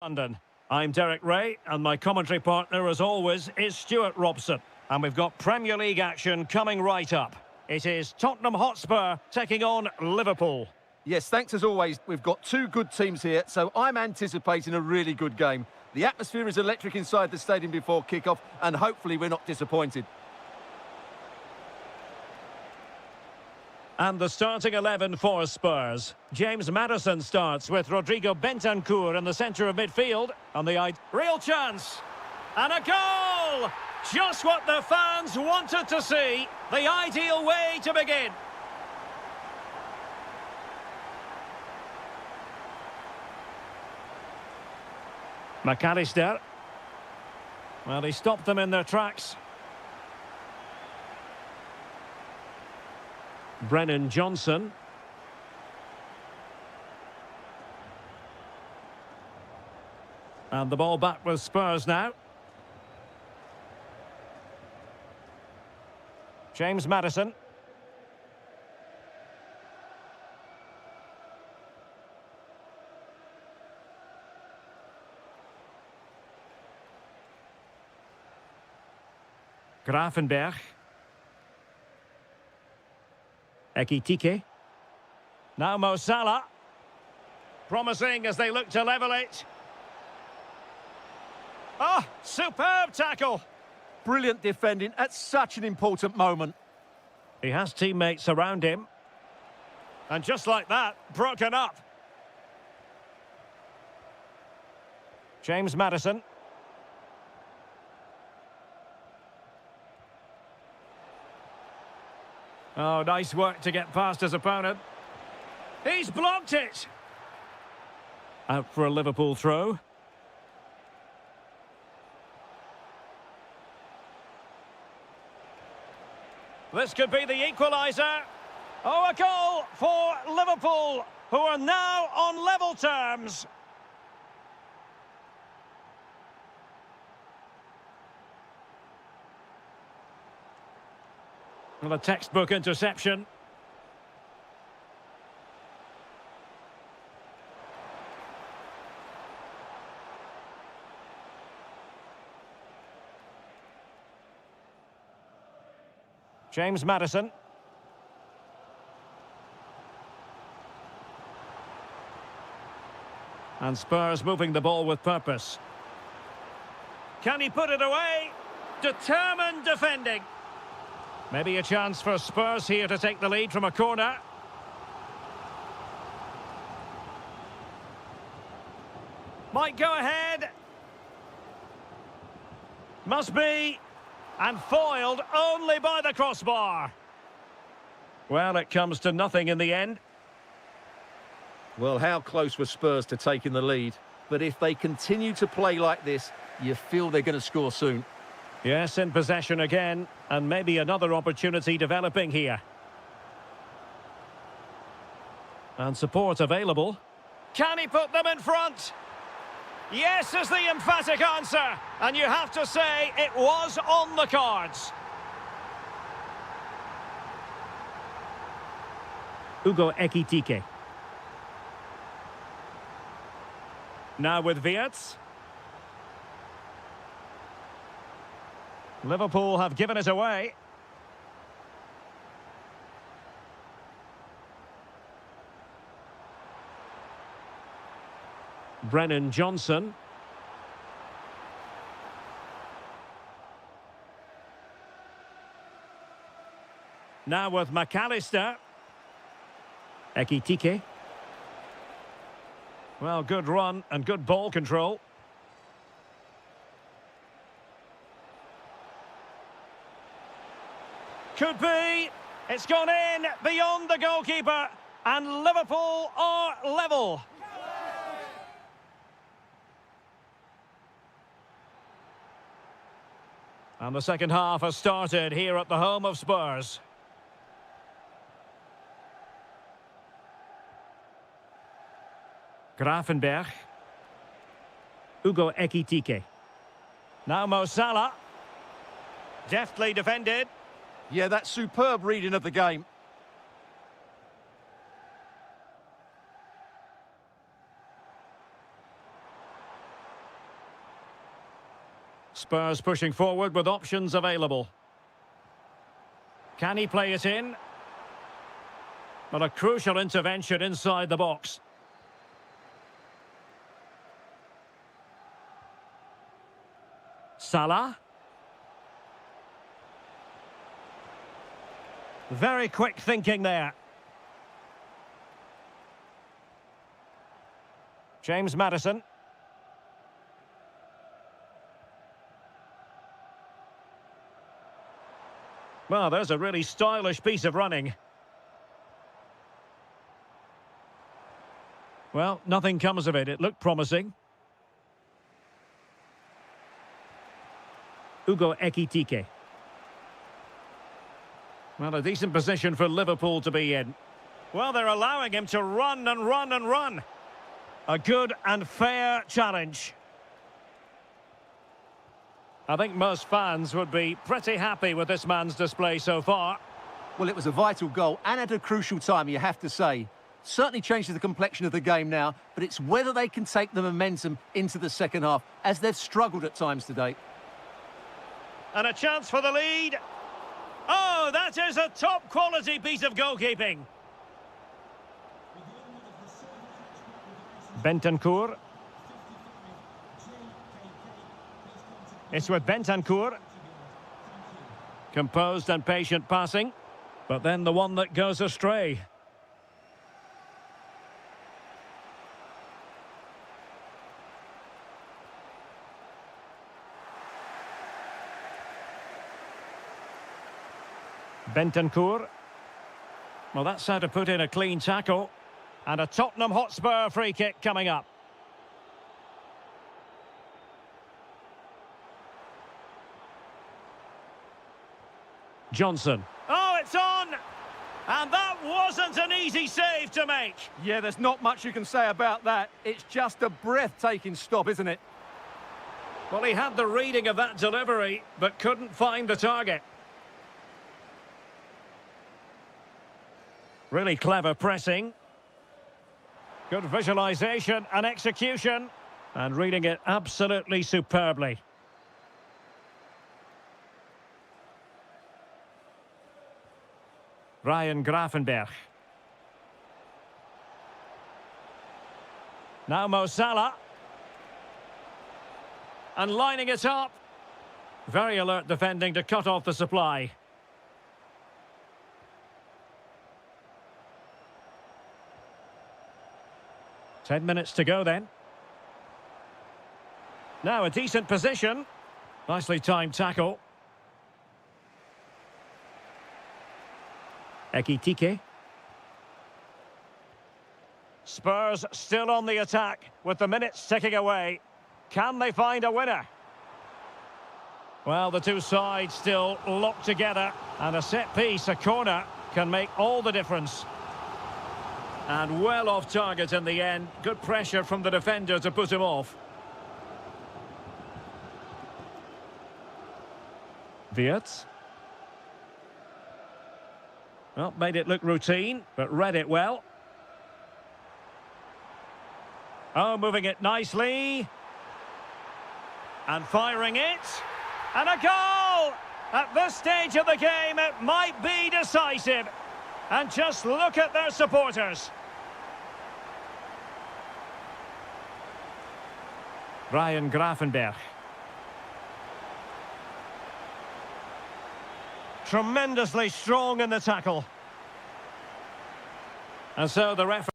London. I'm Derek Ray, and my commentary partner, as always, is Stuart Robson. And we've got Premier League action coming right up. It is Tottenham Hotspur taking on Liverpool. Yes, thanks as always. We've got two good teams here, so I'm anticipating a really good game. The atmosphere is electric inside the stadium before kick-off, and hopefully we're not disappointed. And the starting 11 for Spurs. James Maddison starts with Rodrigo Bentancur in the centre of midfield. And the real chance. And a goal! Just what the fans wanted to see. The ideal way to begin. McAllister. Well, he stopped them in their tracks. Brennan Johnson. And the ball back with Spurs now. James Maddison. Grafenberg. Ekitike. Now Mo Salah. Promising as they look to level it. Oh, superb tackle. Brilliant defending at such an important moment. He has teammates around him. And just like that, broken up. James Maddison. Oh, nice work to get past his opponent. He's blocked it. Out for a Liverpool throw. This could be the equaliser. Oh, a goal for Liverpool, who are now on level terms. Well, a textbook interception. James Maddison. And Spurs moving the ball with purpose. Can he put it away? Determined defending. Maybe a chance for Spurs here to take the lead from a corner. Might go ahead. Must be. And foiled only by the crossbar. Well, it comes to nothing in the end. Well, how close were Spurs to taking the lead? But if they continue to play like this, you feel they're going to score soon. Yes, in possession again, and maybe another opportunity developing here. And support available. Can he put them in front? Yes is the emphatic answer, and you have to say it was on the cards. Ugo Ekitike. Now with Wirtz. Liverpool have given it away. Brennan Johnson. Now with McAllister. Ekitike. Well, good run and good ball control. Could be. It's gone in beyond the goalkeeper. And Liverpool are level. And the second half has started here at the home of Spurs. Grafenberg. Ugo Ekitike. Now Mo Salah. Deftly defended. Yeah, that's superb reading of the game. Spurs pushing forward with options available. Can he play it in? But a crucial intervention inside the box. Salah. Very quick thinking there. James Maddison. Well, there's a really stylish piece of running. Well, nothing comes of it. It looked promising. Ugo Ekitike. Well, a decent position for Liverpool to be in. Well, they're allowing him to run and run and run. A good and fair challenge. I think most fans would be pretty happy with this man's display so far. Well, it was a vital goal and at a crucial time, you have to say. Certainly changes the complexion of the game now, but it's whether they can take the momentum into the second half, as they've struggled at times today. And a chance for the lead. Oh, that is a top-quality piece of goalkeeping. Bentancur. It's with Bentancur. Composed and patient passing, but then the one that goes astray. Bentancur. Well, that's how to put in a clean tackle. And a Tottenham Hotspur free kick coming up. Johnson. Oh, it's on! And that wasn't an easy save to make. Yeah, there's not much you can say about that. It's just a breathtaking stop, isn't it? Well, he had the reading of that delivery, but couldn't find the target. Really clever pressing. Good visualization and execution. And reading it absolutely superbly. Ryan Gravenberch. Now Mo Salah. And lining it up. Very alert defending to cut off the supply. Ten minutes to go then. Now a decent position. Nicely timed tackle. Ekitike. Spurs still on the attack with the minutes ticking away. Can they find a winner? Well, the two sides still locked together, and a set piece, a corner, can make all the difference. And well off target in the end. Good pressure from the defender to put him off. Wirtz. Well, made it look routine, but read it well. Oh, moving it nicely. And firing it. And a goal! At this stage of the game, it might be decisive. And just look at their supporters. Ryan Gravenberch. Tremendously strong in the tackle. And so the referee...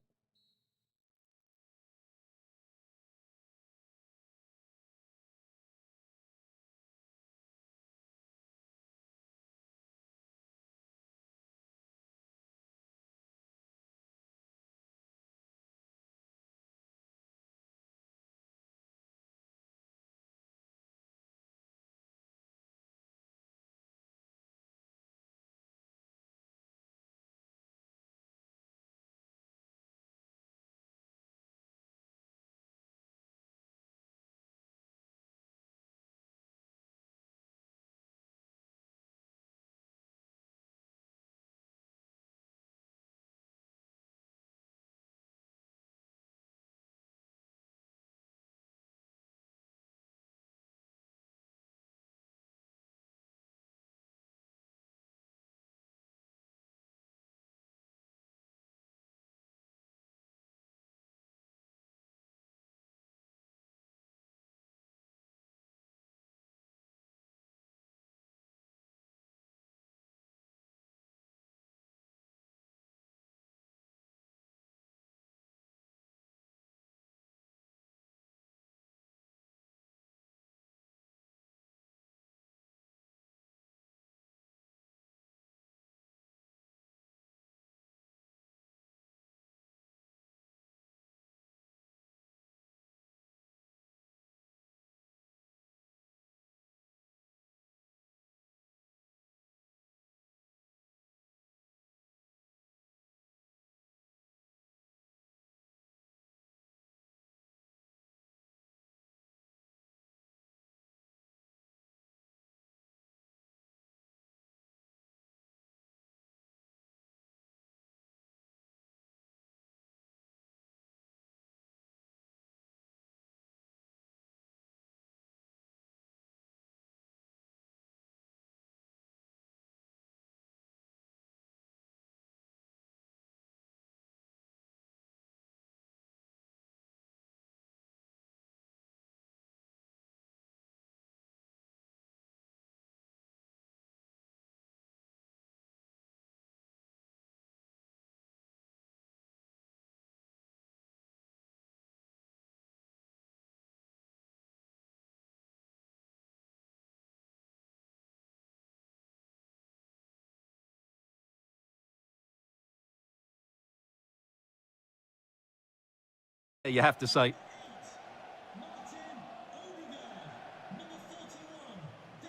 You have to say.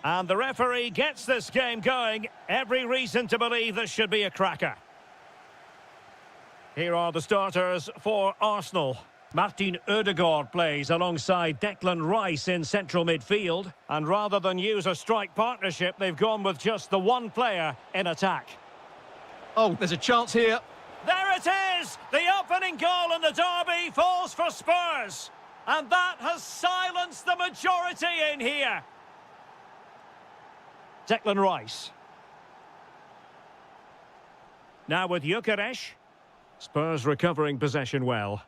And the referee gets this game going. Every reason to believe this should be a cracker. Here are the starters for Arsenal. Martin Ødegaard plays alongside Declan Rice in central midfield. And rather than use a strike partnership, they've gone with just the one player in attack. Oh, there's a chance here. There it is! The opening goal in the derby falls for Spurs. And that has silenced the majority in here. Declan Rice. Now with Gyökeres. Spurs recovering possession well.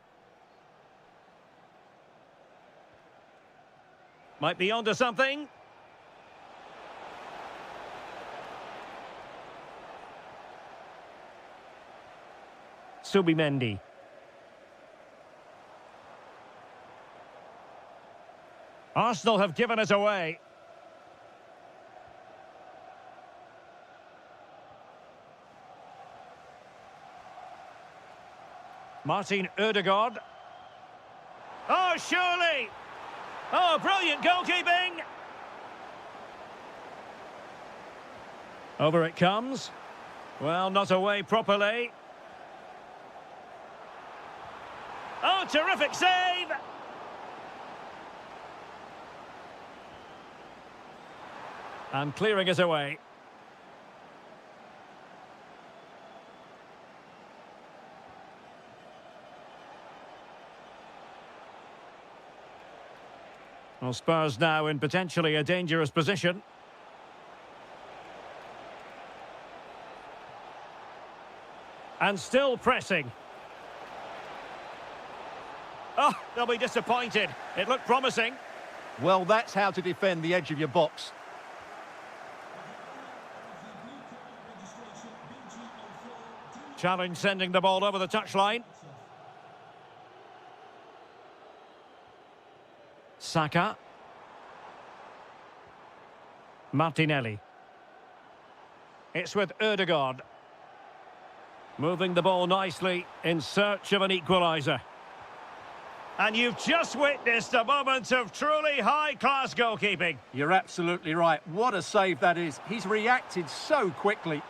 Might be onto something. Subimendi. Arsenal have given it away. Martin Ødegaard. Oh, surely! Oh, brilliant goalkeeping! Over it comes. Well, not away properly. Oh, terrific save! And clearing it away. Well, Spurs now in potentially a dangerous position. And still pressing. Oh, they'll be disappointed. It looked promising. Well, that's how to defend the edge of your box. Challenge sending the ball over the touchline. Saka. Martinelli. It's with Ødegaard. Moving the ball nicely in search of an equaliser. And you've just witnessed a moment of truly high-class goalkeeping. You're absolutely right. What a save that is. He's reacted so quickly.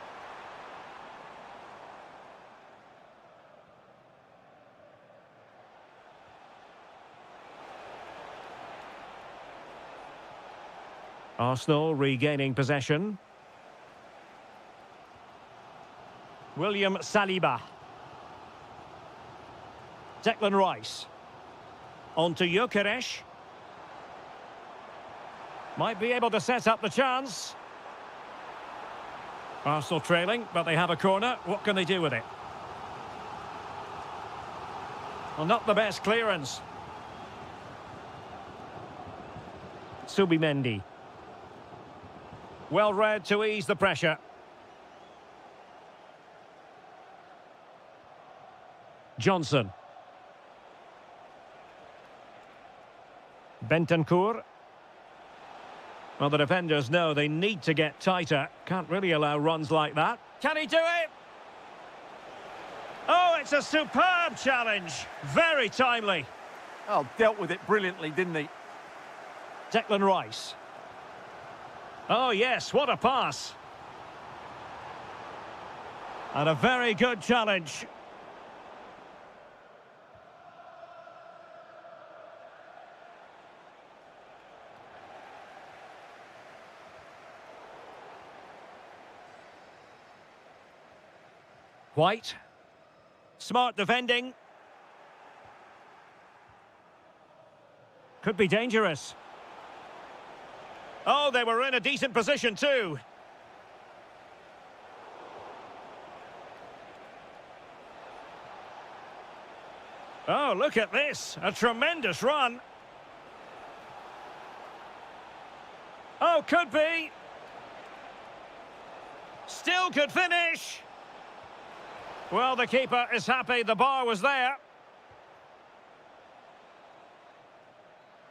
Arsenal regaining possession. William Saliba. Declan Rice. On to Gyökeres. Might be able to set up the chance. Arsenal trailing, but they have a corner. What can they do with it? Well, not the best clearance. Subimendi. Well read to ease the pressure. Johnson. Bentancur. Well, the defenders know they need to get tighter. Can't really allow runs like that. Can he do it? Oh, it's a superb challenge. Very timely. Oh, dealt with it brilliantly, didn't he? Declan Rice. Oh, yes, what a pass. And a very good challenge. White. Smart defending. Could be dangerous. Oh, they were in a decent position too. Oh, look at this. A tremendous run. Oh, could be. Still could finish. Well, the keeper is happy the bar was there.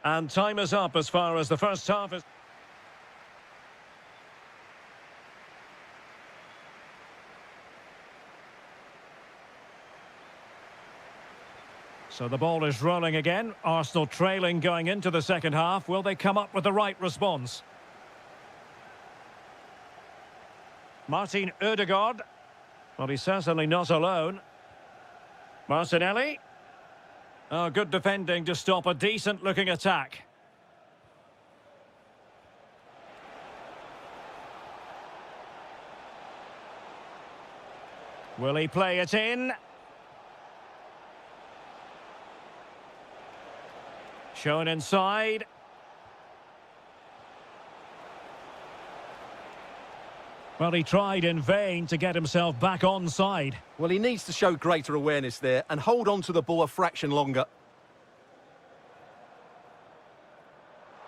And time is up as far as the first half is... So the ball is rolling again. Arsenal trailing going into the second half. Will they come up with the right response? Martin Ødegaard. Well, he's certainly not alone. Martinelli. Oh, good defending to stop a decent-looking attack. Will he play it in? Shown inside. Well, he tried in vain to get himself back onside. Well, he needs to show greater awareness there and hold on to the ball a fraction longer.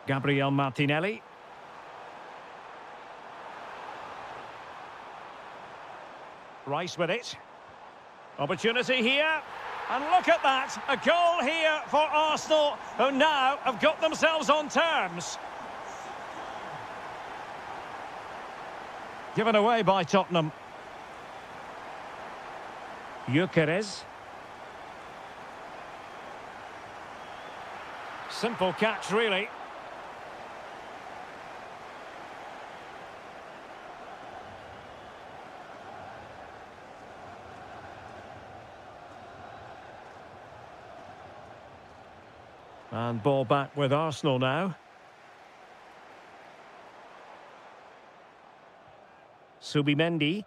Gabriel Martinelli. Rice with it. Opportunity here. And look at that. A goal here for Arsenal, who now have got themselves on terms. Given away by Tottenham. Gyökeres. Simple catch, really. And ball back with Arsenal now. Subimendi.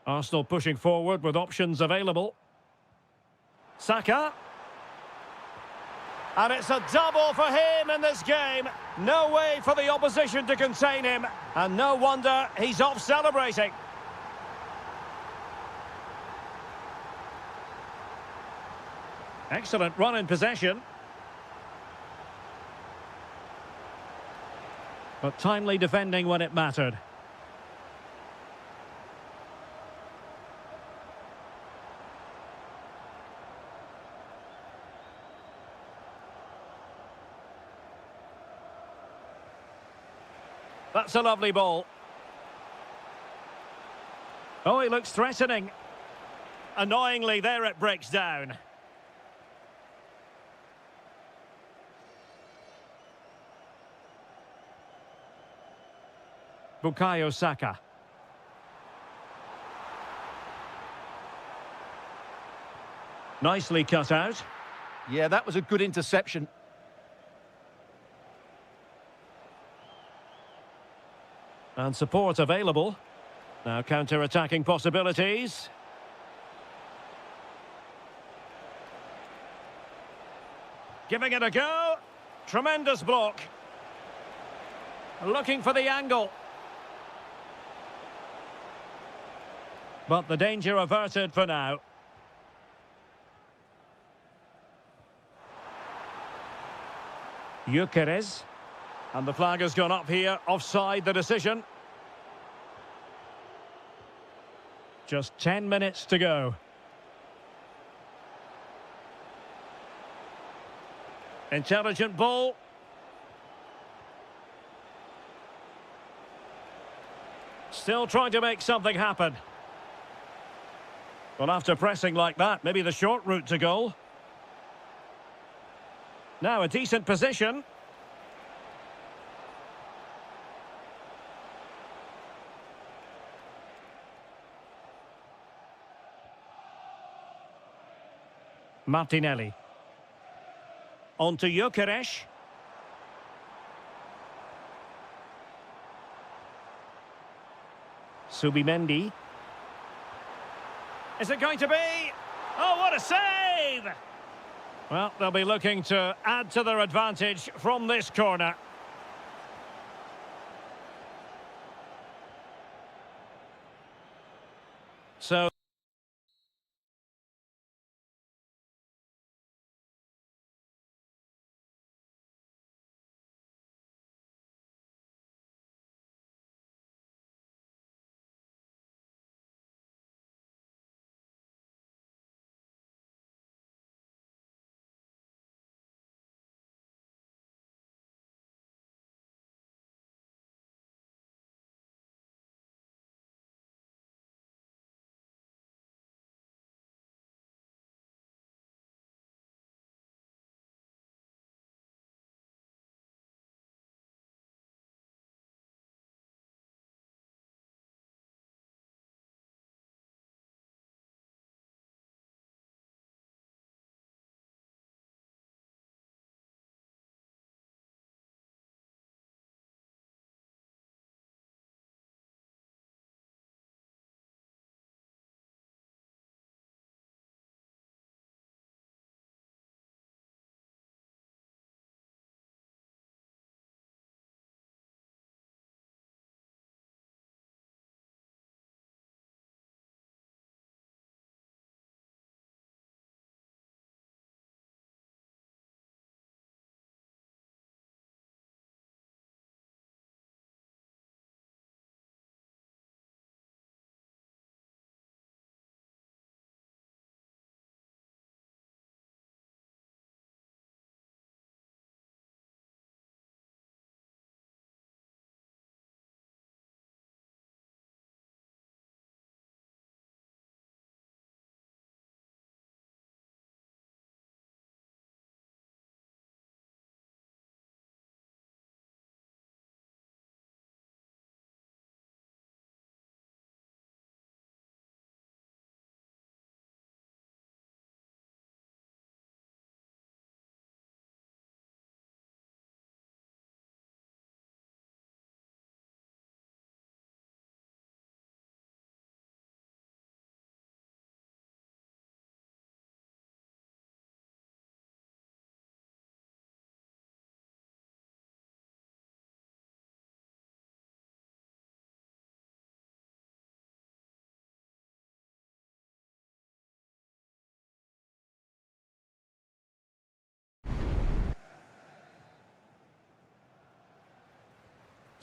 Arsenal pushing forward with options available. Saka. And it's a double for him in this game. No way for the opposition to contain him. And no wonder he's off celebrating. Excellent run in possession. But timely defending when it mattered. That's a lovely ball. Oh, he looks threatening. Annoyingly, there it breaks down. Bukayo Saka. Nicely cut out. Yeah, that was a good interception. And support available. Now counter-attacking possibilities. Giving it a go. Tremendous block. Looking for the angle. But the danger averted for now. Gyökeres. And the flag has gone up here, offside the decision. Just 10 minutes to go. Intelligent ball. Still trying to make something happen. Well, after pressing like that, maybe the short route to goal. Now a decent position. Martinelli. On to Gyökeres. Subimendi. Is it going to be? Oh, what a save! Well, they'll be looking to add to their advantage from this corner. So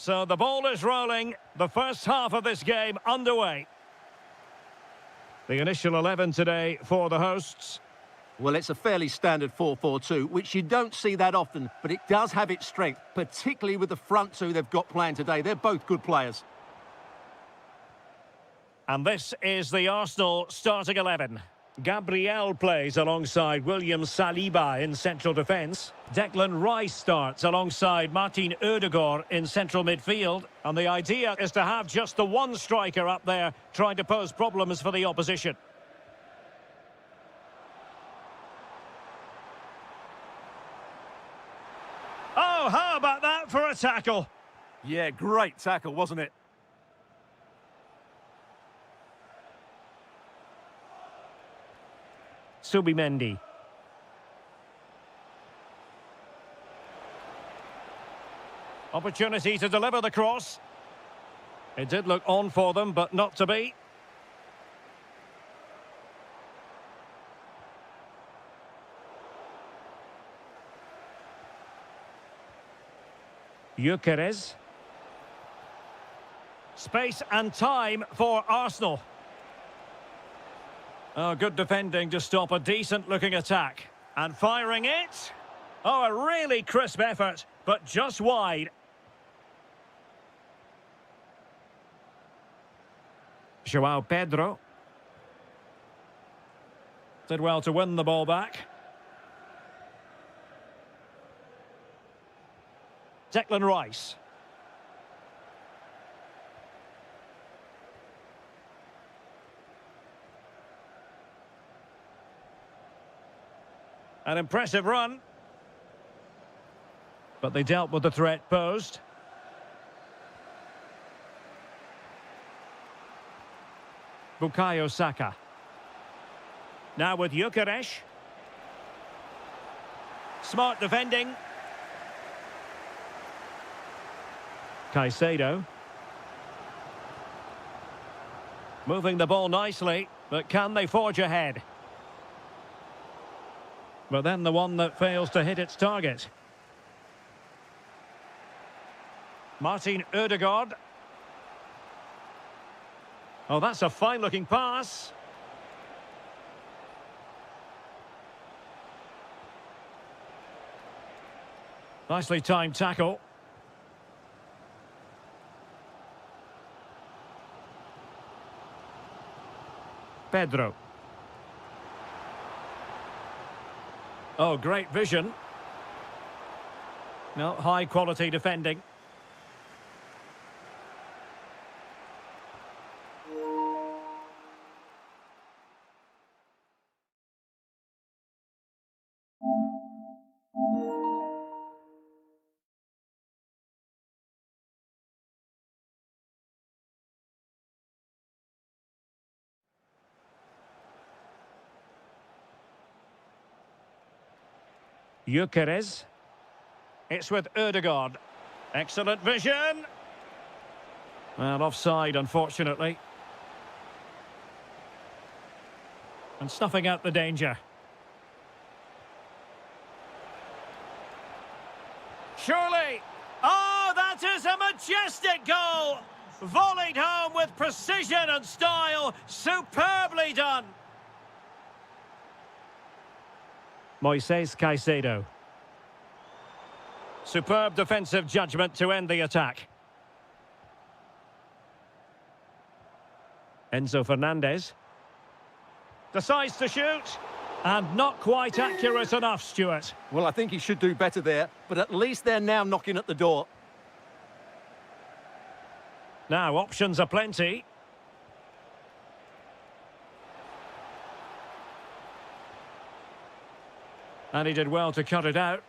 So the ball is rolling. The first half of this game underway. The initial 11 today for the hosts. Well, it's a fairly standard 4-4-2, which you don't see that often, but it does have its strength, particularly with the front two they've got playing today. They're both good players. And this is the Arsenal starting 11. Gabriel plays alongside William Saliba in central defence. Declan Rice starts alongside Martin Ødegaard in central midfield. And the idea is to have just the one striker up there trying to pose problems for the opposition. Oh, how about that for a tackle? Yeah, great tackle, wasn't it? Subimendi. Opportunity to deliver the cross. It did look on for them, but not to be. Gyökeres. Space and time for Arsenal. Oh, good defending to stop a decent-looking attack. And firing it. Oh, a really crisp effort, but just wide. João Pedro. Did well to win the ball back. Declan Rice. An impressive run. But they dealt with the threat posed. Bukayo Saka. Now with Gyökeres. Smart defending. Caicedo. Moving the ball nicely, but can they forge ahead? But then the one that fails to hit its target. Martin Ødegaard. Oh, that's a fine-looking pass. Nicely timed tackle. Pedro. Oh, great vision. No, high-quality defending. Gyökeres. It's with Ødegaard. Excellent vision. Well, offside, unfortunately. And snuffing out the danger. Surely. Oh, that is a majestic goal. Volleyed home with precision and style. Superbly done. Moises Caicedo. Superb defensive judgment to end the attack. Enzo Fernandez. Decides to shoot. And not quite accurate enough, Stuart. Well, I think he should do better there, but at least they're now knocking at the door. Now, options are plenty. And he did well to cut it out.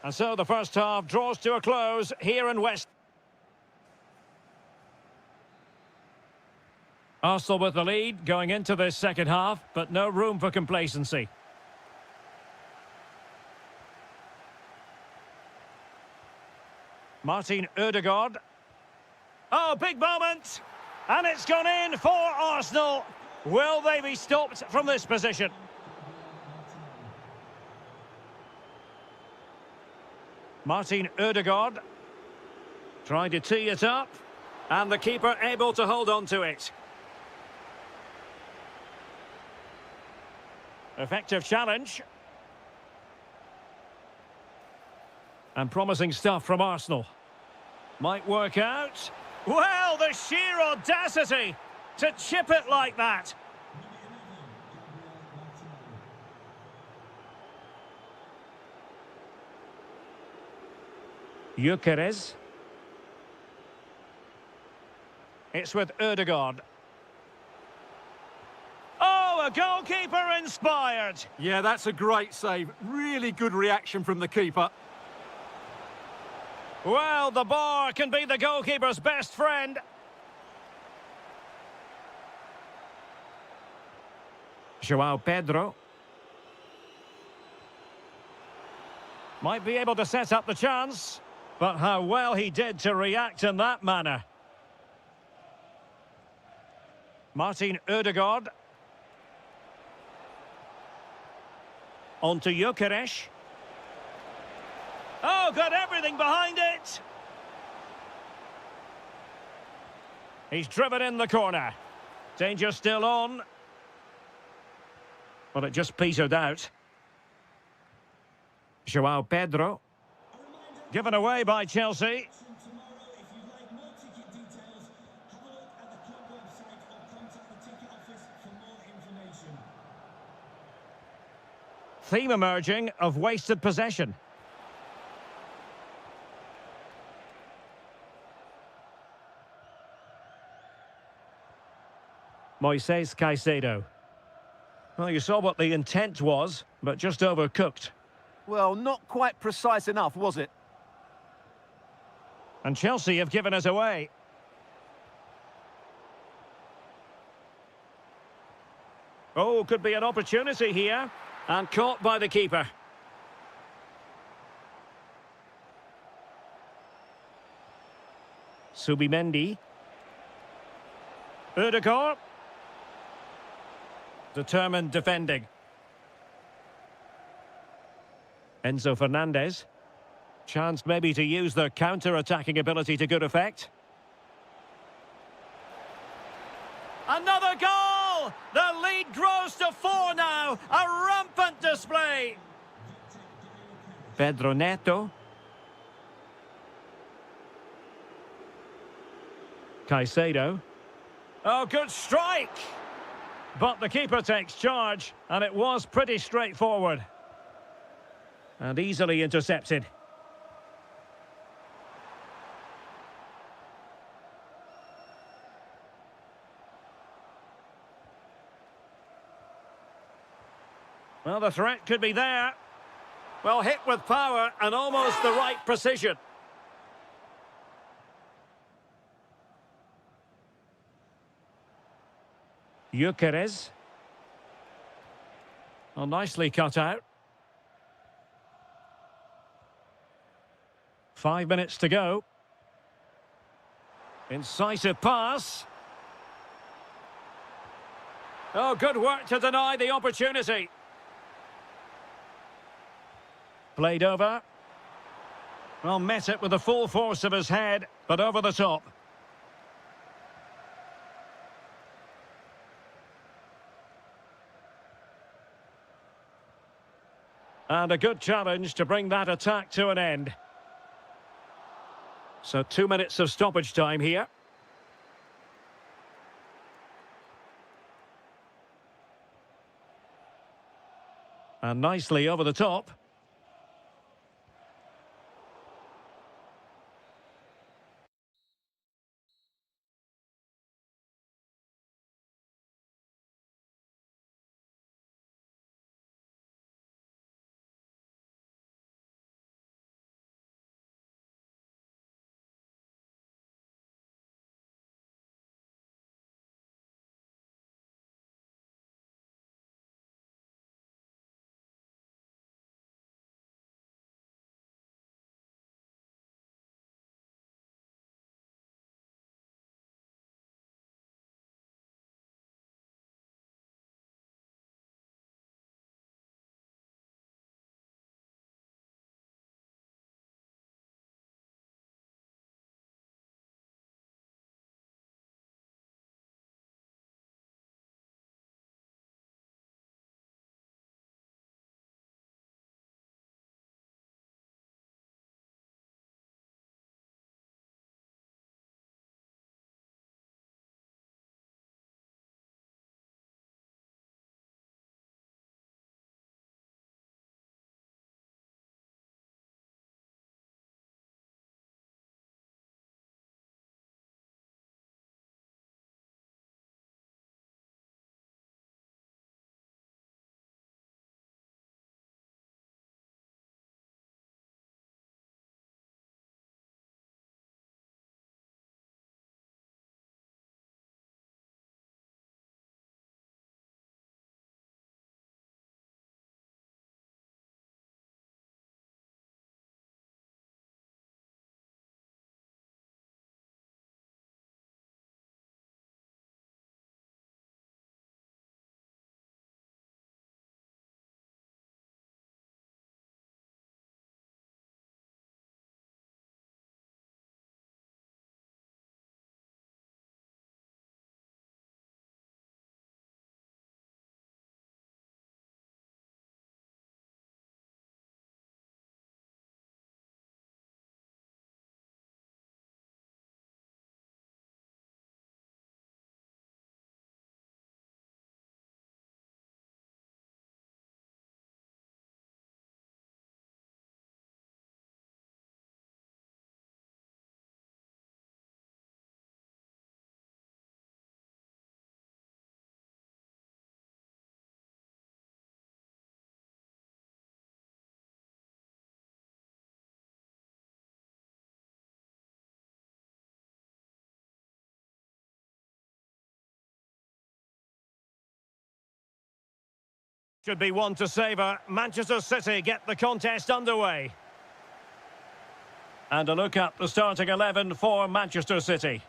And so the first half draws to a close here in West. Arsenal with the lead going into this second half, but no room for complacency. Martin Ødegaard. Oh, big moment! And it's gone in for Arsenal. Will they be stopped from this position? Martin Ødegaard trying to tee it up, and the keeper able to hold on to it. Effective challenge. And promising stuff from Arsenal. Might work out. Well, the sheer audacity to chip it like that. Gyökeres. It's with Ødegaard. Oh, a goalkeeper inspired. Yeah, that's a great save. Really good reaction from the keeper. Well, the bar can be the goalkeeper's best friend. João Pedro. Might be able to set up the chance, but how well he did to react in that manner. Martin Ødegaard. On to Gyökeres. Oh, got everything behind it. He's driven in the corner. Danger still on. Well, it just petered out. João Pedro. Given away by Chelsea. Theme emerging of wasted possession. Moises Caicedo. Well, you saw what the intent was, but just overcooked. Well, not quite precise enough, was it? And Chelsea have given us away. Oh, could be an opportunity here. And caught by the keeper. Subimendi. Ødegaard. Determined defending. Enzo Fernandez. Chance maybe to use their counter-attacking ability to good effect. Another goal! The lead grows to 4 now. A rampant display. Pedro Neto. Caicedo. Oh, good strike! But the keeper takes charge, and it was pretty straightforward. And easily intercepted. Well, the threat could be there. Well, hit with power and almost the right precision. Gyökeres. Oh, nicely cut out. 5 minutes to go. Incisive pass. Oh, good work to deny the opportunity. Played over. Well, met it with the full force of his head, but over the top. And a good challenge to bring that attack to an end. So 2 minutes of stoppage time here. And nicely over the top. Should be one to savour. Manchester City get the contest underway. And a look at the starting 11 for Manchester City.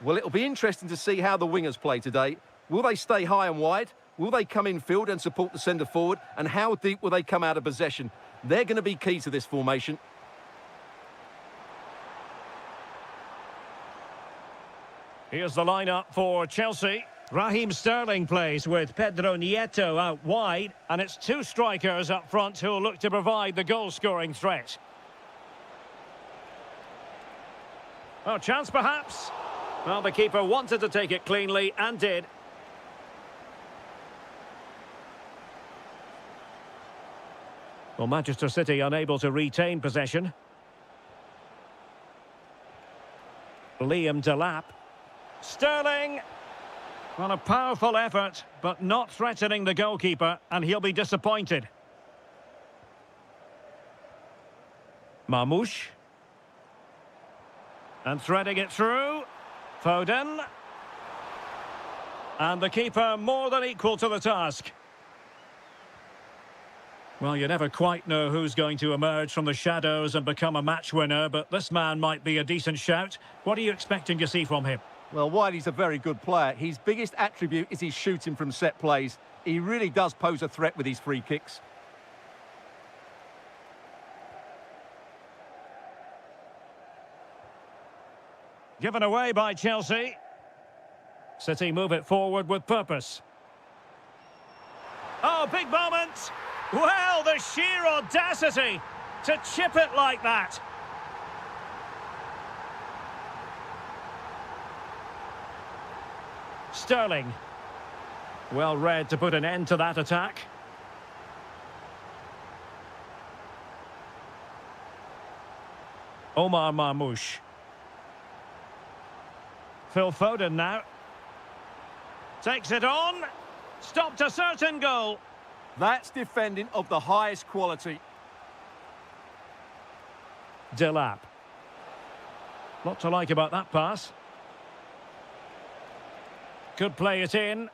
Well, it'll be interesting to see how the wingers play today. Will they stay high and wide? Will they come in field and support the centre forward? And how deep will they come out of possession? They're going to be key to this formation. Here's the lineup for Chelsea. Raheem Sterling plays with Pedro Nieto out wide, and it's two strikers up front who'll look to provide the goal-scoring threat. Oh, chance perhaps. Well, the keeper wanted to take it cleanly and did. Well, Manchester City unable to retain possession. Liam Delap. Sterling. Well, a powerful effort, but not threatening the goalkeeper, and he'll be disappointed. Marmoush. And threading it through. Foden. And the keeper more than equal to the task. Well, you never quite know who's going to emerge from the shadows and become a match winner, but this man might be a decent shout. What are you expecting to see from him? Well, Whitey's a very good player. His biggest attribute is his shooting from set plays. He really does pose a threat with his free kicks. Given away by Chelsea. City move it forward with purpose. Oh, big moment! Well, the sheer audacity to chip it like that. Sterling. Well read to put an end to that attack. Omar Marmoush. Phil Foden now. Takes it on. Stopped a certain goal. That's defending of the highest quality. Delap. Lot to like about that pass. Could play it in.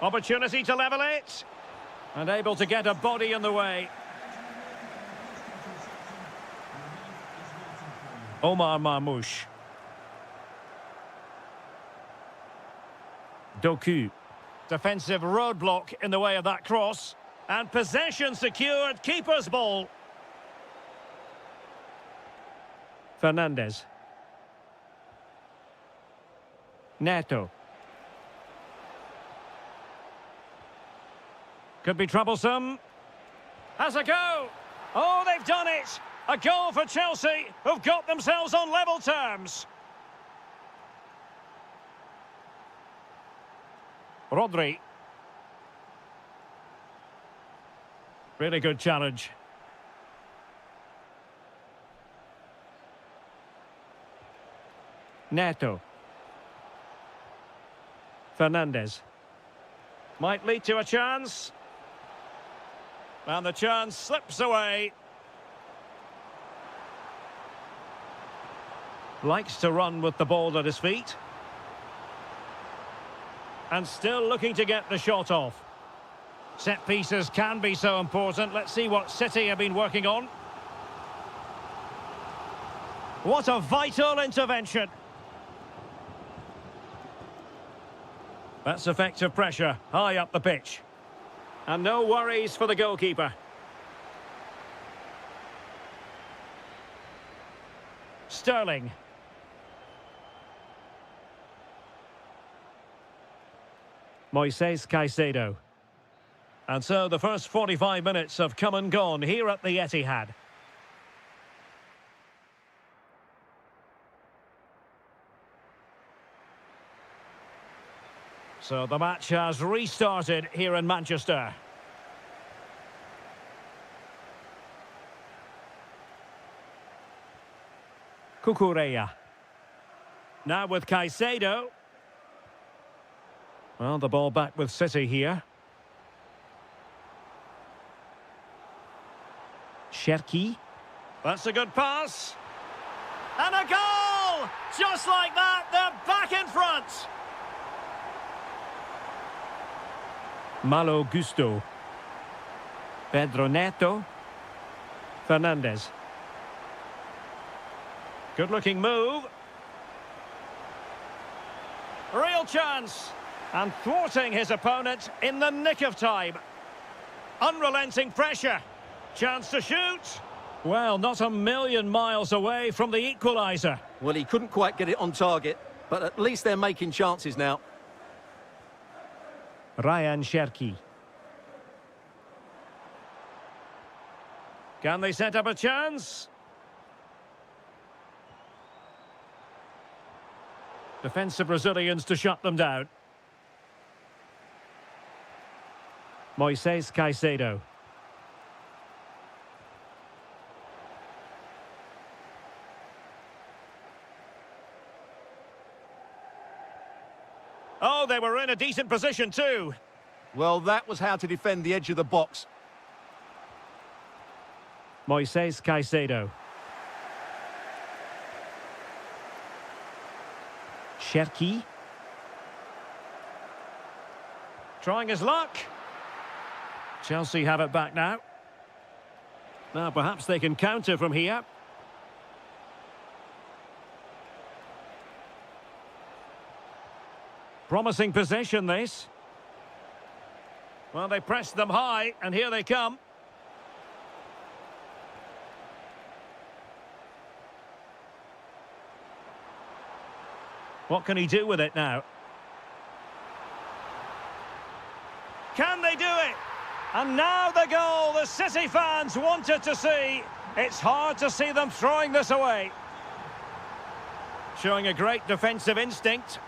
Opportunity to level it. And able to get a body in the way. Omar Marmoush. Doku. Defensive roadblock in the way of that cross. And possession secured. Keeper's ball. Fernandez. Neto. Could be troublesome. Has a go. Oh, they've done it. A goal for Chelsea, who've got themselves on level terms. Rodri. Really good challenge. Neto. Fernandez. Might lead to a chance. And the chance slips away. Likes to run with the ball at his feet. And still looking to get the shot off. Set pieces can be so important. Let's see what City have been working on. What a vital intervention. That's effective pressure, high up the pitch. And no worries for the goalkeeper. Sterling. Moises Caicedo. And so the first 45 minutes have come and gone here at the Etihad. So the match has restarted here in Manchester. Cucurella. Now with Caicedo. Well, the ball back with City here. Cherki. That's a good pass. And a goal! Just like that, they're back in front. Malo Gusto. Pedro Neto. Fernandez. Good-looking move. Real chance. And thwarting his opponent in the nick of time. Unrelenting pressure. Chance to shoot. Well, not a million miles away from the equaliser. Well, he couldn't quite get it on target, but at least they're making chances now. Ryan Cherki. Can they set up a chance? Defensive Brazilians to shut them down. Moises Caicedo. Oh, they were in a decent position too. Well, that was how to defend the edge of the box. Moises Caicedo. Cherki. Trying his luck. Chelsea have it back now. Now perhaps they can counter from here. Promising possession, this. Well, they pressed them high, and here they come. What can he do with it now? Can they do it? And now the goal the City fans wanted to see. It's hard to see them throwing this away. Showing a great defensive instinct.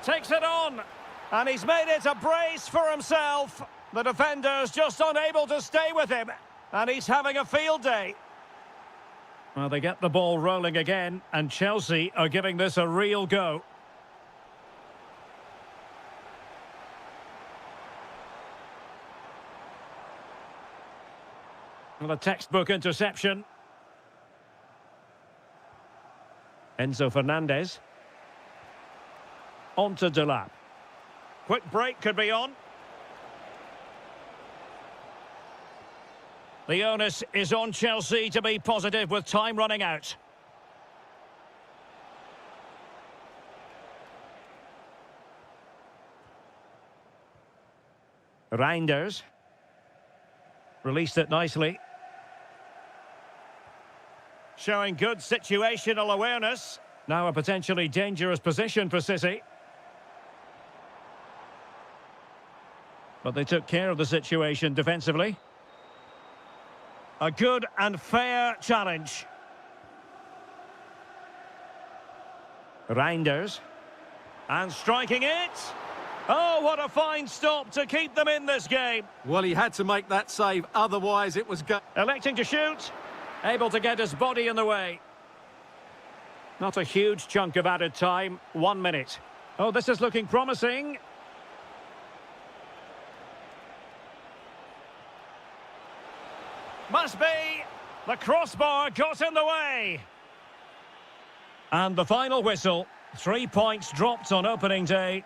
Takes it on, and he's made it a brace for himself. The defender's just unable to stay with him, and he's having a field day. Well, they get the ball rolling again, and Chelsea are giving this a real go. Well, a textbook interception. Enzo Fernandez. On to Delap. Quick break could be on. The onus is on Chelsea to be positive with time running out. Reinders. Released it nicely. Showing good situational awareness. Now a potentially dangerous position for City. But they took care of the situation defensively. A good and fair challenge. Reinders. And striking it. Oh, what a fine stop to keep them in this game. Well, he had to make that save, otherwise it was Electing to shoot. Able to get his body in the way. Not a huge chunk of added time. 1 minute. Oh, this is looking promising. Must be. The crossbar got in the way. And the final whistle. 3 points dropped on opening day.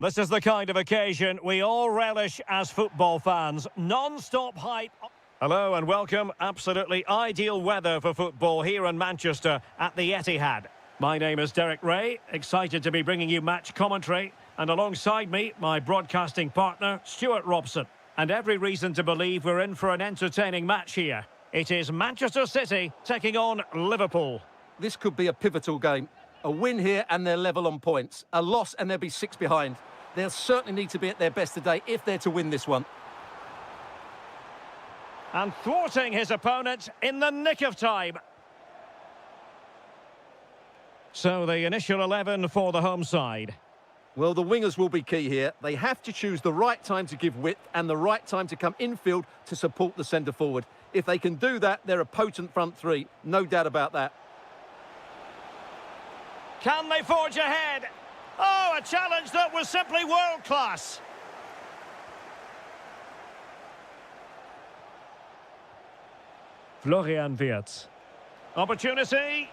This is the kind of occasion we all relish as football fans. Non-stop hype. Hello and welcome. Absolutely ideal weather for football here in Manchester at the Etihad. My name is Derek Ray, excited to be bringing you match commentary. And alongside me, my broadcasting partner, Stuart Robson. And every reason to believe we're in for an entertaining match here. It is Manchester City taking on Liverpool. This could be a pivotal game. A win here and they're level on points. A loss and they'll be 6 behind. They'll certainly need to be at their best today if they're to win this one. And thwarting his opponent in the nick of time. So the initial 11 for the home side. Well, the wingers will be key here. They have to choose the right time to give width and the right time to come infield to support the centre forward. If they can do that, they're a potent front three. No doubt about that. Can they forge ahead? Oh, a challenge that was simply world-class. Florian Wirtz. Opportunity.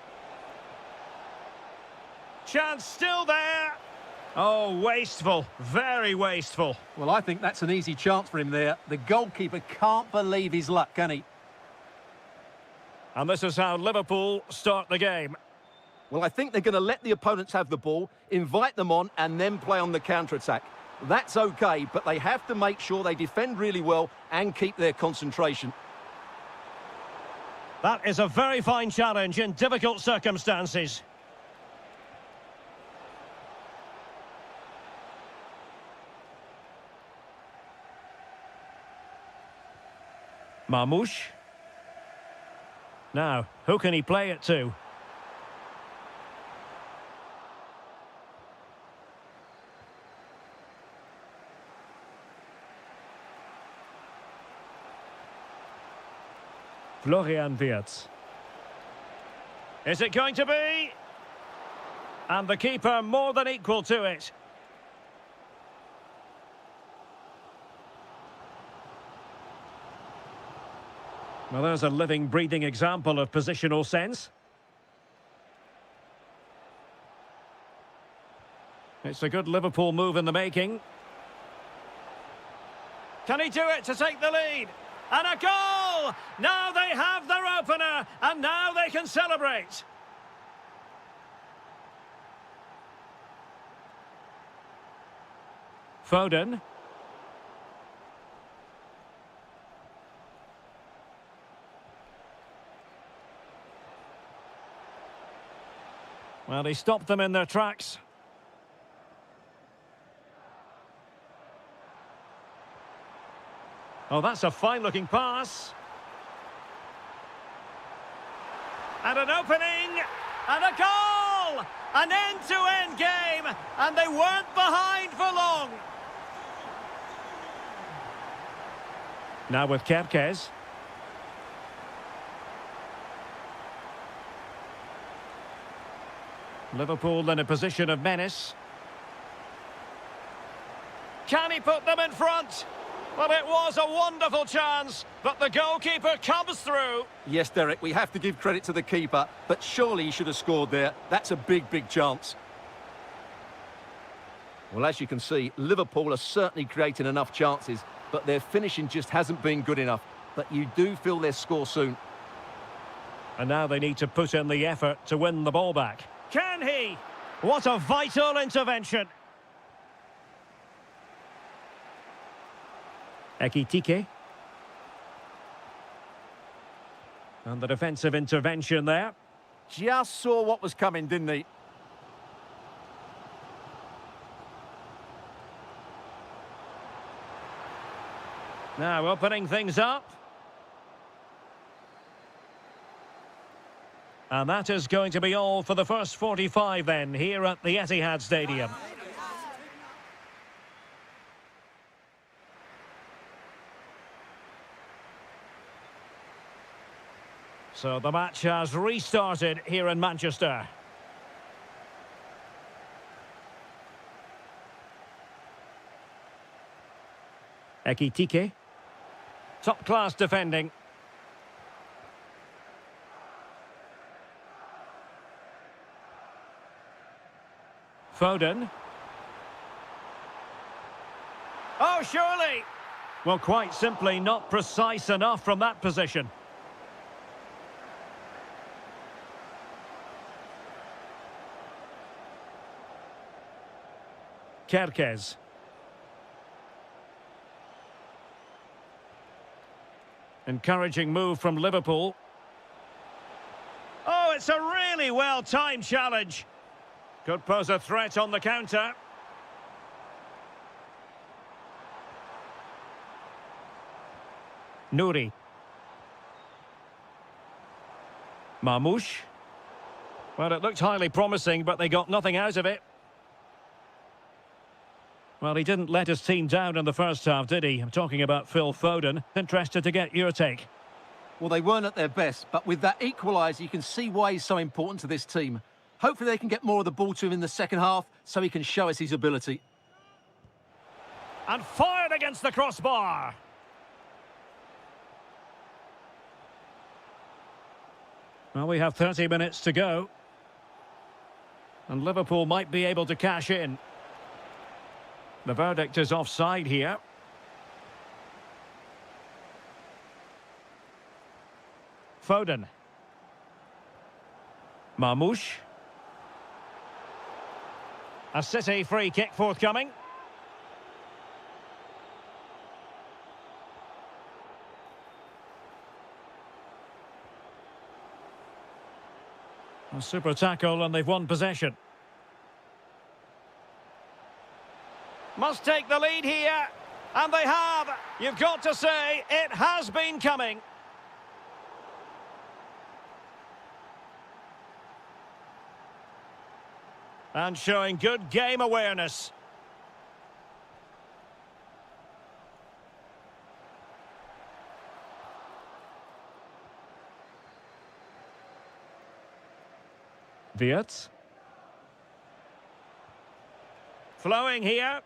Chance still there. Oh, wasteful. Very wasteful. Well, I think that's an easy chance for him there. The goalkeeper can't believe his luck, can he? And this is how Liverpool start the game. Well, I think they're going to let the opponents have the ball, invite them on, and then play on the counter-attack. That's okay, but they have to make sure they defend really well and keep their concentration. That is a very fine challenge in difficult circumstances. Marmoush. Now, who can he play it to? Florian Wirtz. Is it going to be? And the keeper more than equal to it. Well, there's a living, breathing example of positional sense. It's a good Liverpool move in the making. Can he do it to take the lead? And a goal! Now they have their opener, and now they can celebrate. Foden. Well, he stopped them in their tracks. Oh, that's a fine-looking pass. And an opening, and a goal! An end-to-end game, and they weren't behind for long. Now with Kerkez. Liverpool in a position of menace. Can he put them in front? Well, it was a wonderful chance, but the goalkeeper comes through. Yes, Derek, we have to give credit to the keeper, but surely he should have scored there. That's a big, big chance. Well, as you can see, Liverpool are certainly creating enough chances, but their finishing just hasn't been good enough. But you do feel they'll score soon. And now they need to put in the effort to win the ball back. Can he? What a vital intervention. Ekitike. And the defensive intervention there. Just saw what was coming, didn't he? Now opening things up. And that is going to be all for the first 45 then, here at the Etihad Stadium. So the match has restarted here in Manchester. Ekitike. Top-class defending. Foden. surely. Well, quite simply not precise enough from that position. Kerkez. Encouraging move from Liverpool. Oh, it's a really well-timed challenge. Could pose a threat on the counter. Nouri. Marmoush. Well, it looked highly promising, but they got nothing out of it. Well, he didn't let his team down in the first half, did he? I'm talking about Phil Foden. Interested to get your take. Well, they weren't at their best, but with that equaliser, you can see why he's so important to this team. Hopefully they can get more of the ball to him in the second half so he can show us his ability. And fired against the crossbar. Well, we have 30 minutes to go. And Liverpool might be able to cash in. The verdict is offside here. Foden. Marmoush. A City free kick forthcoming. A super tackle and they've won possession. Must take the lead here. And they have. You've got to say, it has been coming. And showing good game awareness. Wirtz. Flowing here,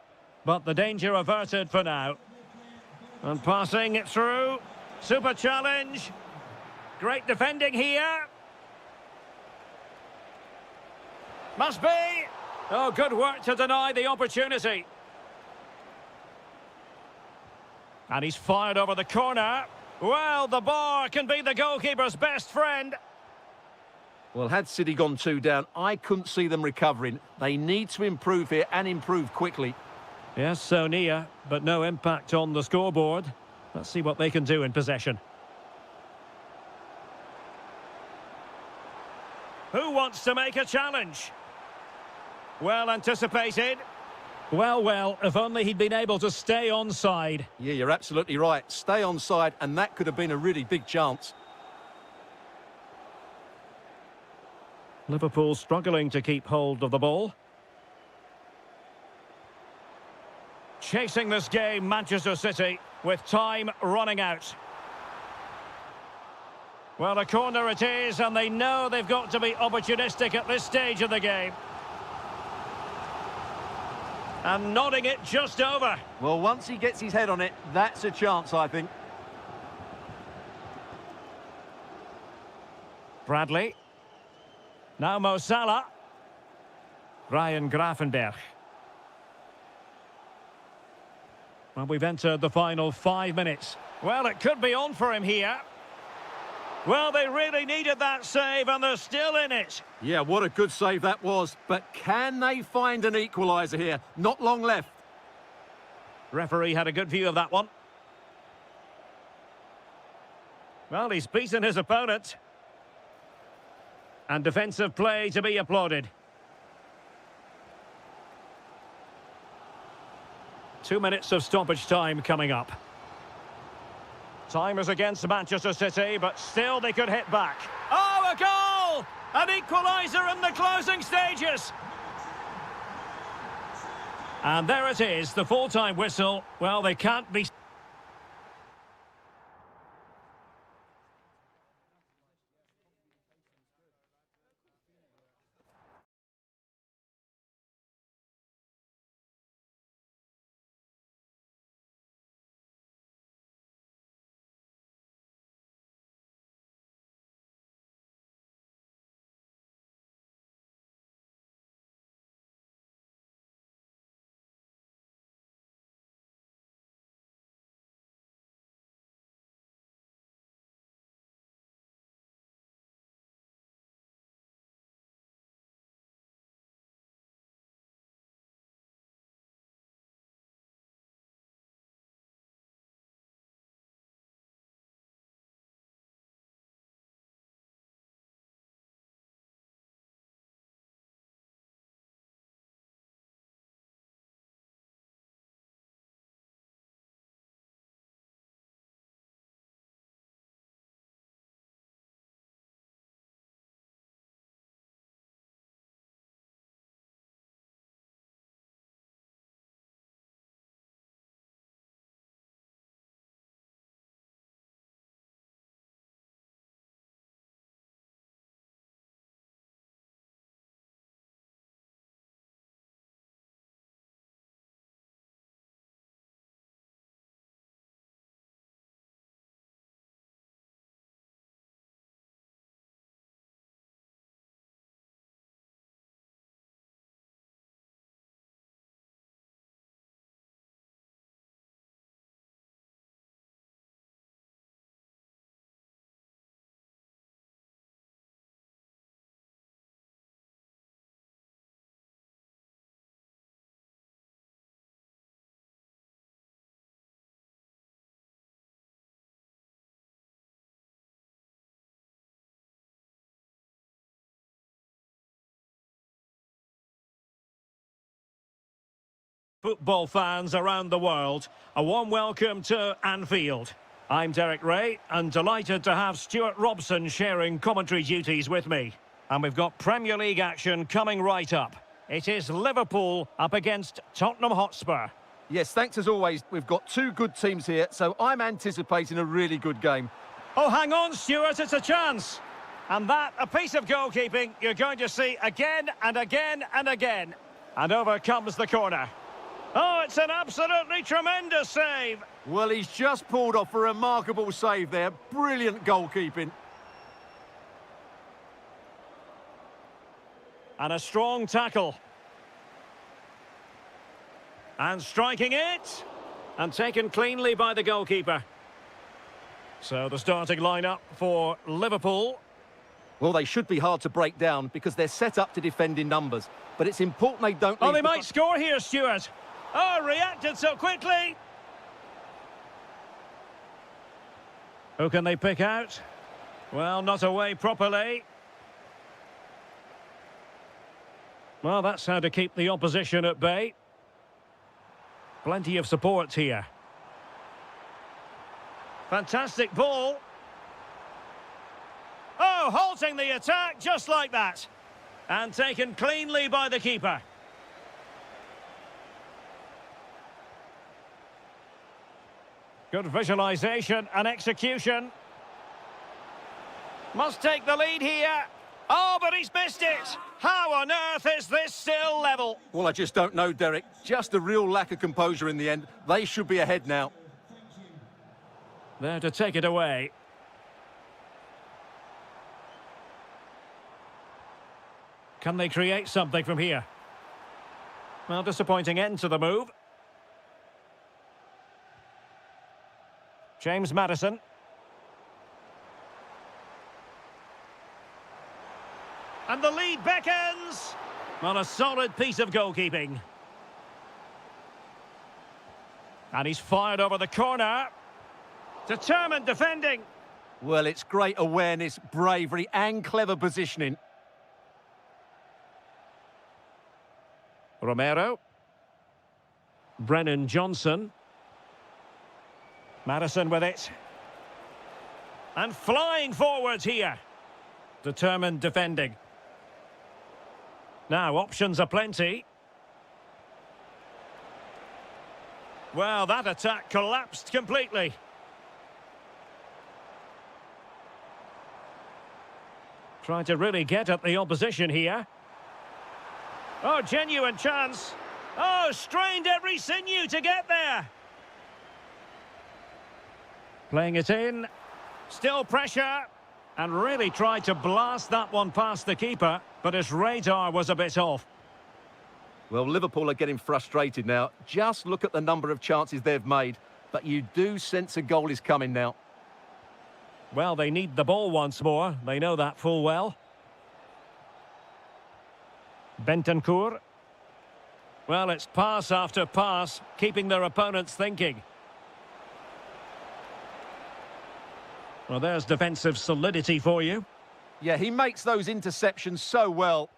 but the danger averted for now. And passing it through. Super challenge. Great defending here. Must be. Oh, good work to deny the opportunity. And he's fired over the corner. Well, the bar can be the goalkeeper's best friend. Well, had City gone 2 down, I couldn't see them recovering. They need to improve here and improve quickly. Yes, so near, but no impact on the scoreboard. Let's see what they can do in possession. Who wants to make a challenge? Well anticipated. Well, if only he'd been able to stay onside. Yeah, you're absolutely right. Stay onside, and that could have been a really big chance. Liverpool struggling to keep hold of the ball. Chasing this game, Manchester City, with time running out. Well, a corner it is, and they know they've got to be opportunistic at this stage of the game. And nodding it just over. Well, once he gets his head on it, that's a chance, I think. Bradley. Now Mo Salah. Ryan Gravenberch. Well, we've entered the final 5 minutes. Well, it could be on for him here. Well, they really needed that save, and they're still in it. Yeah, what a good save that was. But can they find an equaliser here? Not long left. Referee had a good view of that one. Well, he's beaten his opponent. And defensive play to be applauded. 2 minutes of stoppage time coming up. Time is against Manchester City, but still they could hit back. Oh, a goal! An equaliser in the closing stages. And there it is, the full-time whistle. Well, they can't be... football fans around the world, a warm welcome to Anfield. I'm Derek Ray, and delighted to have Stuart Robson sharing commentary duties with me. And we've got Premier League action coming right up. It is Liverpool up against Tottenham Hotspur. Yes, thanks as always. We've got two good teams here, so I'm anticipating a really good game. Oh, hang on, Stuart, it's a chance. And that, a piece of goalkeeping you're going to see again and again and again. And over comes the corner. Oh, it's an absolutely tremendous save. Well, he's just pulled off a remarkable save there. Brilliant goalkeeping. And a strong tackle. And striking it. And taken cleanly by the goalkeeper. So the starting lineup for Liverpool. Well, they should be hard to break down because they're set up to defend in numbers. But it's important they don't... Oh, they might score here, Stuart. Oh, reacted so quickly. Who can they pick out? Well, not away properly. Well, that's how to keep the opposition at bay. Plenty of support here. Fantastic ball. Oh, halting the attack just like that. And taken cleanly by the keeper. Good visualisation and execution. Must take the lead here. Oh, but he's missed it. How on earth is this still level? Well, I just don't know, Derek. Just a real lack of composure in the end. They should be ahead now. There to take it away. Can they create something from here? Well, disappointing end to the move. James Maddison. And the lead beckons. Well, a solid piece of goalkeeping. And he's fired over the corner. Determined defending. Well, it's great awareness, bravery and clever positioning. Romero. Brennan Johnson. Maddison with it. And flying forwards here. Determined defending. Now, options are plenty. Well, that attack collapsed completely. Trying to really get at the opposition here. Oh, genuine chance. Oh, strained every sinew to get there. Playing it in. Still pressure. And really tried to blast that one past the keeper, but his radar was a bit off. Well, Liverpool are getting frustrated now. Just look at the number of chances they've made. But you do sense a goal is coming now. Well, they need the ball once more. They know that full well. Bentancur. Well, it's pass after pass, keeping their opponents thinking. Well, there's defensive solidity for you. Yeah, he makes those interceptions so well.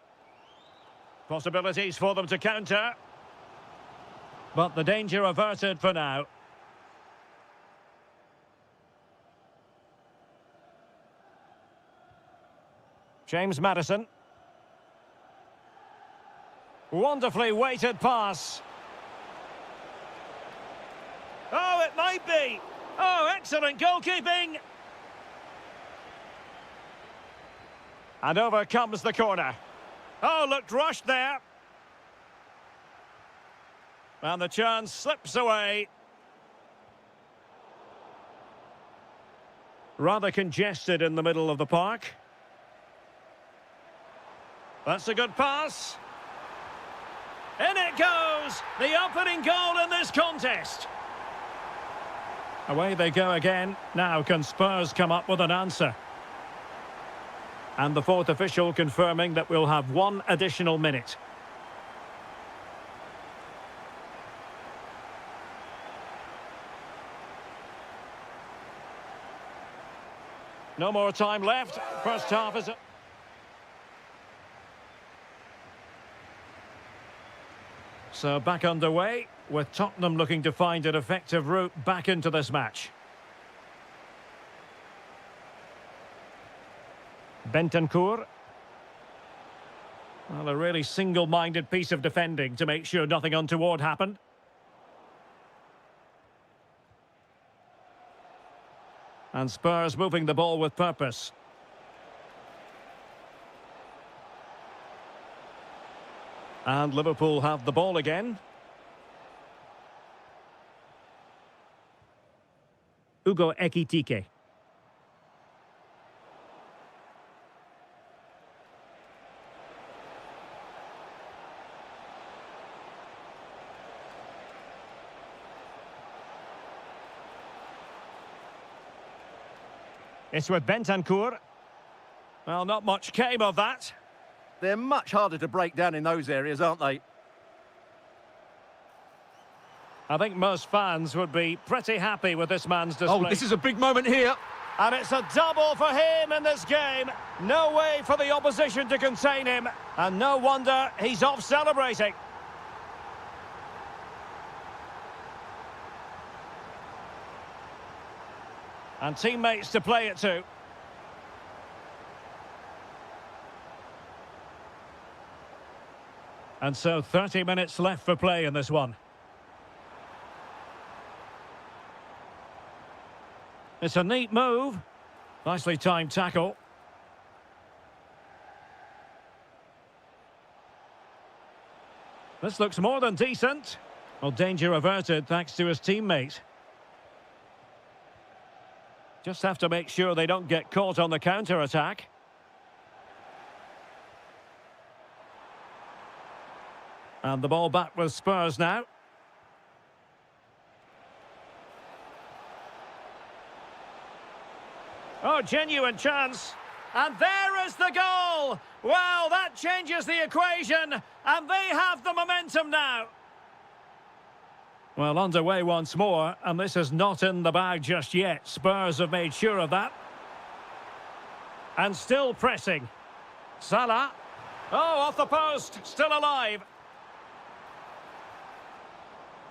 Possibilities for them to counter. But the danger averted for now. James Maddison. Wonderfully weighted pass. Oh, it might be. Oh, excellent goalkeeping. And over comes the corner. Oh, looked rushed there. And the chance slips away. Rather congested in the middle of the park. That's a good pass. In it goes! The opening goal in this contest. Away they go again. Now can Spurs come up with an answer? And the fourth official confirming that we'll have one additional minute. No more time left. First half is... So back underway, with Tottenham looking to find an effective route back into this match. Bentancur. Well, a really single-minded piece of defending to make sure nothing untoward happened. And Spurs moving the ball with purpose. And Liverpool have the ball again. Ugo Ekitike. It's with Bentancur. Well, not much came of that. They're much harder to break down in those areas, aren't they? I think most fans would be pretty happy with this man's display. Oh, this is a big moment here. And it's a double for him in this game. No way for the opposition to contain him. And no wonder he's off celebrating. And teammates to play it to. And so 30 minutes left for play in this one. It's a neat move. Nicely timed tackle. This looks more than decent. Well, danger averted thanks to his teammate. Just have to make sure they don't get caught on the counter-attack. And the ball back with Spurs now. Oh, genuine chance. And there is the goal! Well, that changes the equation, and they have the momentum now. Well, underway once more, and this is not in the bag just yet. Spurs have made sure of that. And still pressing. Salah. Oh, off the post. Still alive.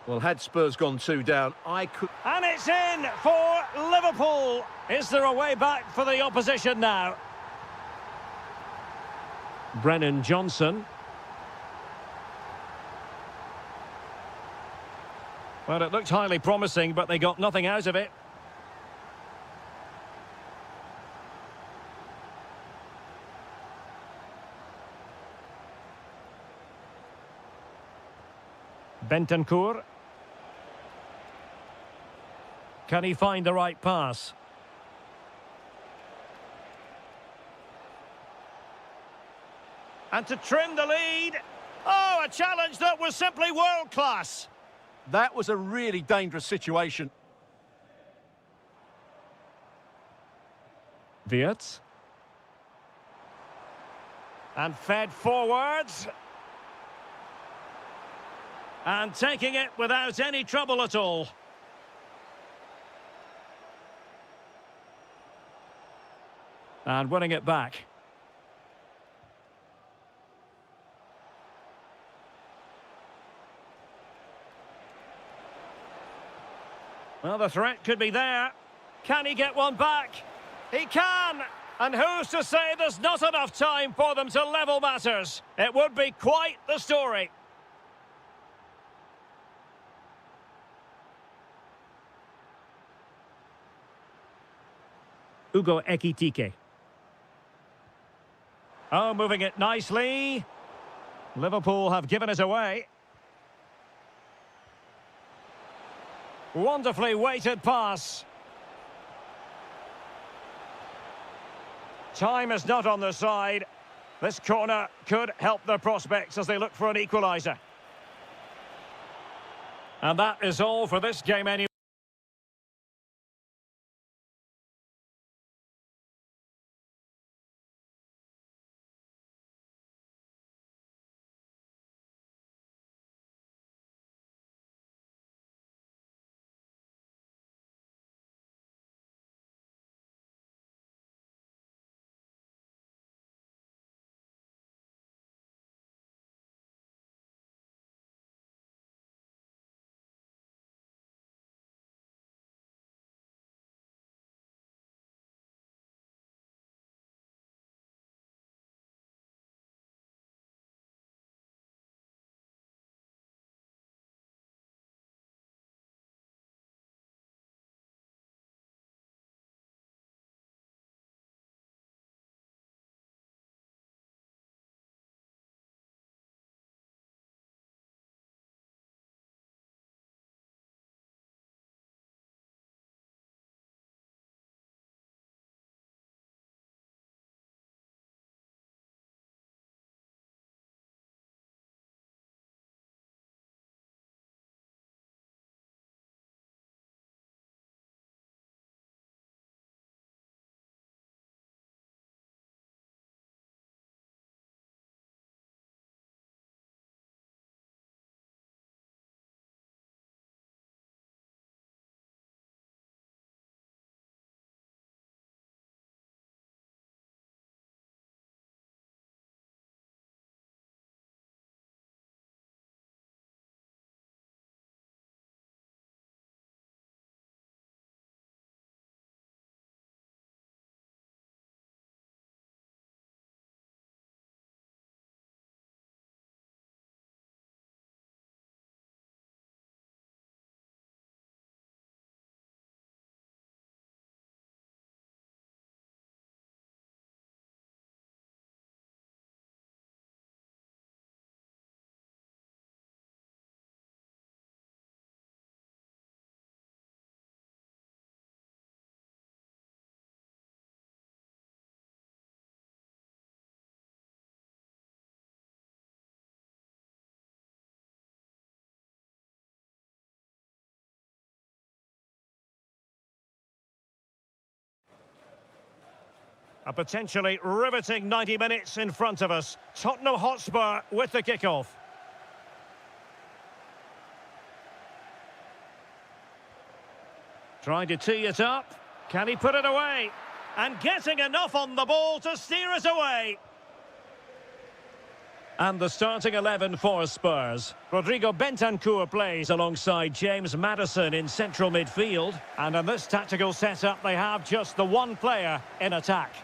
Well, had Spurs gone 2 down, I could... And it's in for Liverpool. Is there a way back for the opposition now? Brennan Johnson. Well, it looked highly promising, but they got nothing out of it. Bentancur. Can he find the right pass? And to trim the lead. Oh, a challenge that was simply world-class. That was a really dangerous situation. Wirtz. And fed forwards. And taking it without any trouble at all. And winning it back. Well, the threat could be there. Can he get one back? He can! And who's to say there's not enough time for them to level matters? It would be quite the story. Ugo Ekitike. Oh, moving it nicely. Liverpool have given it away. Wonderfully weighted pass. Time is not on their side. This corner could help their prospects as they look for an equaliser. And that is all for this game anyway. A potentially riveting 90 minutes in front of us. Tottenham Hotspur with the kickoff. Trying to tee it up. Can he put it away? And getting enough on the ball to steer it away. And the starting 11 for Spurs. Rodrigo Bentancur plays alongside James Maddison in central midfield. And in this tactical setup, they have just the one player in attack.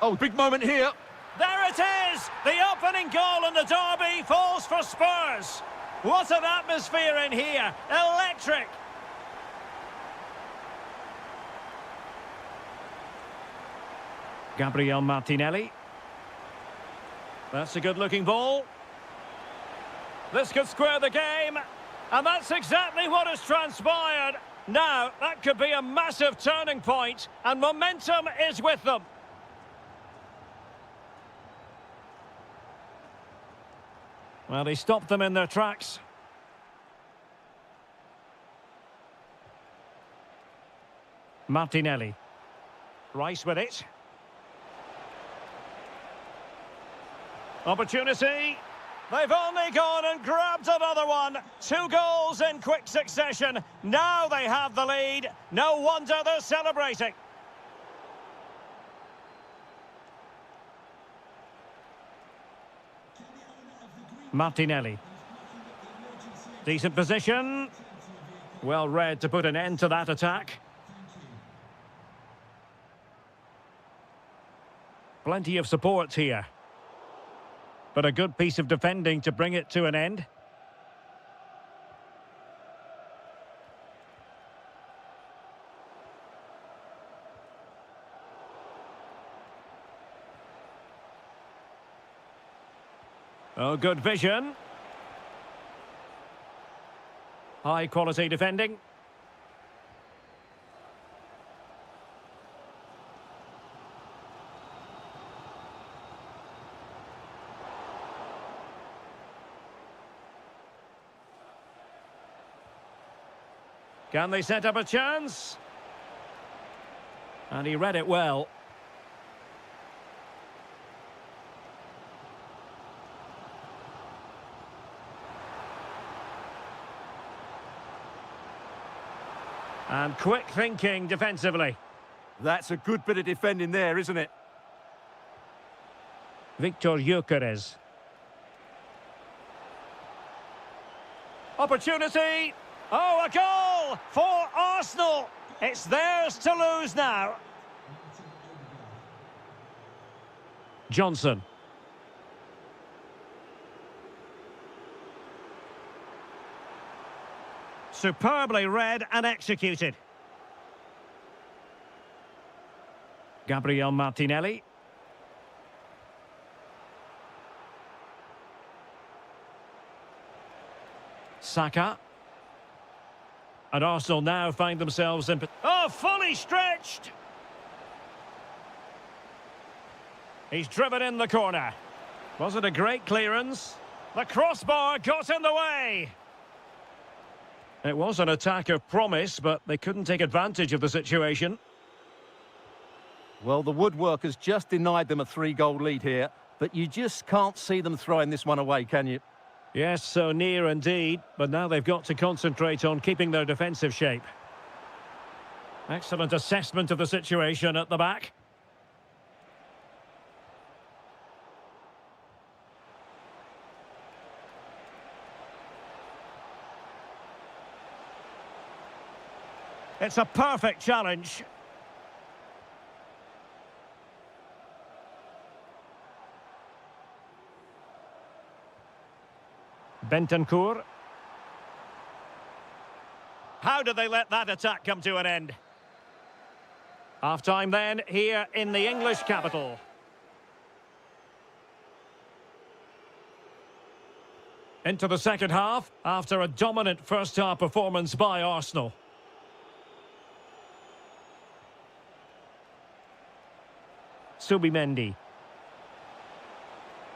Oh, big moment here. There it is! The opening goal in the derby falls for Spurs. What an atmosphere in here. Electric. Gabriel Martinelli. That's a good-looking ball. This could square the game. And that's exactly what has transpired. Now, that could be a massive turning point, and momentum is with them. Well, he stopped them in their tracks. Martinelli. Rice with it. Opportunity. They've only gone and grabbed another one. 2 goals in quick succession. Now they have the lead. No wonder they're celebrating. Martinelli. Decent position. Well read to put an end to that attack. Plenty of support here. But a good piece of defending to bring it to an end. Oh, good vision. High quality defending. Can they set up a chance? And he read it well. And quick thinking defensively. That's a good bit of defending there, isn't it? Victor Gyökeres. Opportunity. Oh, a goal for Arsenal. It's theirs to lose now. Johnson. Superbly read and executed. Gabriel Martinelli. Saka. And Arsenal now find themselves in... Oh, fully stretched! He's driven in the corner. Was it a great clearance? The crossbar got in the way. It was an attack of promise, but they couldn't take advantage of the situation. Well, the woodworkers just denied them a 3-goal lead here, but you just can't see them throwing this one away, can you? Yes, so near indeed, but now they've got to concentrate on keeping their defensive shape. Excellent assessment of the situation at the back. It's a perfect challenge. Bentancur. How did they let that attack come to an end? Half-time then, here in the English capital. Into the second half, after a dominant first-half performance by Arsenal. Subimendi.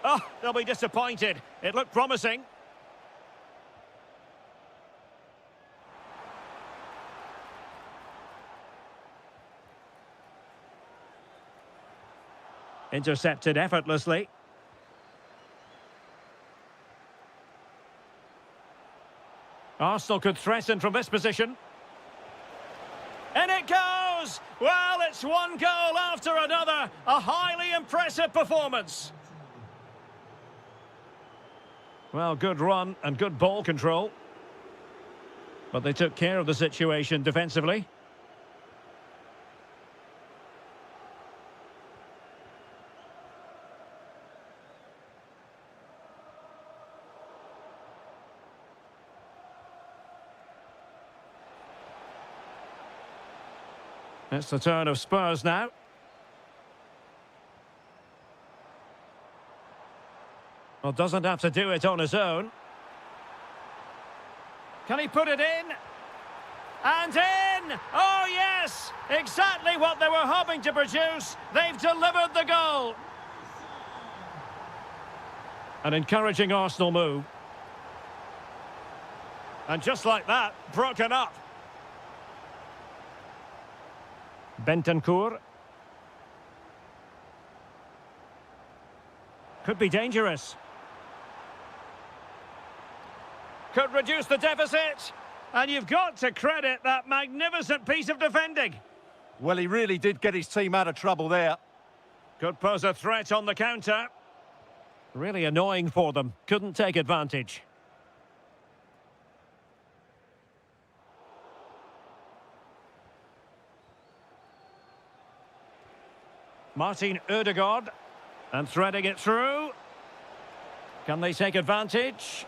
Oh, they'll be disappointed. It looked promising. Intercepted effortlessly. Arsenal could threaten from this position. And it goes! Well, it's one goal after another. A highly impressive performance. Well, good run and good ball control. But they took care of the situation defensively. It's the turn of Spurs now. Well, doesn't have to do it on his own. Can he put it in? And in! Oh, yes! Exactly what they were hoping to produce. They've delivered the goal. An encouraging Arsenal move. And just like that, broken up. Bentancur. Could be dangerous. Could reduce the deficit. And you've got to credit that magnificent piece of defending. Well, he really did get his team out of trouble there. Could pose a threat on the counter. Really annoying for them. Couldn't take advantage. Martin Ødegaard. And threading it through. Can they take advantage?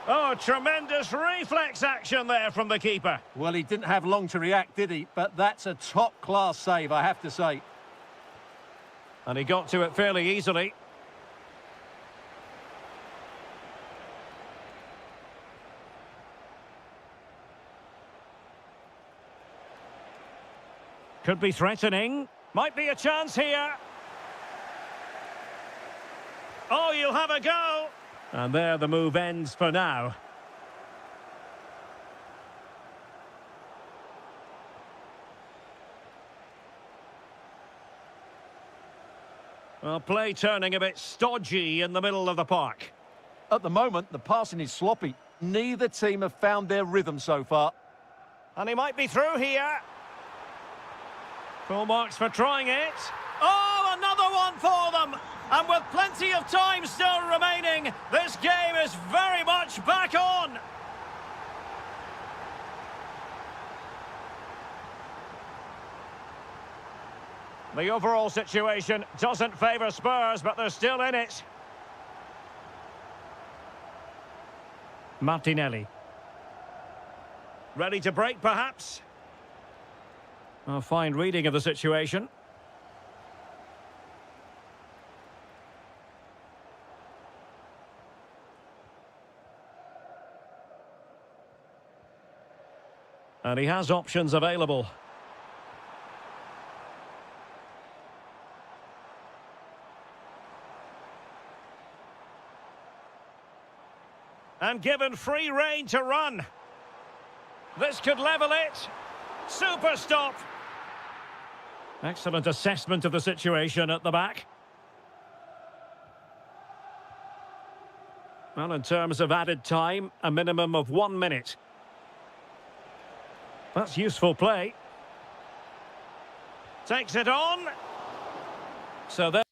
Oh, tremendous reflex action there from the keeper. Well, he didn't have long to react, did he? But that's a top-class save, I have to say. And he got to it fairly easily. Could be threatening. Might be a chance here. Oh, you'll have a go. And there the move ends for now. Well, play turning a bit stodgy in the middle of the park. At the moment, the passing is sloppy. Neither team have found their rhythm so far. And he might be through here. Full marks for trying it. Oh, another one for them! And with plenty of time still remaining, this game is very much back on. The overall situation doesn't favour Spurs, but they're still in it. Martinelli. Ready to break, perhaps? A fine reading of the situation. And he has options available. And given free rein to run. This could level it. Super stop. Excellent assessment of the situation at the back. Well, in terms of added time, a minimum of 1 minute. That's useful play. Takes it on. So there.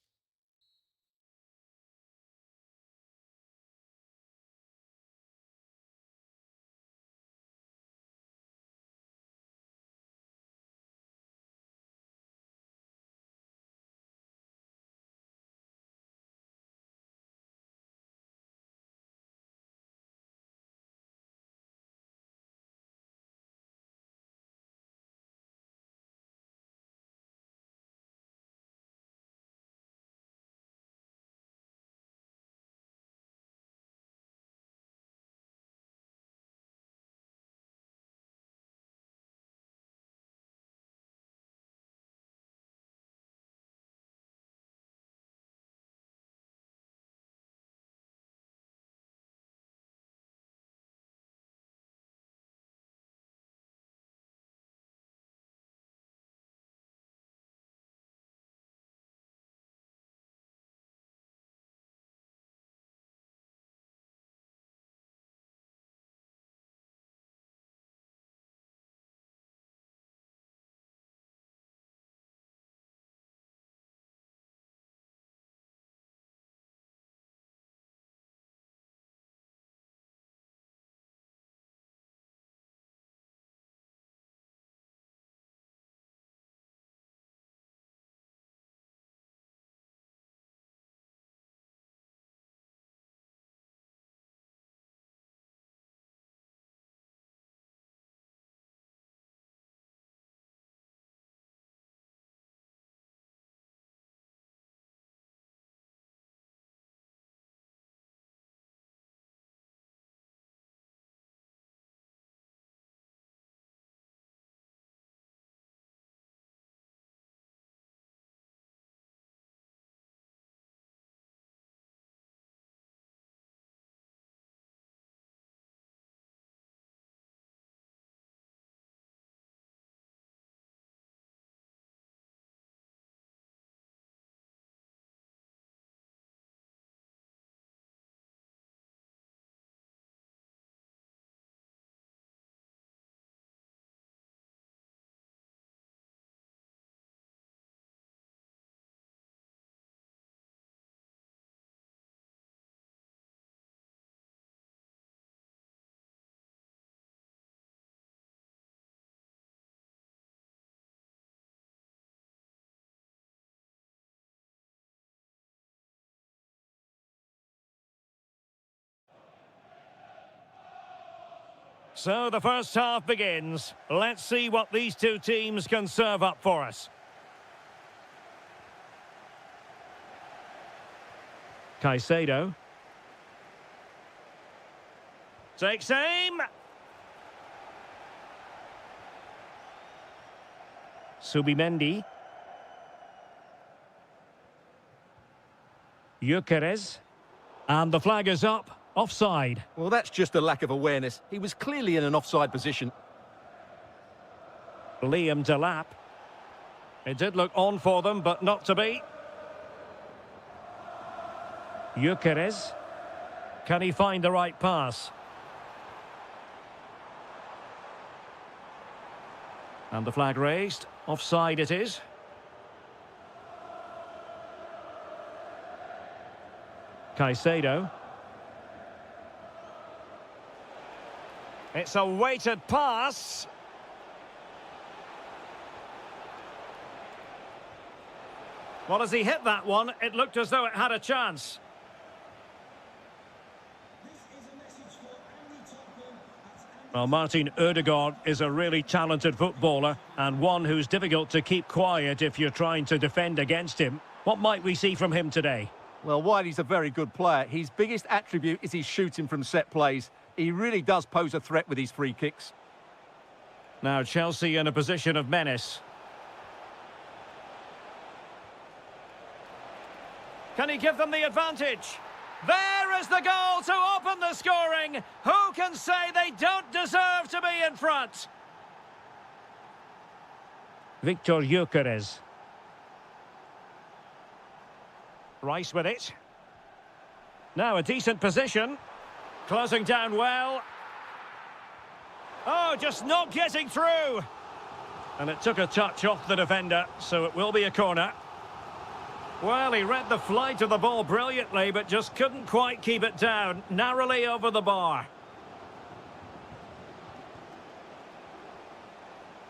So the first half begins. Let's see what these two teams can serve up for us. Caicedo. Takes aim. Subimendi. Gyökeres. And the flag is up. Offside. Well, that's just a lack of awareness. He was clearly in an offside position. Liam Delap. It did look on for them, but not to be. Gyökeres. Can he find the right pass? And the flag raised. Offside it is. Caicedo. It's a weighted pass. Well, as he hit that one, it looked as though it had a chance. Well, Martin Ødegaard is a really talented footballer and one who's difficult to keep quiet if you're trying to defend against him. What might we see from him today? Well, while he's a very good player, his biggest attribute is his shooting from set plays. He really does pose a threat with his free kicks. Now Chelsea in a position of menace. Can he give them the advantage? There is the goal to open the scoring. Who can say they don't deserve to be in front? Victor Gyökeres. Rice with it. Now a decent position. Closing down well. Oh, just not getting through. And it took a touch off the defender, so it will be a corner. Well, he read the flight of the ball brilliantly, but just couldn't quite keep it down. Narrowly over the bar.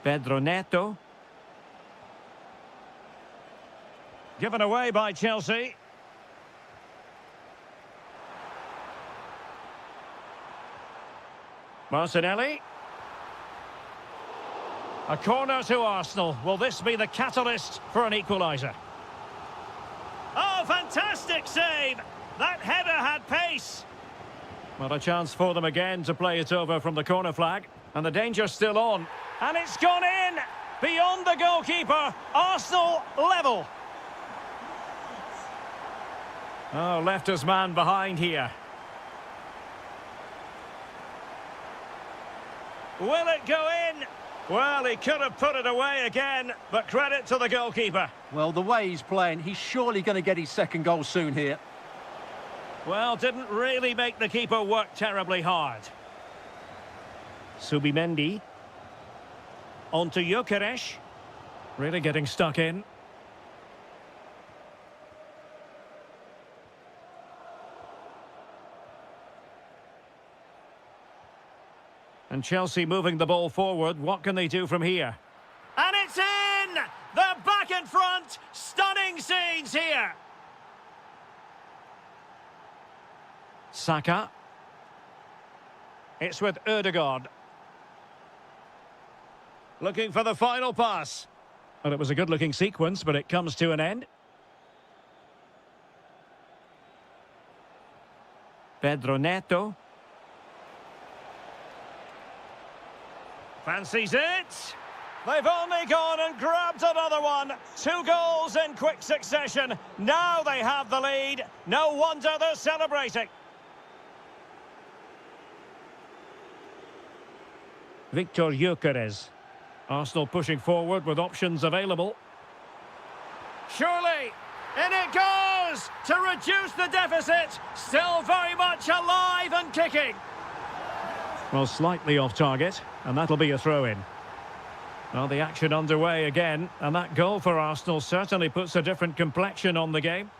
Pedro Neto. Given away by Chelsea. Martinelli. A corner to Arsenal. Will this be the catalyst for an equaliser? Oh, fantastic save! That header had pace. Well, a chance for them again to play it over from the corner flag. And the danger's still on. And it's gone in! Beyond the goalkeeper. Arsenal level. Oh, left his man behind here. Will it go in? Well, he could have put it away again, but credit to the goalkeeper. Well, the way he's playing, he's surely going to get his second goal soon here. Well, didn't really make the keeper work terribly hard. Subimendi. On to Gyökeres. Really getting stuck in. And Chelsea moving the ball forward. What can they do from here? And it's in! They're back in front! Stunning scenes here! Saka. It's with Ødegaard. Looking for the final pass. Well, it was a good-looking sequence, but it comes to an end. Pedro Neto. Fancies it. They've only gone and grabbed another one. 2 goals in quick succession. Now they have the lead. No wonder they're celebrating. Victor Gyökeres. Arsenal pushing forward with options available. Surely, in it goes to reduce the deficit. Still very much alive and kicking. Well, slightly off target, and that'll be a throw-in. Well, the action underway again, and that goal for Arsenal certainly puts a different complexion on the game.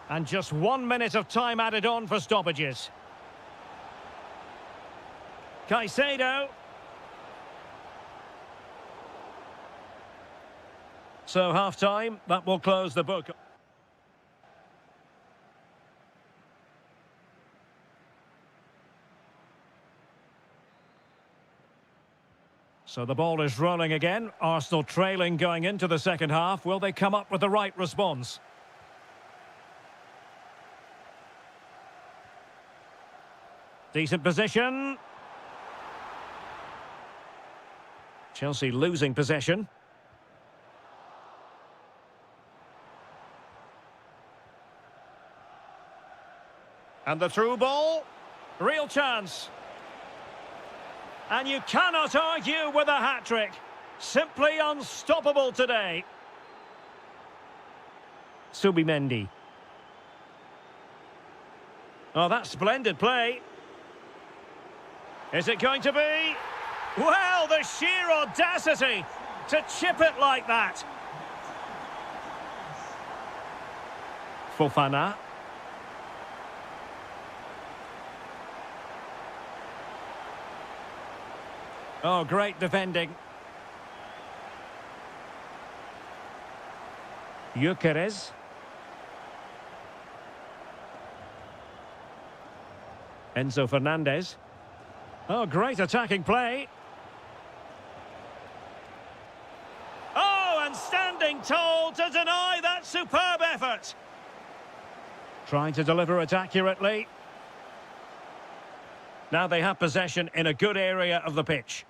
And just 1 minute of time added on for stoppages. Caicedo. So half-time, that will close the book. So the ball is rolling again. Arsenal trailing going into the second half. Will they come up with the right response? Decent position. Chelsea losing possession. And the through ball. Real chance. And you cannot argue with a hat-trick. Simply unstoppable today. Subimendi. Oh, that's splendid play. Is it going to be? Well, the sheer audacity to chip it like that. Fofana. Oh, great defending. Gyökeres. Enzo Fernandez. Oh, great attacking play. Oh, and standing tall to deny that superb effort. Trying to deliver it accurately. Now they have possession in a good area of the pitch.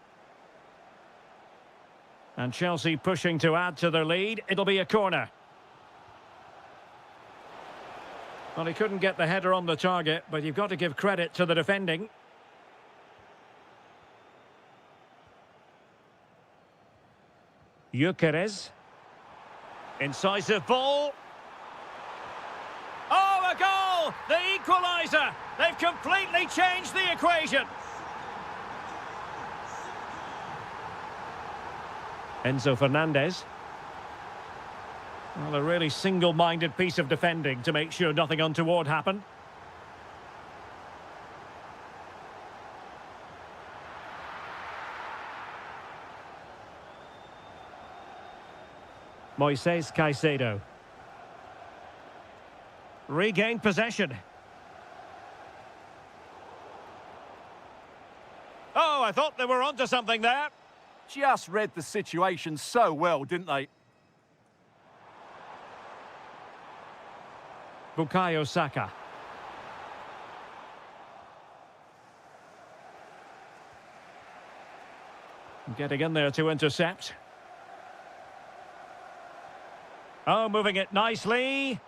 And Chelsea pushing to add to their lead. It'll be a corner. Well, he couldn't get the header on the target, but you've got to give credit to the defending. Gyökeres. Incisive ball. Oh, a goal! The equaliser! They've completely changed the equation. Enzo Fernandez. Well, a really single-minded piece of defending to make sure nothing untoward happened. Moises Caicedo. Regained possession. Oh, I thought they were onto something there. Just read the situation so well, didn't they? Bukayo Saka. Getting in there to intercept. Oh, moving it nicely.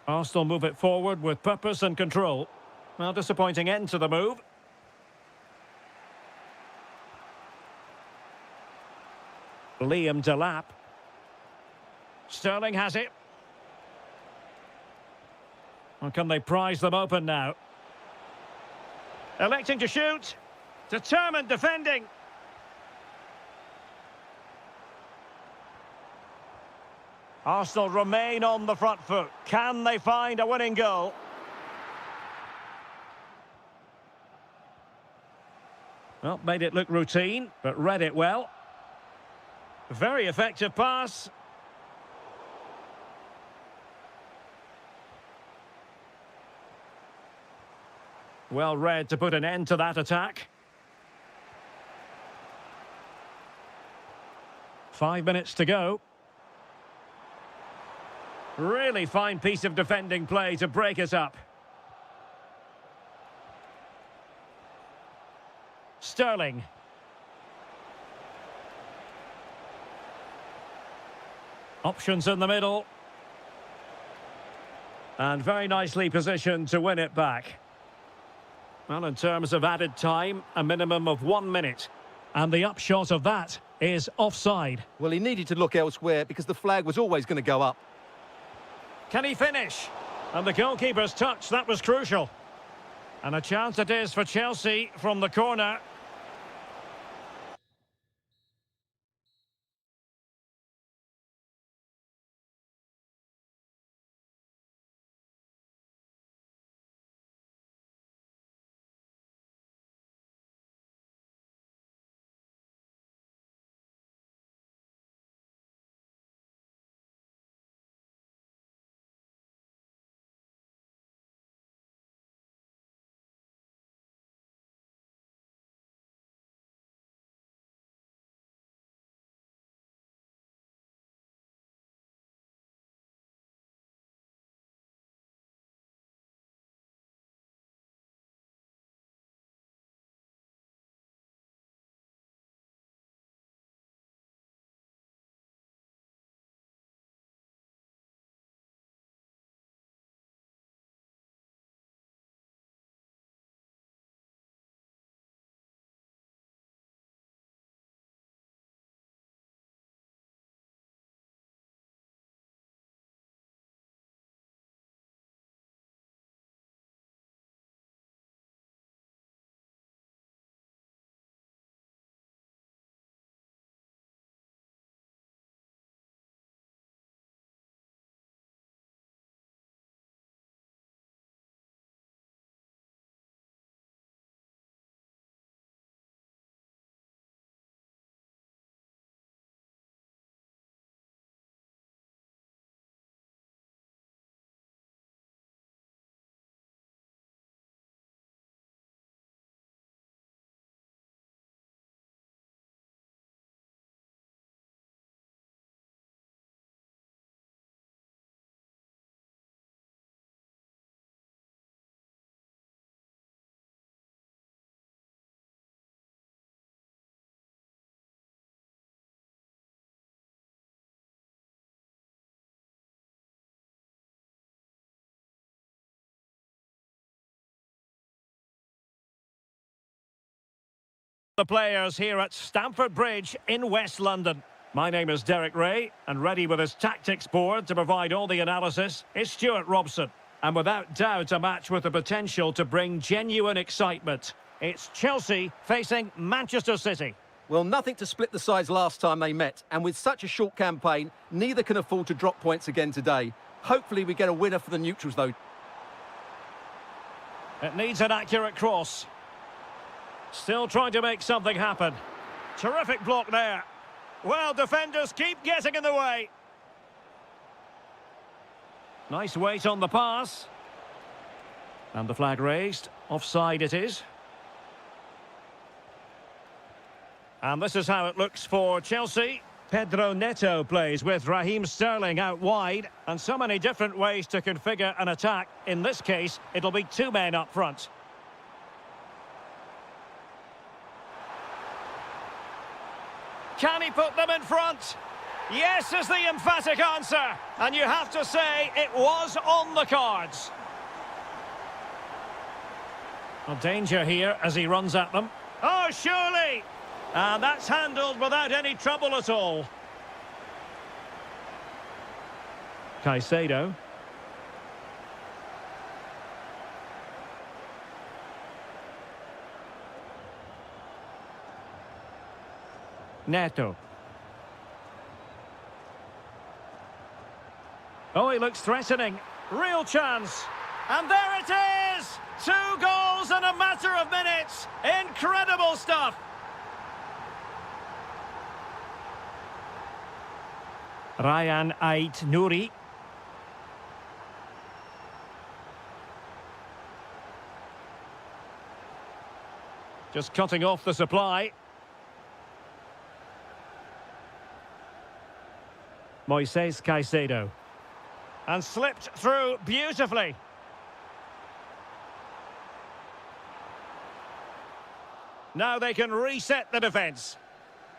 Arsenal move it forward with purpose and control. Well, disappointing end to the move. Liam Delap. Sterling has it. Or can they prize them open now? Electing to shoot. Determined defending. Arsenal remain on the front foot. Can they find a winning goal? Well, made it look routine, but read it well. Very effective pass. Well read to put an end to that attack. 5 minutes to go. Really fine piece of defending play to break us up. Sterling. Options in the middle. And very nicely positioned to win it back. Well, in terms of added time, a minimum of 1 minute. And the upshot of that is offside. Well, he needed to look elsewhere because the flag was always going to go up. Can he finish? And the goalkeeper's touch, that was crucial. And a chance it is for Chelsea from the corner. The players here at Stamford Bridge in West London. My name is Derek Ray, and ready with his tactics board to provide all the analysis is Stuart Robson. And without doubt, a match with the potential to bring genuine excitement. It's Chelsea facing Manchester City. Well, nothing to split the sides last time they met, and with such a short campaign, neither can afford to drop points again today. Hopefully we get a winner for the neutrals, though. It needs an accurate cross. Still trying to make something happen. Terrific block there. Well, defenders keep getting in the way. Nice weight on the pass. And the flag raised. Offside it is. And this is how it looks for Chelsea. Pedro Neto plays with Raheem Sterling out wide. And so many different ways to configure an attack. In this case, it'll be two men up front. Can he put them in front? Yes is the emphatic answer. And you have to say it was on the cards. Well, danger here as he runs at them. Oh, surely! And that's handled without any trouble at all. Caicedo. Neto. Oh, he looks threatening. Real chance. And there it is! 2 goals in a matter of minutes. Incredible stuff. Ryan Ait Nouri. Just cutting off the supply. Moises Caicedo. And slipped through beautifully. Now they can reset the defence.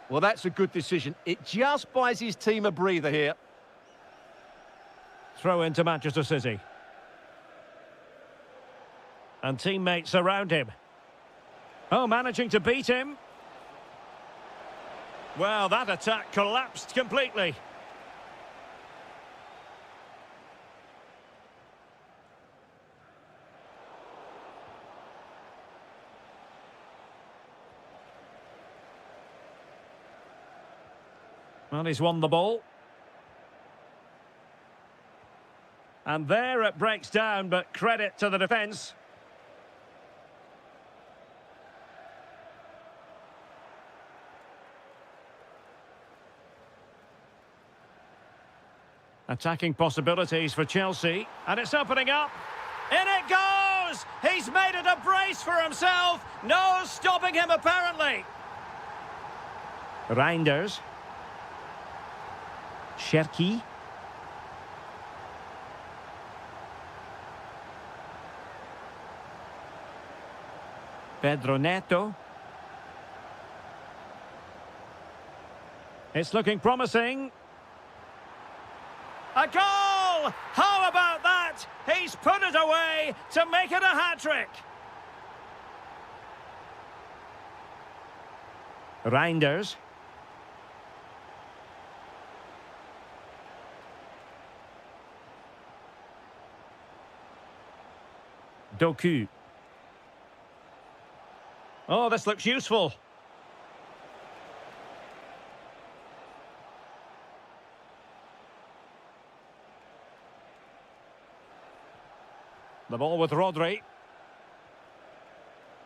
Well, that's a good decision. It just buys his team a breather here. Throw into Manchester City. And teammates around him. Oh, managing to beat him. Well, that attack collapsed completely. Well, he's won the ball. And there it breaks down, but credit to the defence. Attacking possibilities for Chelsea. And it's opening up. In it goes! He's made it a brace for himself. No stopping him, apparently. Reinders. Cherki. Pedro Neto. It's looking promising. A goal! How about that? He's put it away to make it a hat-trick. Reinders. Doku. Oh, this looks useful. The ball with Rodri.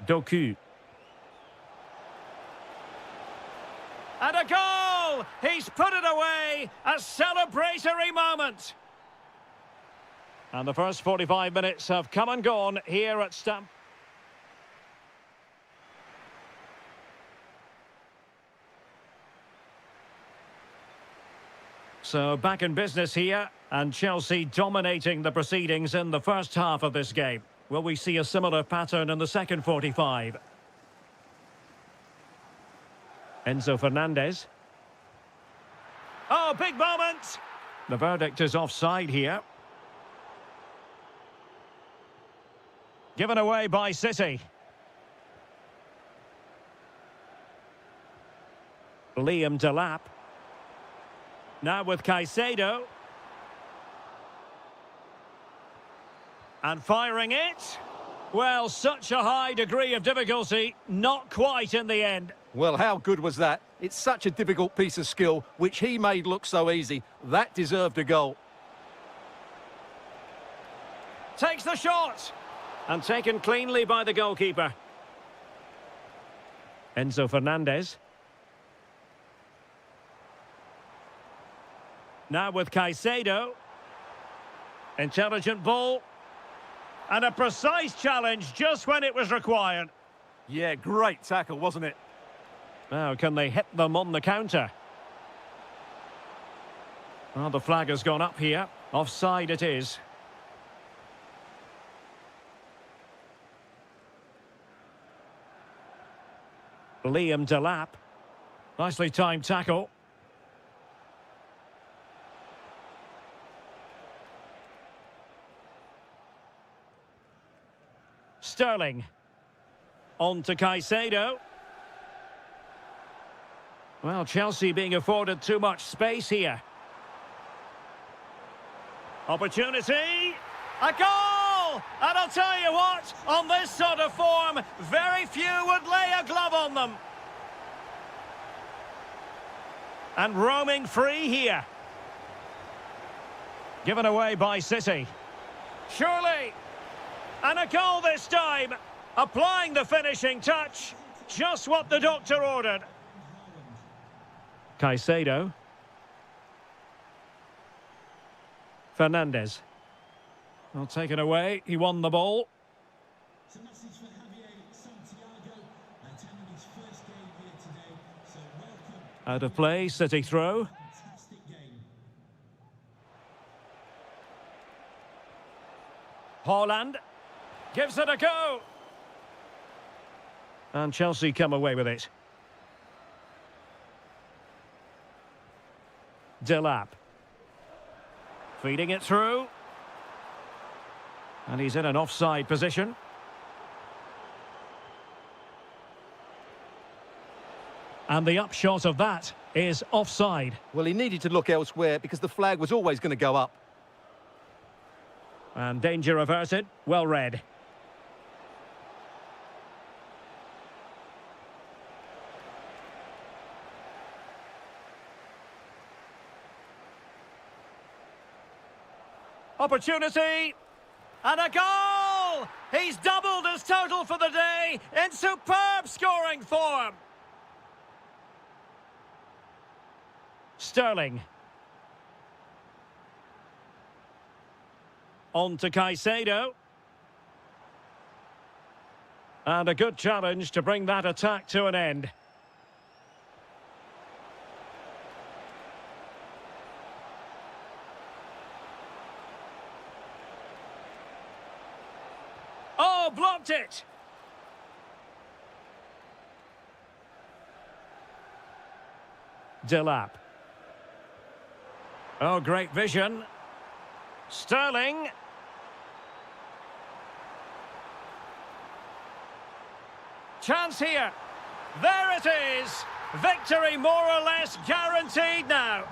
Doku. And a goal! He's put it away! A celebratory moment! And the first 45 minutes have come and gone here at Stamford. So back in business here, and Chelsea dominating the proceedings in the first half of this game. Will we see a similar pattern in the second 45? Enzo Fernandez. Oh, big moment! The verdict is offside here. Given away by City. Liam Delap. Now with Caicedo. And firing it. Well, such a high degree of difficulty, not quite in the end. Well, how good was that? It's such a difficult piece of skill, which he made look so easy. That deserved a goal. Takes the shot. And taken cleanly by the goalkeeper. Enzo Fernandez. Now with Caicedo. Intelligent ball. And a precise challenge just when it was required. Yeah, great tackle, wasn't it? Now, can they hit them on the counter? Well, the flag has gone up here. Offside it is. Liam Delap. Nicely timed tackle. Sterling. On to Caicedo. Well, Chelsea being afforded too much space here. Opportunity. A goal! And I'll tell you what, on this sort of form, very few would lay a glove on them. And roaming free here. Given away by City. Surely. And a goal this time. Applying the finishing touch. Just what the doctor ordered. Caicedo. Fernandez. Well, taken away. He won the ball. Out of play, City throw. Haaland. Gives it a go. And Chelsea come away with it. Delap. Feeding it through. And he's in an offside position. And the upshot of that is offside. Well, he needed to look elsewhere because the flag was always going to go up. And danger averted. Well read. Opportunity. And a goal! He's doubled his total for the day in superb scoring form. Sterling. On to Caicedo. And a good challenge to bring that attack to an end. Oh, blocked it! Delap. Oh, great vision. Sterling. Chance here. There it is. Victory more or less guaranteed now.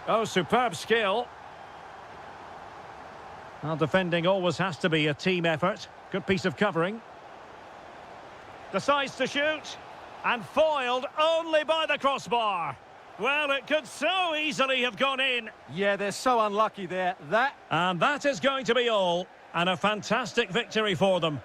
Oh, superb skill. Well, defending always has to be a team effort. Good piece of covering. Decides to shoot. And foiled only by the crossbar. Well, it could so easily have gone in. Yeah, they're so unlucky there. And that is going to be all. And a fantastic victory for them.